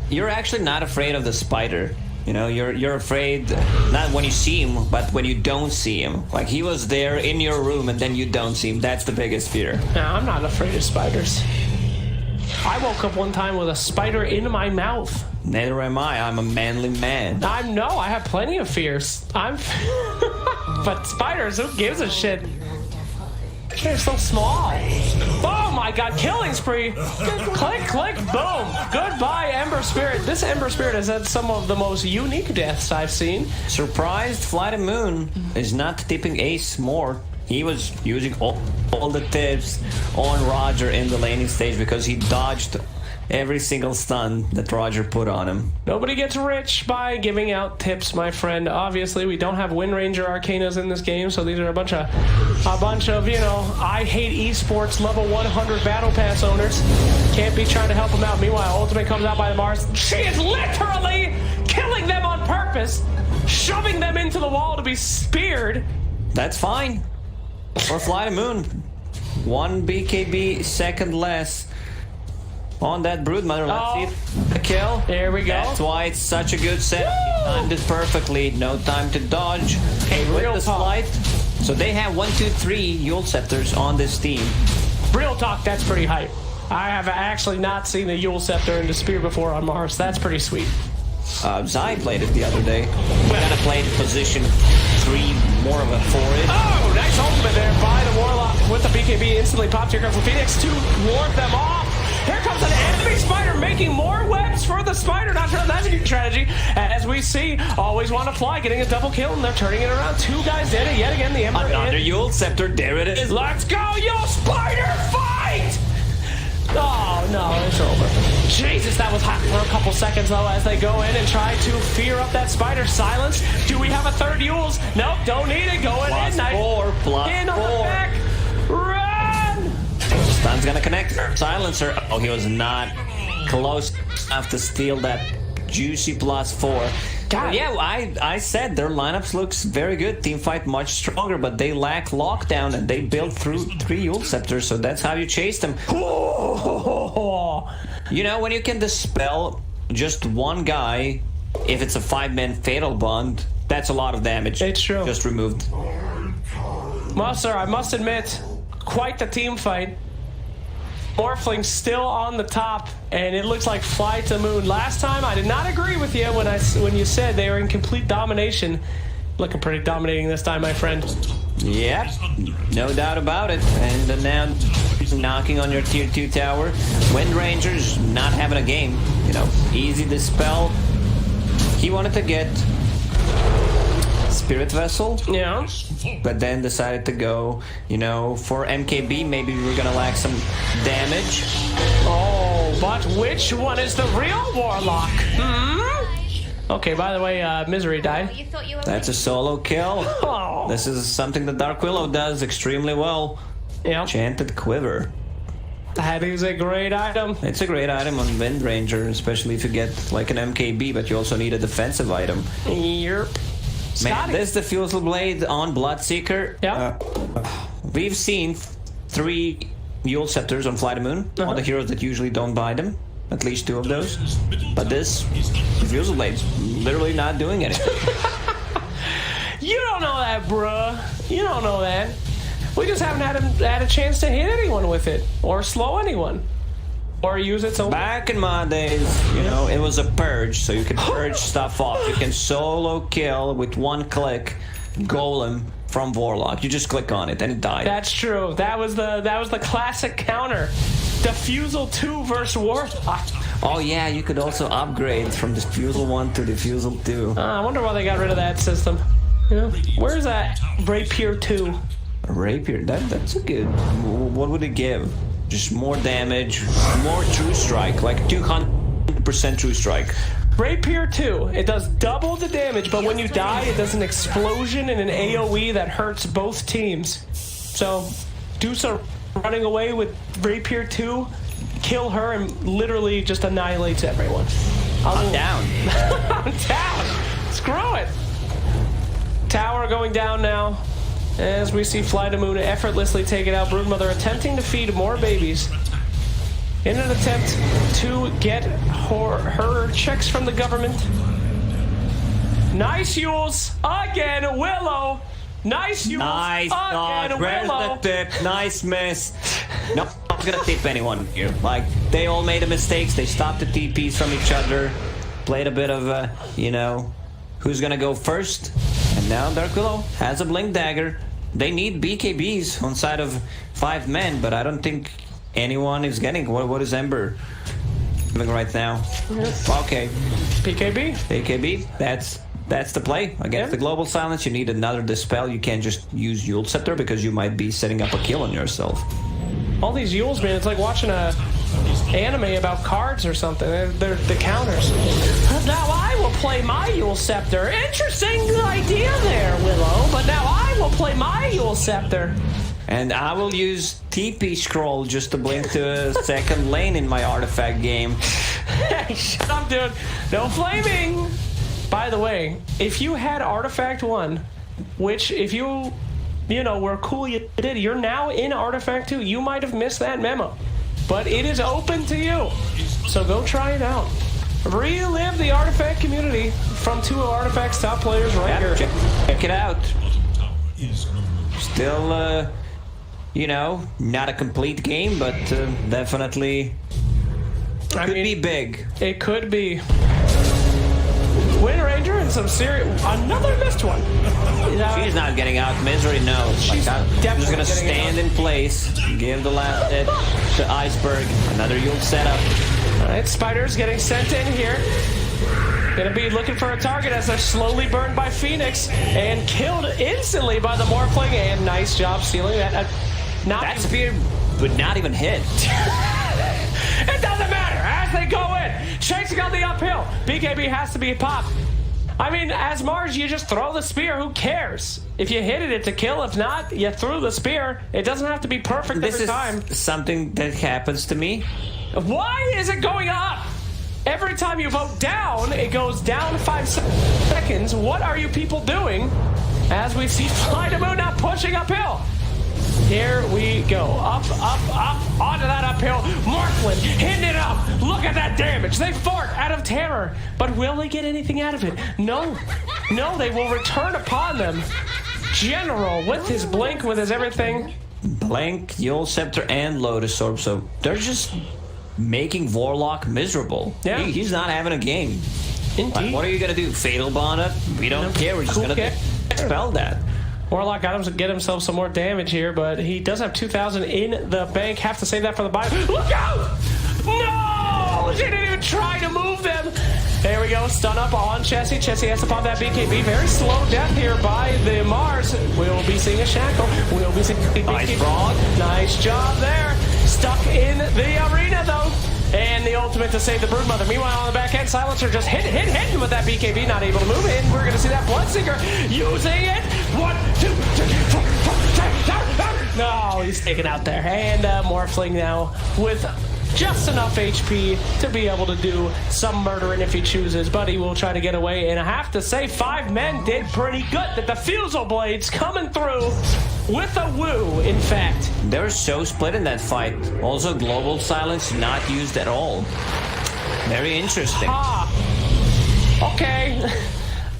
You're actually not afraid of the spider. You know, you're afraid not when you see him, but when you don't see him. Like, he was there in your room and then you don't see him. That's the biggest fear. No, I'm not afraid of spiders. I woke up one time with a spider in my mouth. Neither am I. I'm a manly man. I have plenty of fears. But spiders, who gives a shit? They're so small. Oh my god, killing spree. Click, click, boom. Goodbye, Ember Spirit. This Ember Spirit has had some of the most unique deaths I've seen. Surprised Flight of Moon is not tipping Ace more. He was using all the tips on Roger in the laning stage because he dodged every single stun that Roger put on him. Nobody gets rich by giving out tips, my friend. Obviously, we don't have Wind Ranger Arcanas in this game, so these are a bunch of, you know, I hate esports level 100 battle pass owners. Can't be trying to help them out. Meanwhile, Ultimate comes out by the Mars. She is literally killing them on purpose, shoving them into the wall to be speared. That's fine. For Flight of Moon, 1 BKB, second less. On that Broodmother, let's see the kill. There we go. That's why it's such a good set. He timed it perfectly. No time to dodge. Real the slide. So they have 1, 2, 3 Yule Scepters on this team. Real talk, that's pretty hype. I have actually not seen the Yule Scepter and the Spear before on Mars. That's pretty sweet. Zai played it the other day. We gotta play the position 3, more of a forward. Oh, nice ultimate there by the Warlock. with the BKB instantly popped. Here comes the Phoenix to ward them off. Here comes an enemy spider making more webs for the spider. Not sure that's a good strategy. As we see, always want to fly, getting a double kill, and they're turning it around. 2 guys dead, and yet again the Emperor. Another Yule Scepter, there it is. Let's go, Yule Spider fight! Oh no, it's over. Jesus, that was hot for a couple seconds though as they go in and try to fear up that spider. Silence. Do we have a third Yule's? Nope, don't need it. Going in. Plus 4, plus in on 4. the back. Run! Stun's gonna connect. Silencer. Oh, he was not close enough to steal that juicy plus 4. God. Yeah, I said their lineups looks very good. Teamfight much stronger, but they lack lockdown and they built through 3 Yule Scepters, so that's how you chase them. You know, when you can dispel just one guy, if it's a 5-man fatal bond, that's a lot of damage. It's true. Just removed. Well, sir, I must admit, quite the team fight. Morphling still on the top, and it looks like Fly to Moon. Last time, I did not agree with you when you said they were in complete domination. Looking pretty dominating this time, my friend. Yep, no doubt about it. And now he's knocking on your tier 2 tower. Wind Ranger's not having a game. You know, easy dispel. He wanted to get Spirit Vessel. Yeah. But then decided to go, you know, for MKB. Maybe we were gonna lack some damage. Oh, but which one is the real Warlock? Okay, by the way, Misery died. That's a solo kill. Oh. This is something that Dark Willow does extremely well. Yeah. Enchanted Quiver. That is a great item. It's a great item on Wind Ranger, especially if you get like an MKB, but you also need a defensive item. Yep. Man, this Diffusal Blade on Bloodseeker. Yeah. We've seen 3 Yule Scepters on Fly the Moon, on the heroes that usually don't buy them. At least 2 of those. But this Diffusal Blade's literally not doing anything. You don't know that, bruh. You don't know that. We just haven't had a chance to hit anyone with it, or slow anyone, or use it so. Back in my days, you know, it was a purge, so you can purge stuff off. You can solo kill with 1 click Golem from Warlock. You just click on it and it died. That's true. That was the classic counter. Diffusal 2 versus Warlock. Oh yeah, you could also upgrade from Diffusal 1 to Diffusal 2. I wonder why they got rid of that system. You know, where's that Rapier 2? Rapier, that's a good. What would it give? Just more damage, more true strike, like 200% true strike. Rapier 2, it does double the damage, but when you die, it does an explosion and an AoE that hurts both teams. So, Dusa running away with Rapier 2, kill her, and literally just annihilates everyone. I'm down. I'm down. Screw it. Tower going down now. As we see Fly to Moon effortlessly take it out. Broodmother attempting to feed more babies in an attempt to get her checks from the government. Nice Yules again, Willow. Nice Yules Nice again, dodge. Where's Willow. the tip? Nice miss. No, I'm not gonna tip anyone here. Like, they all made the mistakes. They stopped the TPs from each other. Played a bit of, you know, who's gonna go first. And now Dark Willow has a Blink Dagger. They need BKBs on side of 5 men, but I don't think anyone is getting. What is Ember doing right now? Okay. BKB. BKB. That's the play. Against the Global Silence, you need another Dispel. You can't just use Yule Scepter because you might be setting up a kill on yourself. All these Yules, man, it's like watching a anime about cards or something. They're the counters. Now I will play my Yule Scepter. Interesting idea there, Willow. But now I will play my Yule Scepter. And I will use TP Scroll just to blink to a second lane in my artifact game. Hey, shut up, dude. No flaming. By the way, if you had Artifact 1, which if you know, were cool you did, you're now in Artifact 2. You might have missed that memo. But it is open to you. So go try it out. Relive the Artifact community from 2 of Artifact's top players right here. Check it out. Still, you know, not a complete game, but definitely could be big. It could be. Wind Ranger and some serious... Another missed one. She's not getting out. Misery knows. She's I'm just definitely going to getting stand out. in place, give the last hit to Iceberg. Another Yule setup. All right, Spiders getting sent in here. Gonna be looking for a target as they're slowly burned by Phoenix and killed instantly by the Morphling. And nice job stealing that. That spear would not even hit. It doesn't matter as they go in, chasing on the uphill. BKB has to be popped. I mean, as Mars, you just throw the spear. Who cares? If you hit it, it's a kill. If not, you threw the spear. It doesn't have to be perfect every time. This is something that happens to me. Why is it going up? Every time you vote down, it goes down 5 seconds. What are you people doing? As we see Fly to Moon now pushing uphill. Here we go. Up, onto that uphill. Morphling, hitting it up. Look at that damage. They fart out of terror. But will they get anything out of it? No. No, they will return upon them. General with his blink, with his everything. Blink, Yule Scepter, and Lotus Orb. So they're just making Warlock miserable. Yeah. He's not having a game. Indeed. Like, what are you going to do? Fatal Bond it? We don't care. We're just going to expel that. Warlock got him to get himself some more damage here, but he does have 2,000 in the bank. Have to save that for the buy. Look out! No! She didn't even try to move them. There we go. Stun up on Chessie. Chessie has to pop that BKB. Very slow death here by the Mars. We'll be seeing a Shackle. We'll be seeing Nice frog. Nice job there. Stuck in the arena, though. And the ultimate to save the Broodmother. Meanwhile, on the back end, Silencer just hit with that BKB, not able to move in. We're going to see that Bloodseeker using it. 1, 2, 3, 4, 5, 6, 7. No, he's taken out there. And Morphling now with just enough HP to be able to do some murdering if he chooses, but he will try to get away. And I have to say, 5 men did pretty good. That the Fusel Blades coming through with a woo, in fact. They were so split in that fight. Also, Global Silence not used at all. Very interesting. Okay.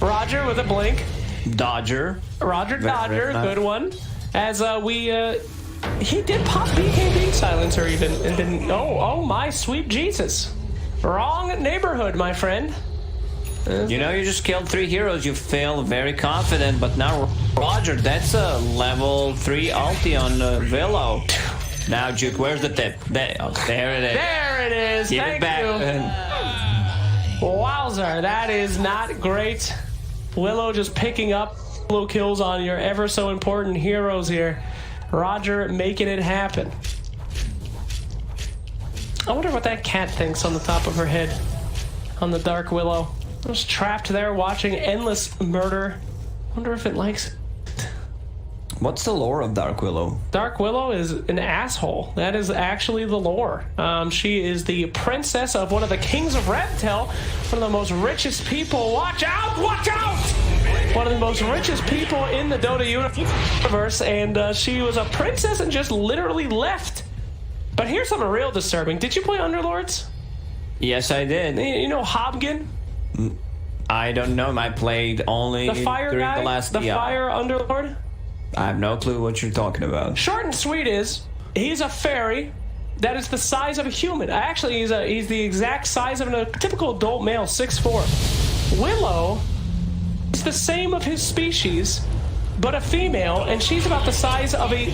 Roger with a blink. Dodger. Roger Dodger, good one. As he did pop BKB Silencer even, and didn't. Oh my sweet Jesus! Wrong neighborhood, my friend. You know, you just killed 3 heroes. You feel very confident, but now Roger, that's a level 3 ulti on Willow. Now, Juke, where's the tip? There it is. There it is. Give Thank it back. you. Wowzer, that is not great. Willow just picking up blue kills on your ever so important heroes here. Roger making it happen. I wonder what that cat thinks on the top of her head on the Dark Willow. Just trapped there watching endless murder. Wonder if it likes it. What's the lore of Dark Willow? Dark Willow is an asshole. That is actually the lore. She is the princess of one of the kings of Reptel, one of the most richest people. Watch out! Watch out! One of the most richest people in the Dota universe, and she was a princess and just literally left. But here's something real disturbing. Did you play Underlords? Yes, I did. You know Hobgen? I don't know. I played only The fire during guy? the last The fire Underlord? I have no clue what you're talking about. Short and sweet is, he's a fairy that is the size of a human. Actually, he's the exact size of a typical adult male, 6'4". Willow is the same of his species, but a female, and she's about the size of a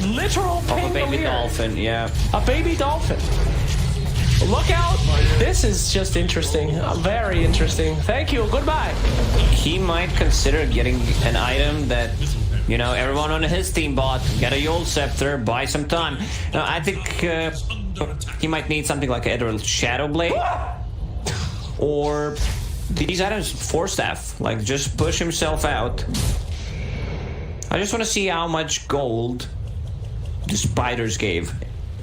literal pangolier. A baby dolphin, yeah. A baby dolphin. Look out. This is just interesting. Very interesting. Thank you. Goodbye. He might consider getting an item that, you know, everyone on his team bought. Get a Yule Scepter, buy some time. No, I think he might need something like either a Shadow Blade or these items, Force Staff. Like, just push himself out. I just want to see how much gold the Spiders gave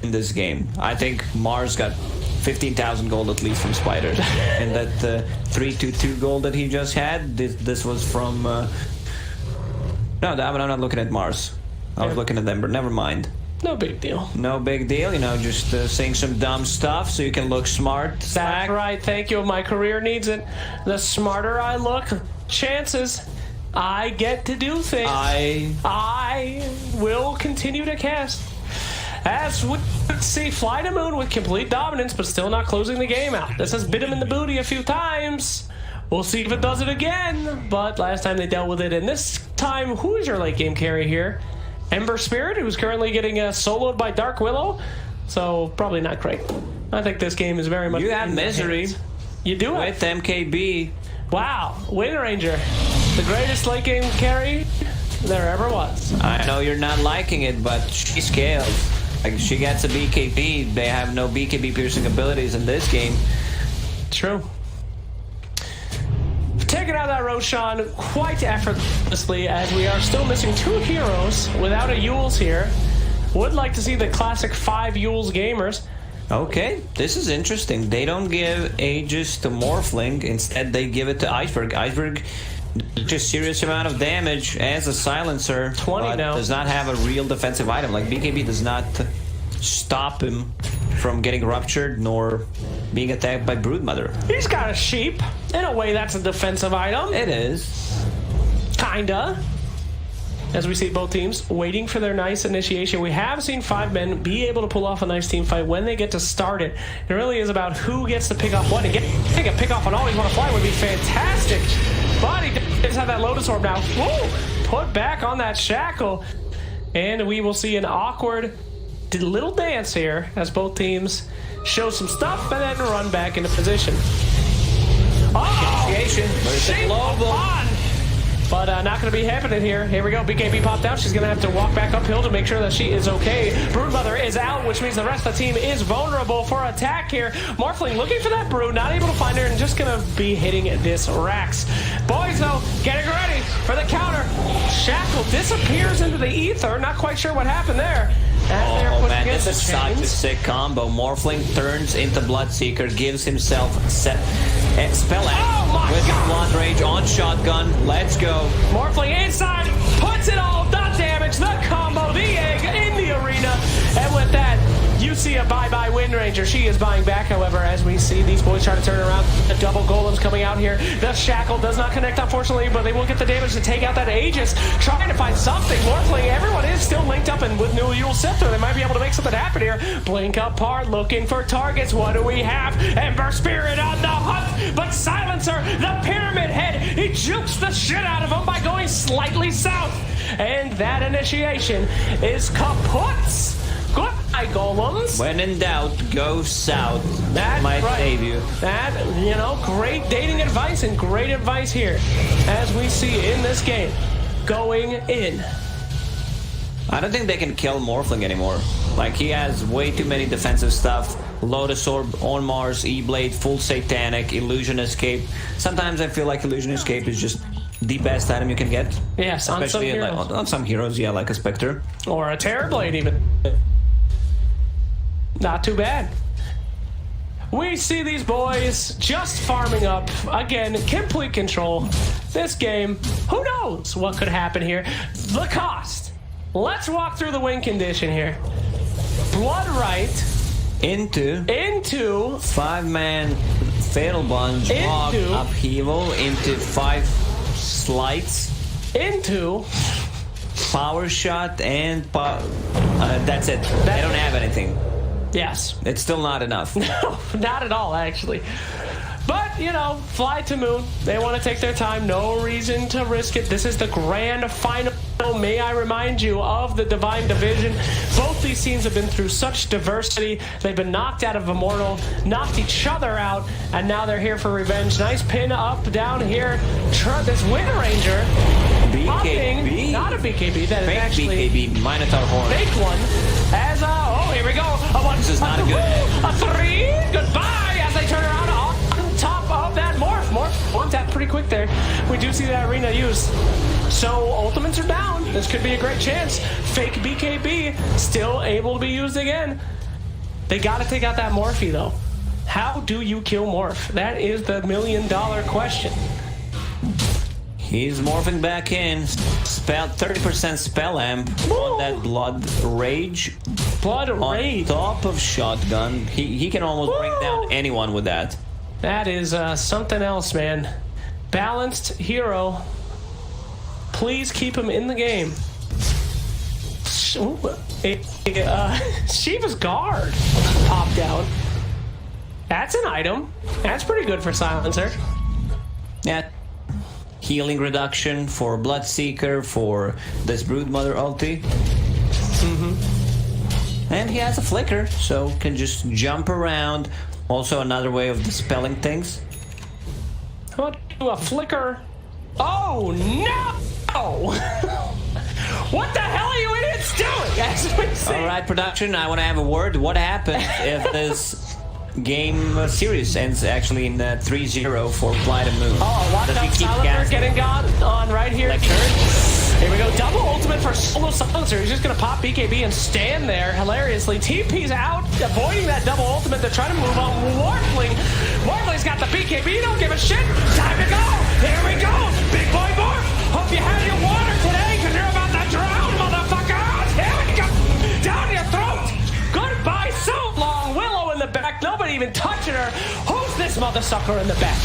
in this game. I think Mars got 15,000 gold at least from Spiders. And that 322 gold that he just had, this was from... No, I'm not looking at Mars. I was looking at Ember. Never mind. No big deal. No big deal. You know, just saying some dumb stuff so you can look smart. That's right. Thank you. My career needs it. The smarter I look, chances I get to do things. I will continue to cast. As we see, Fly to Moon with complete dominance, but still not closing the game out. This has bit him in the booty a few times. We'll see if it does it again. But last time they dealt with it, and this time, who is your late game carry here? Ember Spirit, who's currently getting soloed by Dark Willow. So probably not great. I think this game is very much. You have Misery. You do it with MKB. Wow, Wind Ranger, the greatest late game carry there ever was. I know you're not liking it, but she scales. Like, she gets a BKB. They have no BKB piercing abilities in this game. True. Taking out that Roshan quite effortlessly, as we are still missing 2 heroes without a Yules here. Would like to see the classic 5 Yules gamers. Okay, this is interesting. They don't give Aegis to Morphling. Instead, they give it to Iceberg. Iceberg just serious amount of damage as a silencer. 20 now. Does not have a real defensive item. Like, BKB does not stop him from getting ruptured nor being attacked by Broodmother. He's got a sheep. In a way, that's a defensive item. It is. Kinda. As we see both teams waiting for their nice initiation. We have seen 5 men be able to pull off a nice team fight when they get to start it. It really is about who gets to pick off what. And take a pick off on Always Want to Fly would be fantastic. But he does have that Lotus Orb now. Woo! Put back on that shackle. And we will see an awkward little dance here as both teams show some stuff and then run back into position. Oh! Initiation. Shape on! But not going to be happening here. Here we go. BKB popped out. She's going to have to walk back uphill to make sure that she is okay. Broodmother is out, which means the rest of the team is vulnerable for attack here. Morphling looking for that Brood, not able to find her, and just going to be hitting this Rax. Boys, though, getting ready for the counter. Shackle disappears into the ether. Not quite sure what happened there. Oh man, this is such a sick combo. Morphling turns into Bloodseeker, gives himself Spell Act with Blood Rage on Shotgun. Let's go. Morphling inside, puts it all, the damage, the combo, the egg in the arena. And with that, you see a bye-bye Wind Ranger. She is buying back, however, as we see these boys try to turn around. The double golems coming out here. The shackle does not connect, unfortunately, but they will get the damage to take out that Aegis. Trying to find something. Morphling, everyone is still linked up, and with New Yule Scepter, they might be able to make something happen here. Blink apart, looking for targets. What do we have? Ember Spirit on the hunt, but Silencer, the Pyramid Head, he jukes the shit out of him by going slightly south. And that initiation is kaput. Goodbye, golems. When in doubt, go south. That might save you. That, great dating advice and great advice here, as we see in this game, going in. I don't think they can kill Morphling anymore. Like, he has way too many defensive stuff. Lotus Orb on Mars, E-Blade, full Satanic, Illusion Escape. Sometimes I feel like Illusion Escape is just the best item you can get. Yes, on some heroes. On some heroes, yeah, like a Spectre. Or a Terrorblade, even. Not too bad. We see these boys just farming up. Again, complete control. This game, who knows what could happen here. The cost. Let's walk through the win condition here. Blood Right. Into 5-man Fatal Bunge, Log, Upheaval, into 5 Slights. Into Power Shot, and that's it. They don't have anything. Yes. It's still not enough. No, not at all, actually. But, fly to moon. They want to take their time. No reason to risk it. This is the grand final. May I remind you of the Divine Division. Both these teams have been through such diversity. They've been knocked out of Immortal, knocked each other out, and now they're here for revenge. Nice pin up, down here. This Wind Ranger. BKB? Not a BKB. That is fake actually BKB, Minotaur Horn. Fake one. As here we go. A 1, this is not good. A 3. Goodbye. As they turn around on top of that Morph. One tap pretty quick there. We do see that arena used. So ultimates are down. This could be a great chance. Fake BKB still able to be used again. They got to take out that Morphe though. How do you kill Morph? That is the $1 million question. He's morphing back in. 30% spell amp on that Blood Rage. On top of Shotgun. He can almost bring down anyone with that. That is something else, man. Balanced hero. Please keep him in the game. Shiva's Guard popped out. That's an item. That's pretty good for Silencer. Yeah. Healing reduction for Bloodseeker, for this Broodmother ulti. And he has a flicker, so can just jump around. Also another way of dispelling things. How about do a flicker? Oh no! What the hell are you idiots doing? As we see. Alright, production, I want to have a word. What happens if this game series ends actually in 3-0 for Flight of Moon? Oh, watch Does out, he keep Silencer gassing? getting got on right here. Here we go, double ultimate for Solo Silencer. He's just gonna pop BKB and stand there hilariously. TP's out, avoiding that double ultimate. They're trying to move on. Warpling. Warpling's got the BKB, don't give a shit. Time to go. Here we go. Big boy Morph. Hope you had your water today, because you're about to drown, motherfucker. Here we go. Down your throat. Goodbye, so long. Willow in the back. Nobody even touching her. Who's this mother sucker in the back?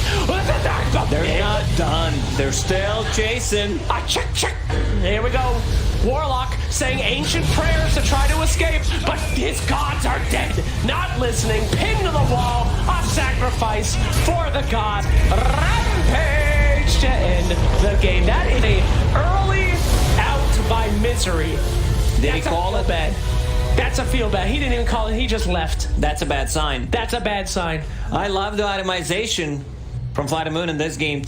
They're not done. They're still chasing. Check. Here we go. Warlock saying ancient prayers to try to escape, but his gods are dead. Not listening. Pinned to the wall. A sacrifice for the god. Rampage to end the game. That is a early out by Misery. Did he call it? Bad. That's a feel bad. He didn't even call it. He just left. That's a bad sign. That's a bad sign. I love the itemization from Flight of Moon in this game.